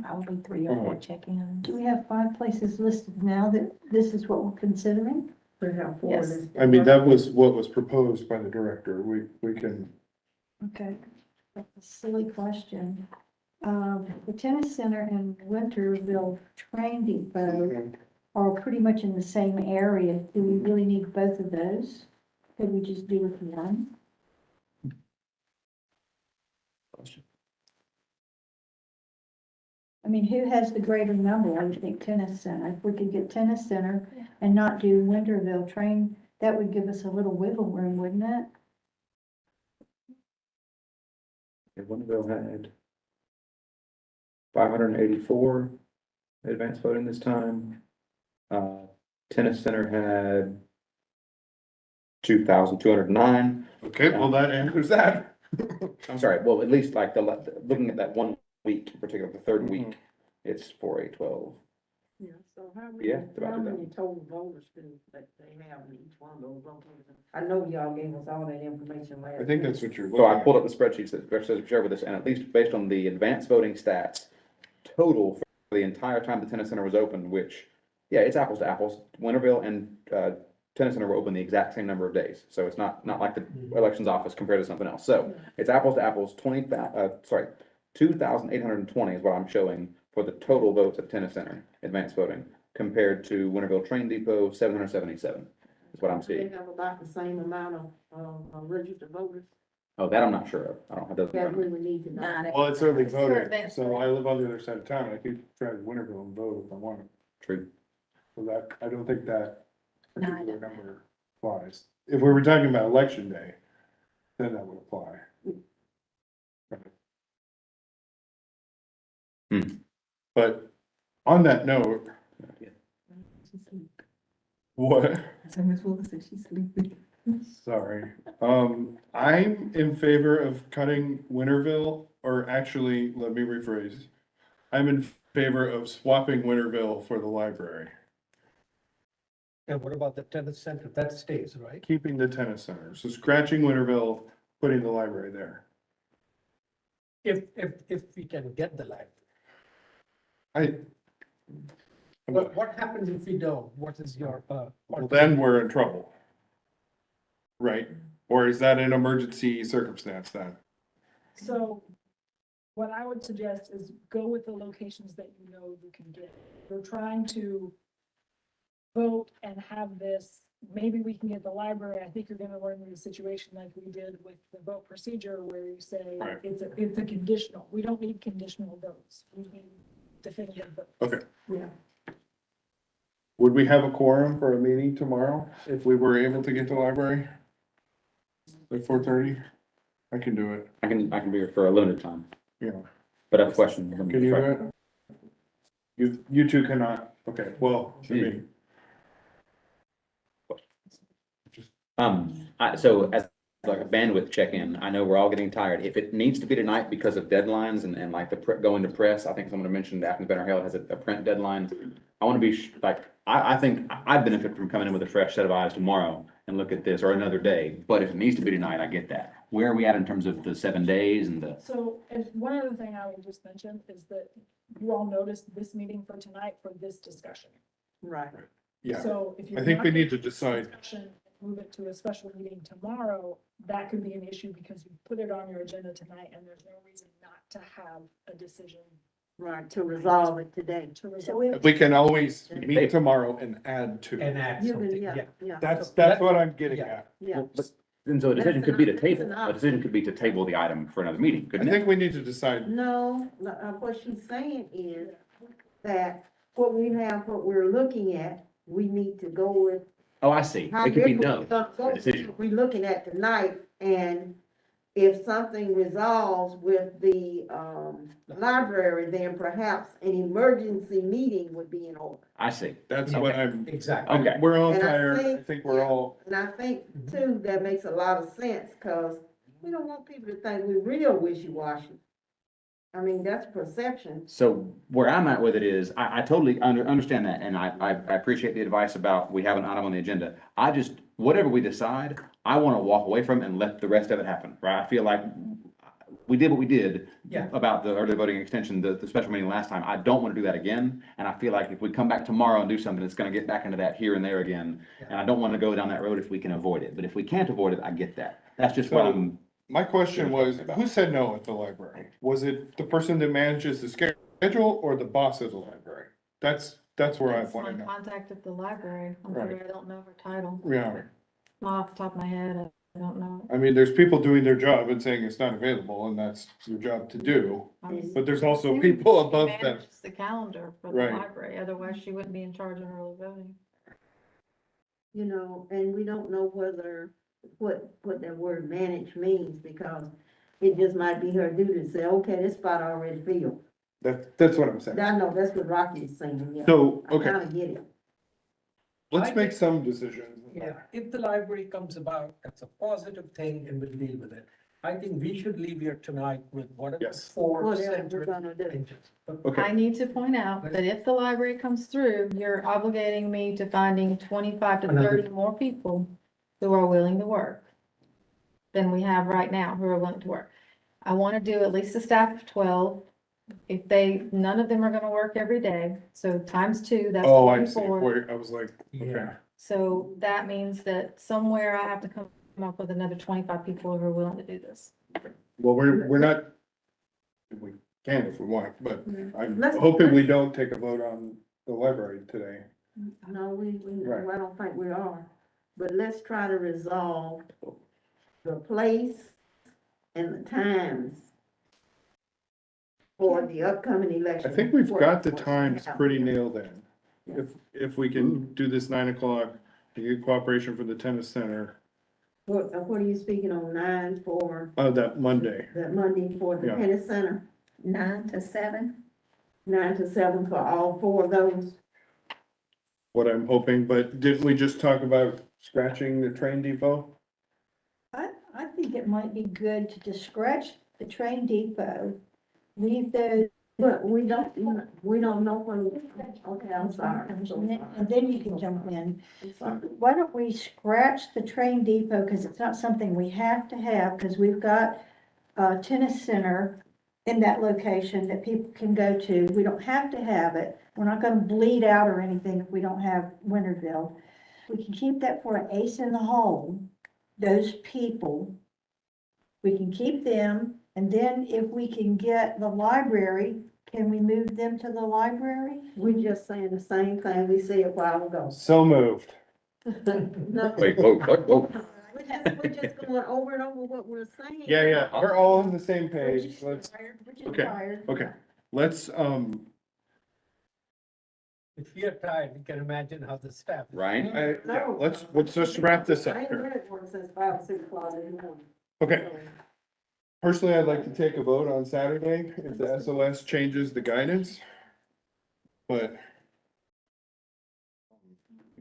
Probably 3 or 4 check-ins. Do we have 5 places listed now that this is what we're considering? We have 4 Yes. listed. I mean, that was what was proposed by the director. We can, Okay, that's a silly question. The tennis center and Winterville Train Depot are pretty much in the same area. Do we really need both of those? Could we just do with one? I mean, who has the greater number? I would think tennis center. If we could get tennis center and not do Winterville train, that would give us a little wiggle room, wouldn't it? Winterville had 584 advanced voting this time. Tennis Center had 2,209. Okay, well, that answers that. I'm sorry, well, at least like looking at that 1 week in particular, the third week, it's 4,812. Yeah, so how Yeah, it's about how to many go. total voters do that they have in each one of those locations? I know y'all gave us all that information last. I think that's what you're So I looking pulled at. up the spreadsheets that says share with us, and at least based on the advanced voting stats, total for the entire time the tennis center was open, which, yeah, it's apples to apples. Winterville and tennis center were open the exact same number of days, so it's not like the elections office compared to something else. So it's apples to apples. 2,820 is what I'm showing for the total votes at tennis center advanced voting compared to Winterville Train Depot 777 is what I'm They seeing. have about the same amount of registered voters. Oh, that I'm not sure of. I don't have those. in That front of we me. would need to know. Well, it's early for voting, advanced so I live on the other side of town. I could drive to Winterville and vote if I wanted. True. So that, I don't think that No, I particular don't. number applies. If we were talking about election day, then that would apply. But on that note, what? So Ms. Willis said she's sleeping. Sorry. I'm in favor of cutting Winterville, or actually, let me rephrase. I'm in favor of swapping Winterville for the library, And what about the tennis center? That stays, right? keeping the tennis center. So scratching Winterville, putting the library there. If we can get the library. I, What happens if we don't? What is your, well, then we're in trouble. Right? Or is that an emergency circumstance then? So what I would suggest is go with the locations that you know you can get. We're trying to vote and have this, maybe we can get the library. I think you're gonna run into a situation like we did with the vote procedure where you say Right. it's a conditional. We don't need conditional votes. We need definitive votes. Okay. Yeah. Would we have a quorum for a meeting tomorrow if we were able to get the library? At 4:30? I can do it, I can be here for a limited time, yeah. but I have a question. Can you do it? You two cannot, okay, well, I mean, So as like a bandwidth check-in, I know we're all getting tired. If it needs to be tonight because of deadlines and like going to press, I think someone mentioned Athens-Banner Hill has a print deadline. I want to be I think I benefit from coming in with a fresh set of eyes tomorrow and look at this or another day. But if it needs to be tonight, I get that. Where are we at in terms of the 7 days and the? So, and one other thing I would just mention is that you all noticed this meeting for tonight for this discussion. Right. yeah, So if you. I think we need to decide. Move it to a special meeting tomorrow, that could be an issue because you put it on your agenda tonight and there's no reason not to have a decision. Right, to resolve it today. To resolve. We can always meet tomorrow and add to. and add You can, something, yeah, yeah. yeah, That's what I'm getting at. yeah. And so a decision could be to That's table, an a decision could be to table the item for another meeting, I couldn't it? think we need to decide. No, what she's saying is that what we're looking at, we need to go with. Oh, I see. How It could be different no, we're a decision. We're looking at tonight, and if something resolves with the, library, then perhaps an emergency meeting would be in order. I see. That's what I'm, Exactly. Okay. we're all And I tired. I think- think we're all, And I think too, that makes a lot of sense, cause we don't want people to think we're real wishy-washy. I mean, that's perception. So where I'm at with it is, I totally understand that, and I appreciate the advice about we have an item on the agenda. I just, whatever we decide, I want to walk away from and let the rest of it happen, right? I feel like we did what we did Yeah. about the early voting extension, the special meeting last time. I don't want to do that again, and I feel like if we come back tomorrow and do something, it's going to get back into that here and there again. And I don't want to go down that road if we can avoid it, but if we can't avoid it, I get that. That's just what So- I'm. my question was, who said no at the library? Was it the person that manages the schedule or the boss of the library? That's where I It's want to on know. contact at the library. I'm Right. sorry, I don't know her title. Yeah, Not off the top of my head. I don't know. I mean, there's people doing their job and saying it's not available, and that's your job to do. But there's also people above She them. manages the calendar for the Right. library, otherwise she wouldn't be in charge of early voting. You know, and we don't know whether, what that word manage means, because it just might be her duty to say, okay, this spot already filled. That's what I'm saying. I know, that's what Rocky is saying, yeah. So, I okay, kinda get it. let's make some decisions. Yeah, if the library comes about, that's a positive thing and we'll deal with it. I think we should leave here tonight with whatever Yes. four Whatever we're central gonna do. changes. Okay, I need to point out that if the library comes through, you're obligating me to finding 25 to 30 more people who are willing to work than we have right now, who are willing to work. I want to do at least a staff of 12. If none of them are going to work every day, so times 2, that's oh, I see, 24. where, I was like, okay, Yeah. So that means that somewhere I have to come up with another 25 people who are willing to do this. well, we're not, we can if we want, but I'm Let's- hoping we don't take a vote on the library today. No, Right. I don't think we are, but let's try to resolve the place and the times for the upcoming I election. think we've got the times pretty nailed in. If we can do this 9 o'clock, to get cooperation from the tennis center, What are you speaking on, 9 for, that Monday. that Monday for the Yeah. tennis center? 9 to 7. 9 to 7 for all 4 of those? What I'm hoping, but didn't we just talk about scratching the train depot? I think it might be good to just scratch the train depot, leave those. But we don't know when, okay, I'm sorry. And then you can jump in. I'm sorry. Why don't we scratch the train depot, because it's not something we have to have, because we've got a tennis center in that location that people can go to. We don't have to have it. We're not gonna bleed out or anything if we don't have Winterville. We can keep that for an ace in the hole, those people. We can keep them, and then if we can get the library, can we move them to the library? We just saying the same thing we said a while ago. So moved. No. Wait, whoa. We're just going over and over what we're saying. Yeah, we're all on the same We're page. just Let's, tired, we're just okay, tired. okay, let's, If you're tired, you can imagine how the staff. Ryan? let's just wrap this up I ain't here. been at work since 5 or 6 o'clock in the morning. Okay, personally, I'd like to take a vote on Saturday if the SOS changes the guidance. But,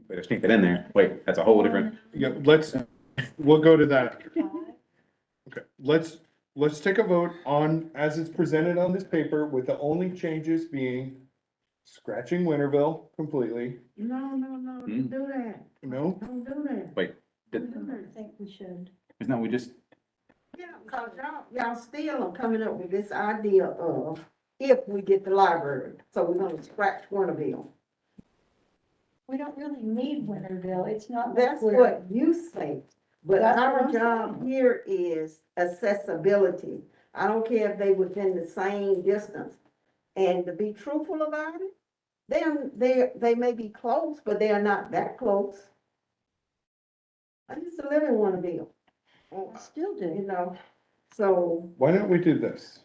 Better sneak that in there. Wait, that's a whole different, yeah, we'll go to that. Okay, let's take a vote on, as it's presented on this paper, with the only changes being scratching Winterville completely. No, don't do that. No? Don't do that. wait, Don't do I that. think we should. isn't that we just, Yeah, cause y'all still are coming up with this idea of if we get the library, so we're gonna scratch Winterville. We don't really need Winterville, it's not like That's we're. what you say, but That's what our I'm job saying. here is accessibility. I don't care if they within the same distance. And to be truthful about it, they may be close, but they are not that close. I used to live in Winterville. Still do. You know, so, Why don't we do this?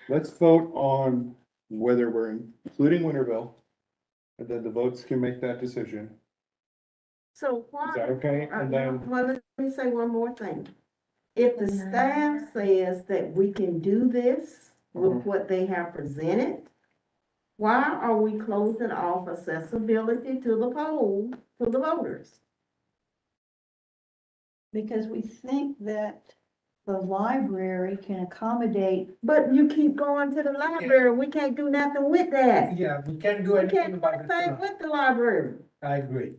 Let's vote on whether we're including Winterville, and then the votes can make that decision. so why? Is that okay? And then, Well, let me say one more thing. If the staff says that we can do this with what they have presented, why are we closing off accessibility to the poll, to the voters? Because we think that the library can accommodate. But you keep going to the library, we can't do nothing with that. Yeah, we can't do We anything can't do about it anything tonight. with the library. I agree.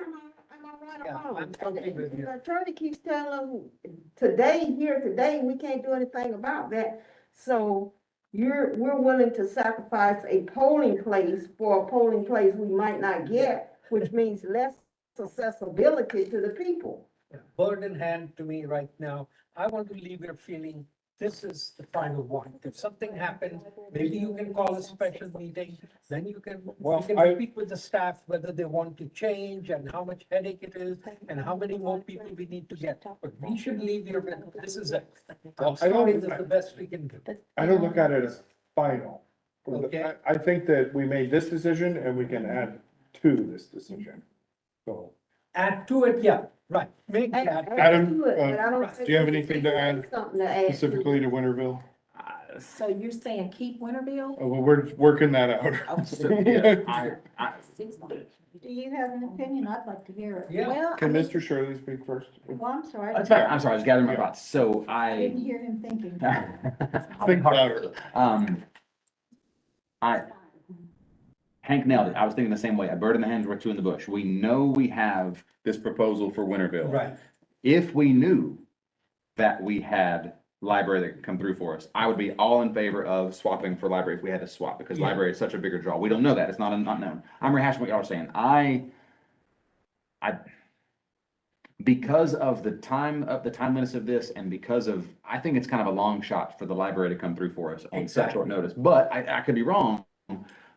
Am I right Yeah, or wrong? I'm okay with you. The attorney keeps telling them, today, we can't do anything about that. So we're willing to sacrifice a polling place for a polling place we might not get, which means less accessibility to the people. Bird in hand to me right now. I want to leave here feeling this is the final one. If something happens, maybe you can call a special meeting, then you can speak with the staff whether they want to change and how much headache it is and how many more people we need to get. But we should leave here with, this is it. I'm sorry, this is the best we can do. I don't look at it as final. Okay. I think that we made this decision and we can add to this decision. So, Add to it, yeah, right. Make that. Adam, But I don't think do you have anything to add something to add to it. specifically to Winterville? So you're saying keep Winterville? Well, we're working that out. Do you have an opinion? I'd like to hear it. Yeah. Well, Can Mr. Shirley speak first? Well, I'm sorry. That's fine. I'm sorry, I was gathering my thoughts. So I didn't hear him thinking. Think louder. Hank nailed it. I was thinking the same way. A bird in the hand is worth two in the bush. We know we have this proposal for Winterville. Right. If we knew that we had library that could come through for us, I would be all in favor of swapping for library if we had to swap, because Yeah. library is such a bigger draw. We don't know that. It's not unknown. I'm rehashing what y'all are saying. Because of the timeliness of this and because of, I think it's kind of a long shot for the library to come through for us on such short notice, but I could be wrong.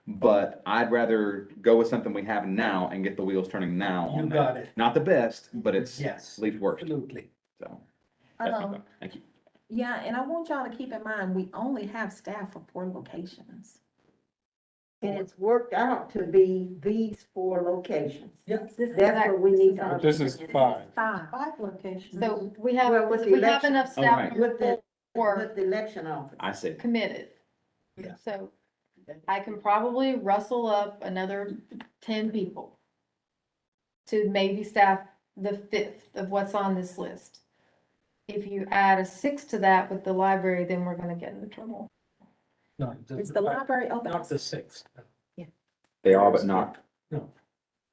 But I'd rather go with something we have now and get the wheels turning now You on got that. it. Not the best, but it's Yes, least worst, absolutely. so. That's my Um, thought. Thank you. yeah, and I want y'all to keep in mind, we only have staff for 4 locations. And it's worked out to be these 4 locations. Yeah. That's what we need to But this is understand. 5. 5 locations. So we have, Well, with the we have election- enough Oh, staff right. With the, for with the election office. I see. committed. Yeah. So I can probably rustle up another 10 people to maybe staff the 5th of what's on this list. If you add a 6th to that with the library, then we're gonna get into trouble. No, Is the library open? Not the 6th. They are, but not. No.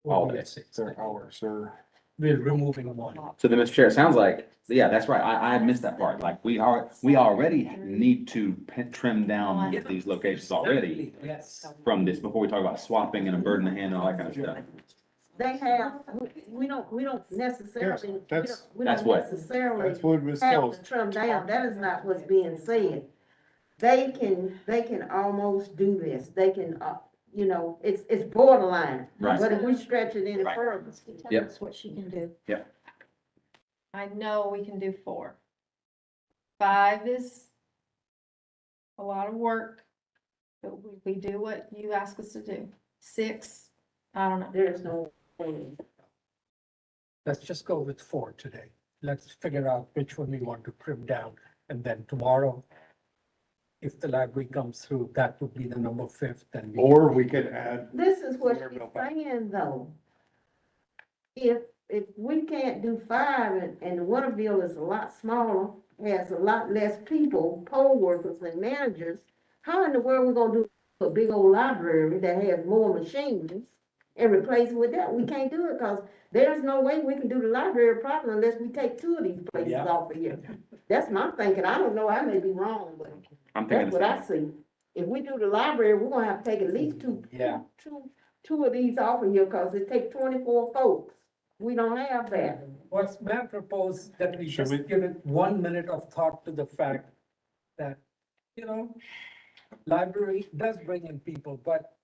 All We'll be day. at 6th. They're ours, or We're removing one. So then, Mr. Chair, it sounds like, yeah, that's right. I missed that part. Like, we already need to trim down these locations already Yes. from this, before we talk about swapping and a bird in the hand and all that kind of stuff. They have, we don't necessarily, we That's don't what- necessarily that's what was have told. to trim down. That is not what's being said. They can almost do this. They can, it's borderline. Right. But if we stretch it any Right. further, Tell Yep. us what she can do. I know we can do 4. 5 is a lot of work, but we do what you ask us to do. 6, I don't know. there's no way. Let's just go with 4 today. Let's figure out which one we want to trim down. And then tomorrow, if the library comes through, that would be the number 5th, and or we could add, This is what she's saying, though. If we can't do 5 and Winterville is a lot smaller, has a lot less people, poll workers and managers, how in the world we gonna do a big old library that has more machines and replace it with that? We can't do it, cause there's no way we can do the library properly unless we take 2 of these places Yeah. off of here. That's my thinking. I don't know, I may be wrong, but I'm thinking that's the what I same. see. If we do the library, we're gonna have to take at least Yeah. two of these off of here, cause it takes 24 folks. We don't have that. What's may I propose that we Should just we- give it 1 minute of thought to the fact that, library does bring in people, but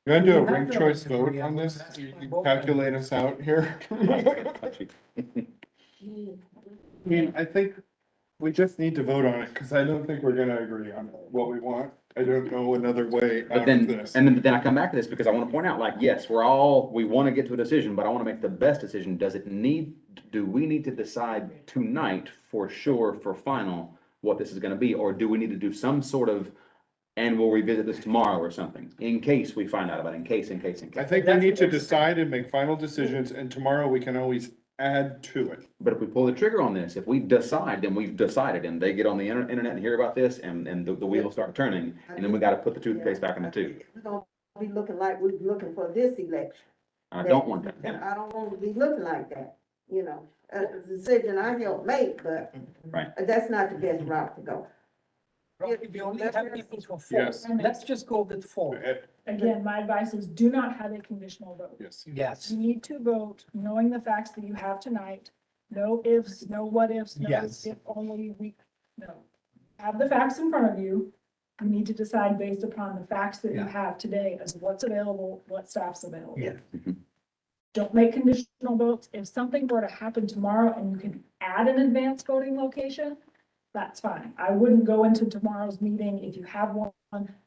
you gonna do a We have ranked to choice agree vote on on this? that. You can calculate us out here. I mean, I think we just need to vote on it, cause I don't think we're gonna agree on what we want. I don't know another way But out of then, this. and then I come back to this because I want to point out, like, yes, we want to get to a decision, but I want to make the best decision. Do we need to decide tonight for sure, for final, what this is going to be? Or do we need to do some sort of, and we'll revisit this tomorrow or something, in case we find out about it, in case. I think we need to decide and make final decisions, and tomorrow we can always add to it. But if we pull the trigger on this, if we decide, then we've decided, and they get on the internet and hear about this, and the wheels start turning, and then we got to put the toothpaste back in the tube. We're gonna be looking like we're looking for this election. I don't want that. And I don't want to be looking like that, a decision I helped make, but Right. that's not the best route to go. Rocky, we only have people for 4. Yes. Let's just go with 4. Again, my advice is do not have a conditional vote. Yes. Yes, You need to vote knowing the facts that you have tonight. No ifs, no what ifs, no Yes. if only we, No. Have the facts in front of you. You need to decide based upon the facts that you Yeah. have today as what's available, what staff's available. Yeah. Don't make conditional votes. If something were to happen tomorrow and you can add an advanced voting location, that's fine. I wouldn't go into tomorrow's meeting if you have one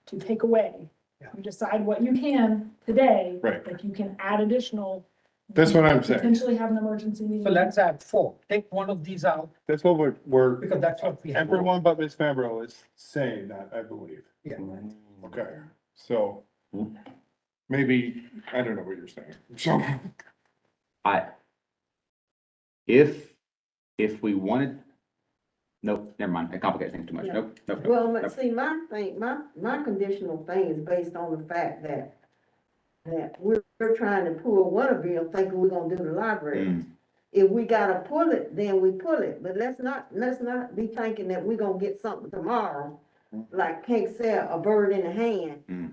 to take away. Yeah. You decide what you can today. Right. If you can add additional. That's what I'm saying. Potentially have an emergency meeting. So let's add 4. Take one of these out, That's what we're, because that's what we have. everyone but Ms. Fambro is saying that, I believe. Yeah. Okay, so maybe, I don't know what you're saying. So, If we wanted, nope, never mind, it complicates things too much. Yeah. Nope, nope, nope. Well, nope. see, my thing, my conditional thing is based on the fact that we're trying to pull one of you thinking we're gonna do the library. Mm. If we gotta pull it, then we pull it, but let's not be thinking that we're gonna get something tomorrow. Like Hank said, a bird in the hand. Mm.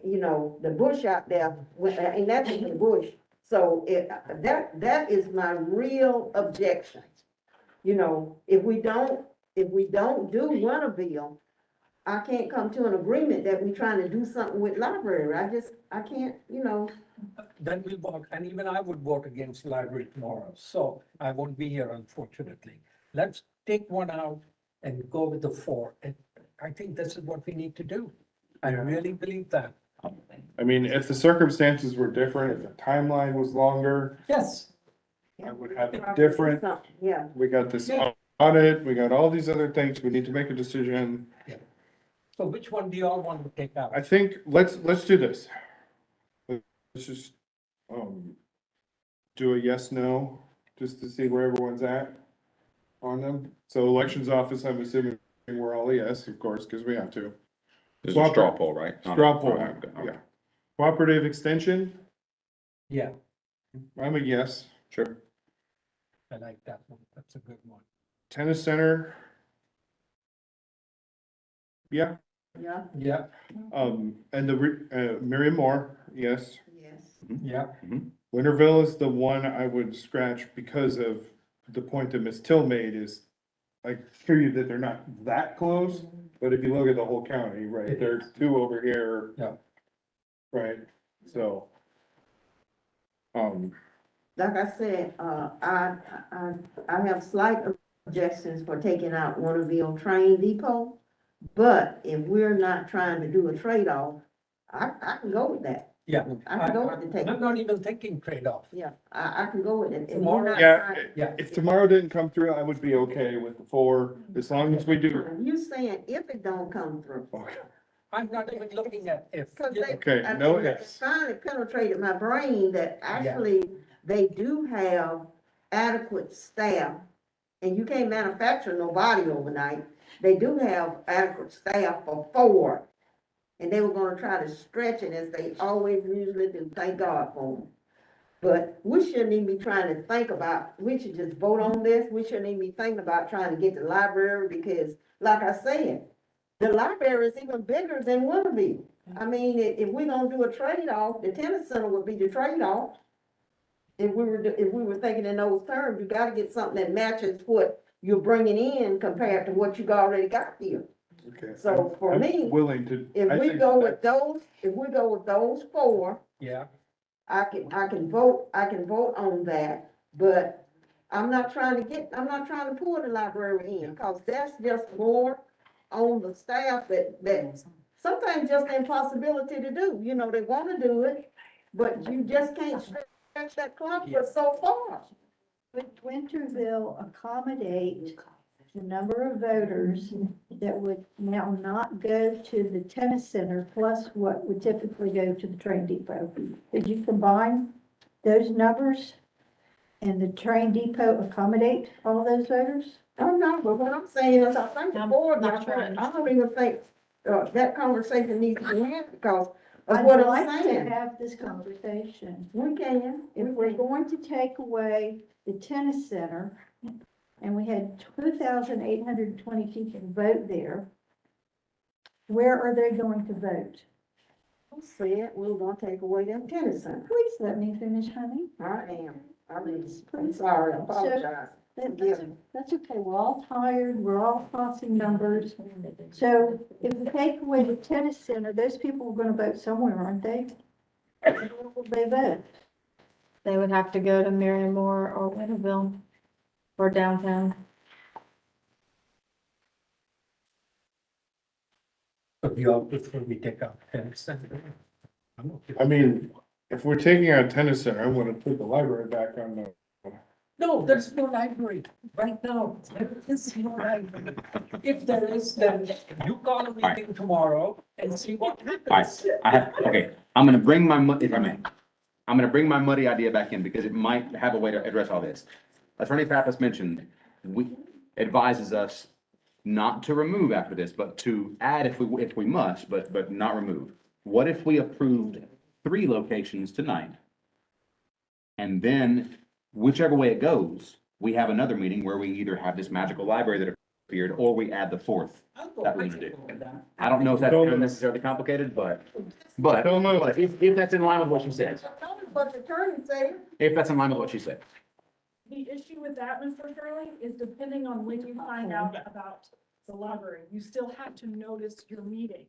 You know, the bush out there, and that's in the bush. So that is my real objection. You know, if we don't do Winterville, I can't come to an agreement that we're trying to do something with library. I can't, you know. Then we'll vote, and even I would vote against library tomorrow, so I won't be here unfortunately. Let's take one out and go with the 4, and I think this is what we need to do. I really believe that. I mean, if the circumstances were different, if the timeline was longer, Yes. I would have it different. Yeah. We got this Yeah. audit, we got all these other things, we need to make a decision. So which one do you all want to take out? I think, let's do this. Let's just, do a yes, no, just to see where everyone's at on them. So elections office, I'm assuming we're all a yes, of course, because we have to. This is a straw poll, right? Straw poll, Okay. yeah. Cooperative extension, Yeah, I'm a yes. Sure. I like that one. That's a good one. Tennis center. Yeah, Yeah. Yeah, and the, Miriam Moore, yes. Yes. yeah. Winterville is the one I would scratch because of the point that Ms. Till made is, I hear you that they're not that close, but if you look at the whole county, right, there's 2 over here. Yeah. Right, so. Like I said, I have slight objections for taking out Winterville Train Depot. But if we're not trying to do a trade-off, I can go with that. Yeah. I can go with the take. I'm not even thinking trade-off. Yeah, I can go with it. If we're Tomorrow- not Yeah, trying- Yeah. if tomorrow didn't come through, I would be okay with the 4, as long as we do. You saying if it don't come through. I'm not even looking at if. Cause they, Okay, I no mean, it ifs. finally penetrated my brain that actually they do have adequate staff. And you can't manufacture nobody overnight. They do have adequate staff for 4. And they were gonna try to stretch it as they always usually do, thank God for them. But we shouldn't even be trying to think about, we should just vote on this, we shouldn't even be thinking about trying to get the library, because like I said, the library is even bigger than Winterville. I mean, if we're gonna do a trade-off, the tennis center would be the trade-off. If we were thinking in those terms, you gotta get something that matches what you're bringing in compared to what you already got here. Okay. So for I'm me, willing to. if I we think go that- with those 4, Yeah, I can vote on that, but I'm not trying to pull the library in, cause that's just more on the staff that sometimes just an impossibility to do. You know, they wanna do it, but you just can't stretch that clock for so far. Would Winterville accommodate the number of voters that would now not go to the tennis center plus what would typically go to the train depot? Could you combine those numbers and the train depot accommodate all those voters? Oh, no, but what I'm saying is, I think the I'm board, not sure I I don't even think, that conversation needs to be had because of I'd what I'm like to saying. have this conversation. We can, If we're going to take away the tennis center, and we had 2,820 people vote there, where are they going to vote? said we were gonna take away them tennis center. Please let me finish, honey. I am, I'm sorry, I apologize. That's okay, we're all tired, we're all crossing numbers. So if we take away the tennis center, those people are gonna vote somewhere, aren't they? Where will they vote? They would have to go to Marymore or Winterville or downtown. But you all prefer we take out 10%. I'm okay. I mean, if we're taking out tennis center, I want to put the library back on the. No, there's no library right now. There is no library. If there is, then you call a meeting tomorrow and see what All right, happens. okay, I'm gonna bring my, if I may, I'm gonna bring my muddy idea back in because it might have a way to address all this. Attorney Pappas mentioned, advises us not to remove after this, but to add if we must, but not remove. What if we approved 3 locations tonight? And then whichever way it goes, we have another meeting where we either have this magical library that appeared, or we add the 4th that we do. I don't know if that's unnecessarily complicated, but if that's in line with what she said, But the attorney said. if that's in line with what she said. The issue with that, Mr. Curley, is depending on when you find out about the library, you still have to notice your meeting.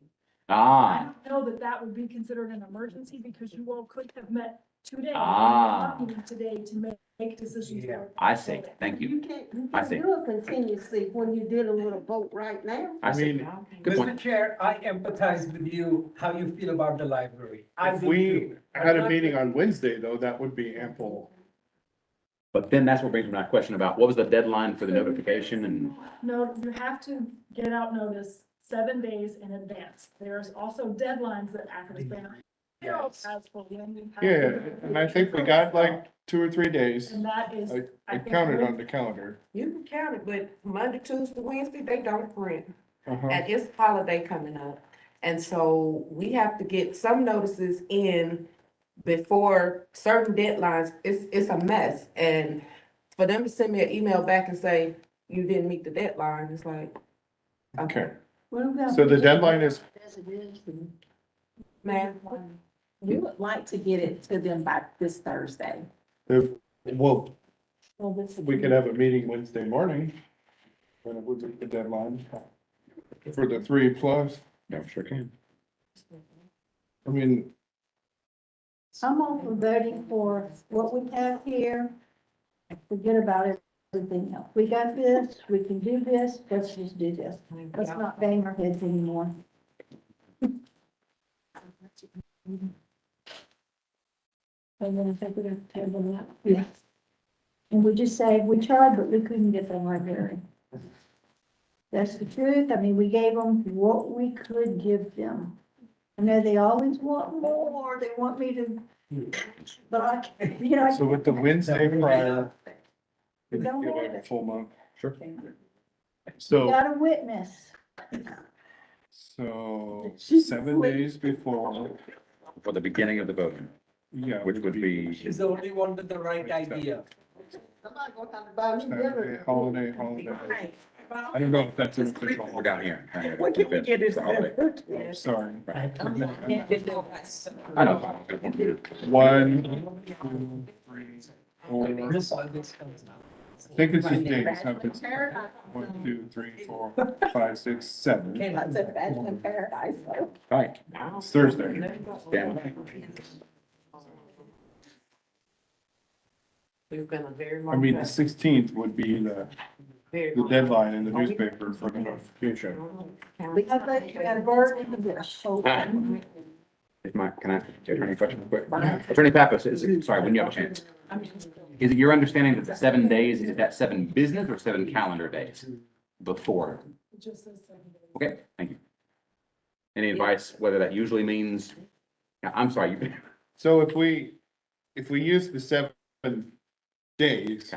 I Ah, don't know that that would be considered an emergency because you all could have met today. Ah. Not meeting today to make decisions. Yeah. I see, thank you. You I can't see. do a contingency when you're dealing with a vote right now. I see. mean, Good point. Mr. Chair, I empathize with you, how you feel about the library. I If do we too. had a meeting on Wednesday, though, that would be ample. But then that's what brings me to my question about what was the deadline for the notification and, No, you have to get out notice 7 days in advance. There's also deadlines that Athens-Clarke Yes. has for when you have. Yeah, and I think we got like 2 or 3 days. And that is. I counted on the calendar. You can count it, but Monday, Tuesday, Wednesday, they don't print. Uh-huh. And it's holiday coming up. And so we have to get some notices in before certain deadlines. It's a mess. And for them to send me an email back and say, you didn't meet the deadline, it's like, Okay, What about so the deadline is, designation? man, We would like to get it to them by this Thursday. well, Well, this. we could have a meeting Wednesday morning. When it would be the deadline for the 3+. yeah, sure can. I mean, I'm all for voting for what we have here. Forget about everything else. We got this, we can do this, let's just do this. Let's not bang our heads anymore. And then I think we're gonna table that. Yeah. And we just say, we tried, but we couldn't get the library. That's the truth. I mean, we gave them what we could give them. I know they always want more, they want me to, but I can't, you know. so with the Wednesday prior, We we don't give have it a it. full month. Sure. We So, got a witness. 7 days before, For the beginning of the voting, yeah. which would be, She's the only one with the right idea. Somebody gonna have to buy me dinner. Holiday. I don't know if that's an official. we're down here. When can we get this? I'm sorry. I know. 1, 2, 3, 4. This one, this comes out. I think it's just days, have it's 1, 2, 3, 4, 5, 6, 7. I said Bachelor in Paradise. Right. It's Thursday. Damn. We've been a very I long. mean, the 16th would be the Very deadline in the newspaper for the notification. We got a bird in the bush. Can I, attorney question real quick? Attorney Pappas, sorry, when you have a chance. Is it your understanding that the 7 days, is that 7 business or 7 calendar days before? It just says 7 days. Okay, thank you. Any advice, whether that usually means, I'm sorry, So if we use the 7 days,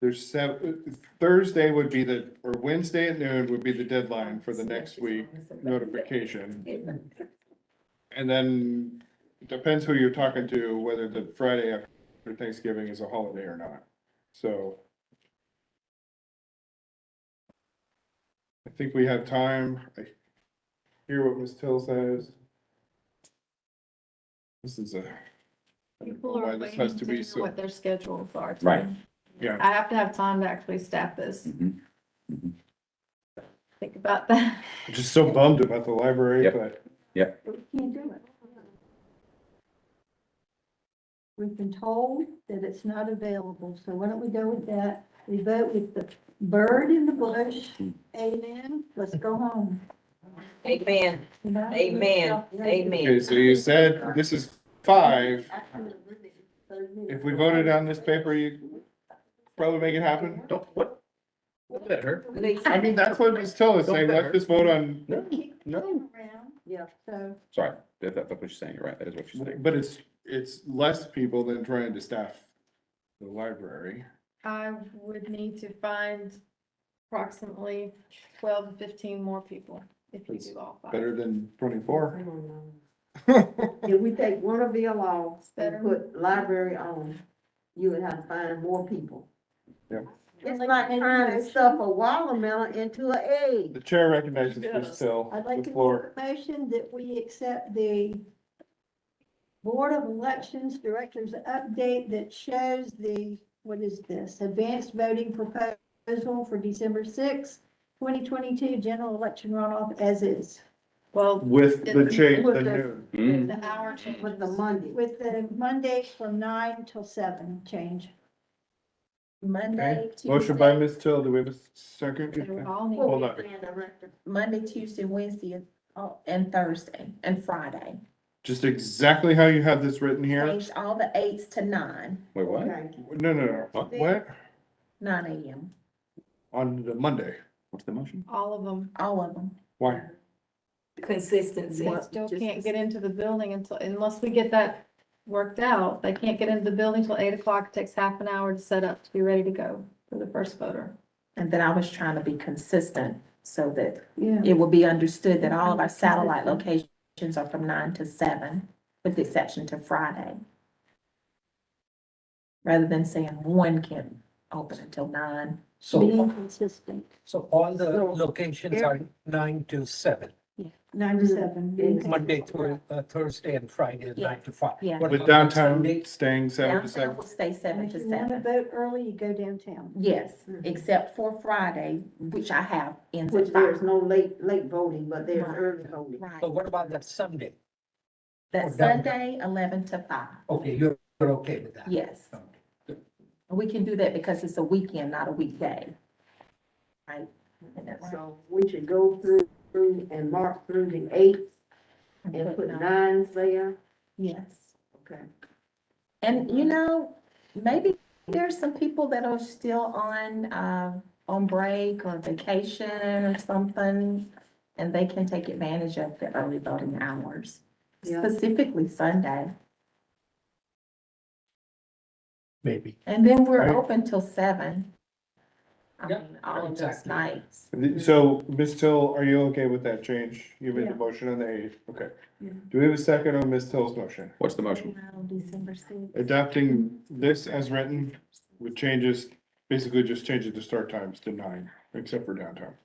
there's 7, Thursday would be or Wednesday at noon would be the deadline for the next week notification. And then it depends who you're talking to, whether the Friday after Thanksgiving is a holiday or not. So I think we have time. I hear what Ms. Till says. This is People are Why this waiting has to to be hear so. what their schedules are. too. Right. Yeah. I have to have time to actually staff this. Mhm. Think about that. Just so bummed about the library, Yep. but But we can't do it. We've been told that it's not available, so why don't we go with that? We vote with the bird in the bush. Amen. Let's go home. Amen, amen, amen. okay, so you said this is 5. If we voted on this paper, you probably make it happen? Don't, what? Don't let her. I mean, that's what Ms. Till is saying, let's just vote on, No. Yeah, so. Sorry, that's what she's saying, you're right, that is what she's saying. but it's less people than trying to staff the library. I would need to find approximately 12 to 15 more people if you do all 5. Better than 24. If we take one of the laws Better. and put library on, you would have to find more people. Yep. It's like trying to stuff a watermelon into an egg. The chair recognizes Ms. Till, I'd like the to make floor. a motion that we accept the Board of Elections Director's update that shows the, what is this? Advanced voting proposal for December 6th, 2022 general election runoff as is. Well, With the change, With the the- noon. the hour change. With the Monday. With the Monday from 9 till 7 change. Monday, Okay, motion by Tuesday, Ms. Till, do we have a second? So we all need- Hold on, Monday, Tuesday, Wednesday, and Thursday, and Friday. just exactly how you have this written here? Change all the 8s to 9, Wait, what? Okay. No, what? 9 AM, On the Monday, What's the motion? all of them. all of them. why? Consistency. They still can't get into the building unless we get that worked out. They can't get into the building till 8 o'clock. It takes half an hour to set up to be ready to go for the first voter. And then I was trying to be consistent so that Yeah. it will be understood that all of our satellite locations are from 9 to 7, with the exception to Friday. Rather than saying one can open until 9. Being consistent. So all the So, locations are 9 to 7, 9 to 7. Monday through Thursday and Friday, 9 to 5. Yeah. What With about downtown Sunday? staying 7 to Downtown 7? will stay 7 And to if you want to 7. vote early, you go downtown. Yes, except for Friday, which I have ends Which at there's 5. no late voting, but there's Right. early voting. Right. But what about that Sunday? That's or downtown? Sunday, 11 to 5. Okay, you're okay with that? Yes. We can do that because it's a weekend, not a weekday. Right? Isn't that right? So we should go through and mark through the 8th and put 9s there. Yes. Okay. And you know, maybe there's some people that are still on break or vacation or something, and they can take advantage of the early voting hours, Yeah. specifically Sunday. Maybe. And then we're Right. open till 7. I Yeah, mean, all of those exactly. nights. So, Ms. Till, are you okay with that change? You made the Yeah. motion on the 8th, okay. Yeah. Do we have a second on Ms. Till's motion? What's the motion? December 6th. Adopting this as written with changes, basically just changing the start times to 9, except for downtown.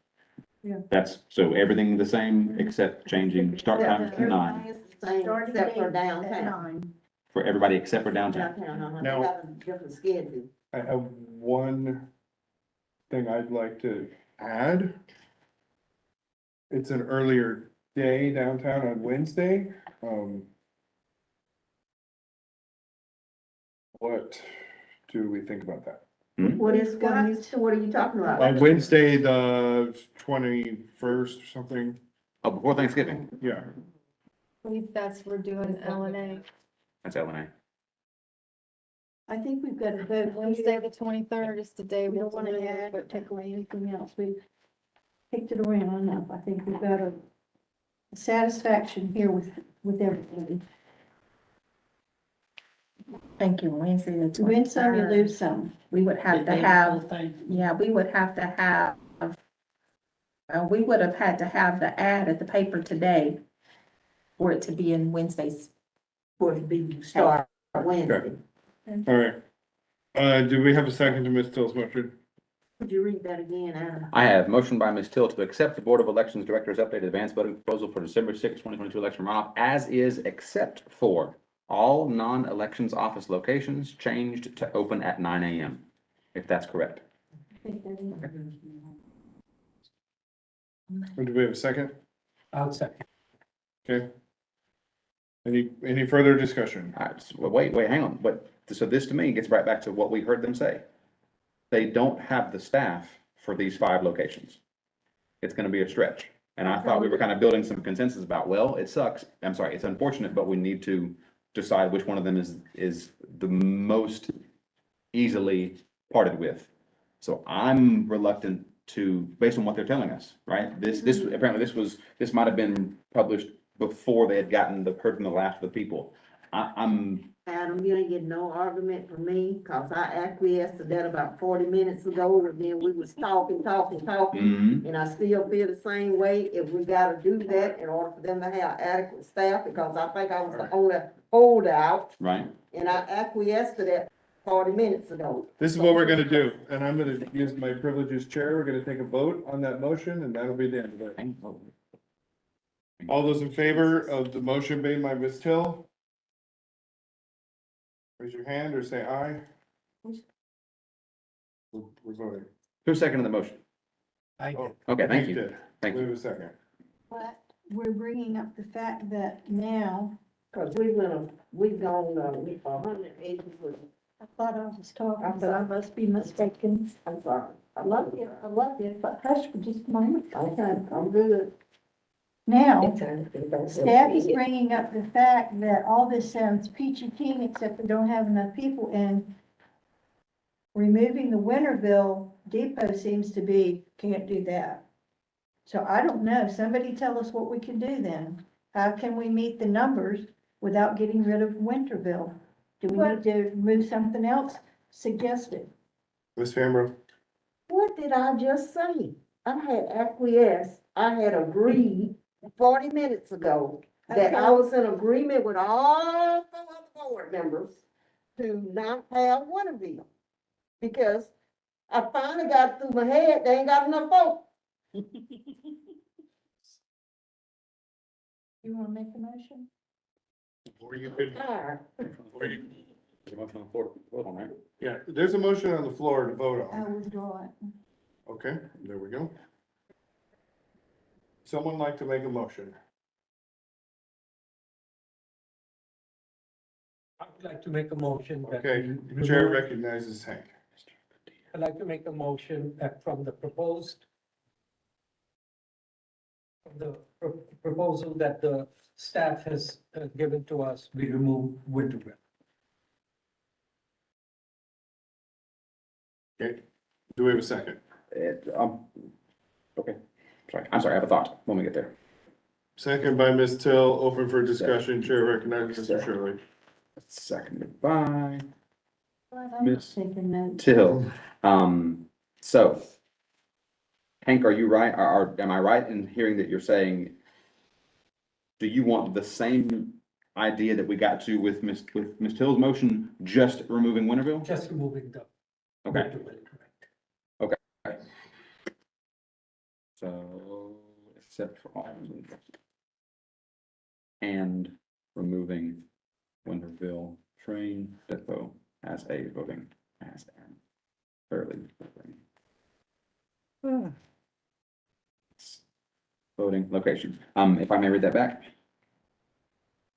That's, so everything the same except changing start times to 9 Everything is the same Starting except for date at downtown. 9. for everybody except for downtown. Downtown, they Now- got a different schedule. I have one thing I'd like to add. It's an earlier day downtown on Wednesday. What do we think about that? What are you talking about? On Wednesday, the 21st or something? Oh, before Thanksgiving, Yeah. I believe that's, we're doing LNA. that's LNA. I think we've got to vote Wednesday, the 23rd is the day We we don't want to deliver, add or but take away anything else. We've picked it around enough. I think we've got a satisfaction here with everybody. Thank you, Wednesday, the You win some, you 23rd. lose some. We would have to have, yeah, we would have to have, we would have had to have the ad at the paper today for it to be in Wednesday's. For it to be start Wednesday. All right. Do we have a second to Ms. Till's motion? Could you read that again, Adam? I have motion by Ms. Till to accept the Board of Elections Director's updated advanced voting proposal for December 6, 2022 election runoff as is, except for all non-elections office locations changed to open at 9 a.m., if that's correct. Do we have a second? I'll second. Okay. Any further discussion? Wait, hang on. But, so this to me gets right back to what we heard them say. They don't have the staff for these 5 locations. It's gonna be a stretch. And I thought we were kind of building some consensus about, well, it sucks. I'm sorry, it's unfortunate, but we need to decide which one of them is the most easily parted with. So I'm reluctant to, based on what they're telling us, right? This apparently this might have been published before they had heard from the last of the people. I'm Adam, you ain't getting no argument from me, cause I acquiesced to that about 40 minutes ago, and then we was talking, Mhm. and I still feel the same way if we gotta do that in order for them to have adequate staff, because I think I was the only holdout, right. and I acquiesced to that 40 minutes ago. This is what we're gonna do, and I'm gonna use my privilege as chair. We're gonna take a vote on that motion, and that'll be the end of it. All those in favor of the motion made by Ms. Till? Raise your hand or say aye. We're voting. Who's seconding the motion? I Oh, Okay, thank Hank you. did. Thank We you. have a second. But we're bringing up the fact that now, Cause we've gone, 180 with, I thought I was talking, I'm so I sorry. must be mistaken. I'm sorry. I love you, but hush for just a moment. Okay, I'm good. Now, staff is bringing up the fact that all this sounds peachy keen, except we don't have enough people, and removing the Winterville depot seems to be, can't do that. So I don't know, somebody tell us what we can do then. How can we meet the numbers without getting rid of Winterville? Do we need to move something else? Suggest it. Ms. Fambro? What did I just say? I had acquiesced, I had agreed 40 minutes ago that I was in agreement with all 4 other board members to not have Winterville. Because I finally got through my head, they ain't got enough votes. You wanna make the motion? Or you could, Alright. or you, There's a motion on the floor to vote on, right? yeah, there's a motion on the floor to vote I on. withdraw it. Okay, there we go. Someone like to make a motion? I would like to make a motion that. Okay, we the chair remove- recognizes Hank. I'd like to make a motion that from the proposal that the staff has given to us, we remove Winterville. Okay, do we have a second? Okay, I'm sorry, I have a thought when we get there. Second by Ms. Till, open for discussion. Chair recognizes Mr. Shirley. Seconded by I'm Miss taking notes. Till. So Hank, are you right? Am I right in hearing that you're saying, do you want the same idea that we got to with Ms. Till's motion, just removing Winterville? Just removing the. Okay, Winterville. so except for all. And removing Winterville train depot as an early voting location. If I may read that back.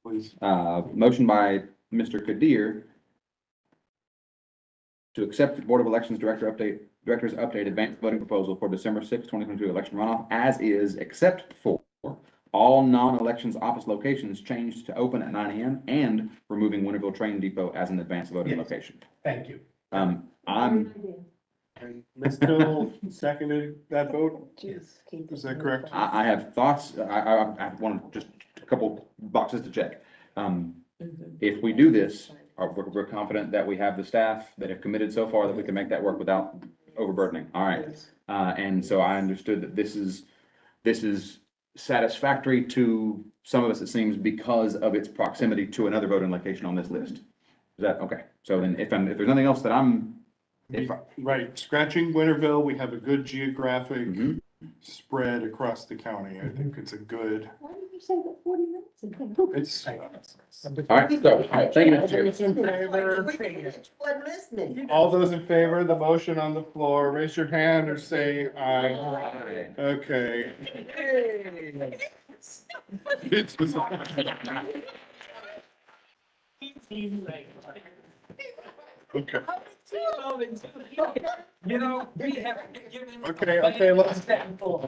Please. Motion by Mr. Kadir to accept the Board of Elections Director's update advanced voting proposal for December 6, 2022 election runoff as is, except for all non-elections office locations changed to open at 9 a.m. and removing Winterville Train Depot as an advanced voting Yes. location. Thank you. I'm, And Ms. Till seconded that vote? Just keep Is that correct? I have thoughts. I want just a couple boxes to check. If we do this, we're confident that we have the staff that have committed so far that we can make that work without overburdening. All right. And so I understood that this is satisfactory to some of us, it seems, because of its proximity to another voting location on this list. Is that okay? So then if there's nothing else that Right, scratching Winterville, we have a good geographic Mhm. spread across the county. I think it's a good, Why did you say that 40 minutes It's, All right, so, all right, thank you, Mr. Chair. Wasn't listening. all those in favor of the motion on the floor, raise your hand or say aye. Okay. It's- Okay, You know, we have given. okay, let's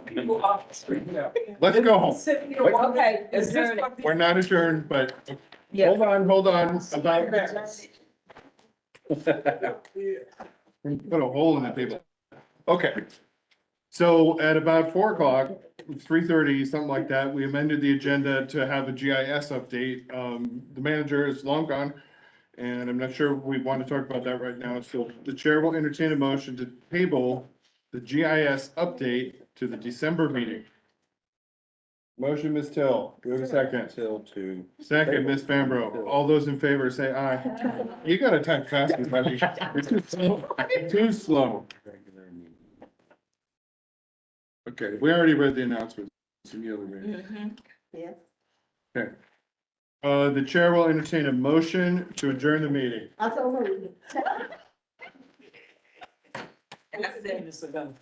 People off the street, yeah. go home. Sitting here wondering, Okay, is this what We're not adjourned, but Yeah. hold on. About, put a hole in the table. Okay. So at about 4 o'clock, 3:30, something like that, we amended the agenda to have a GIS update. The manager is long gone, and I'm not sure we want to talk about that right now. So the chair will entertain a motion to table the GIS update to the December meeting. Motion, Ms. Till. Do we have a second? Till to. Second, Ms. Fambro. All those in favor say aye. You gotta type faster, buddy. You're too slow. Too slow. Okay, we already read the announcements. Yes. Okay. The chair will entertain a motion to adjourn the meeting. I saw moved. Done.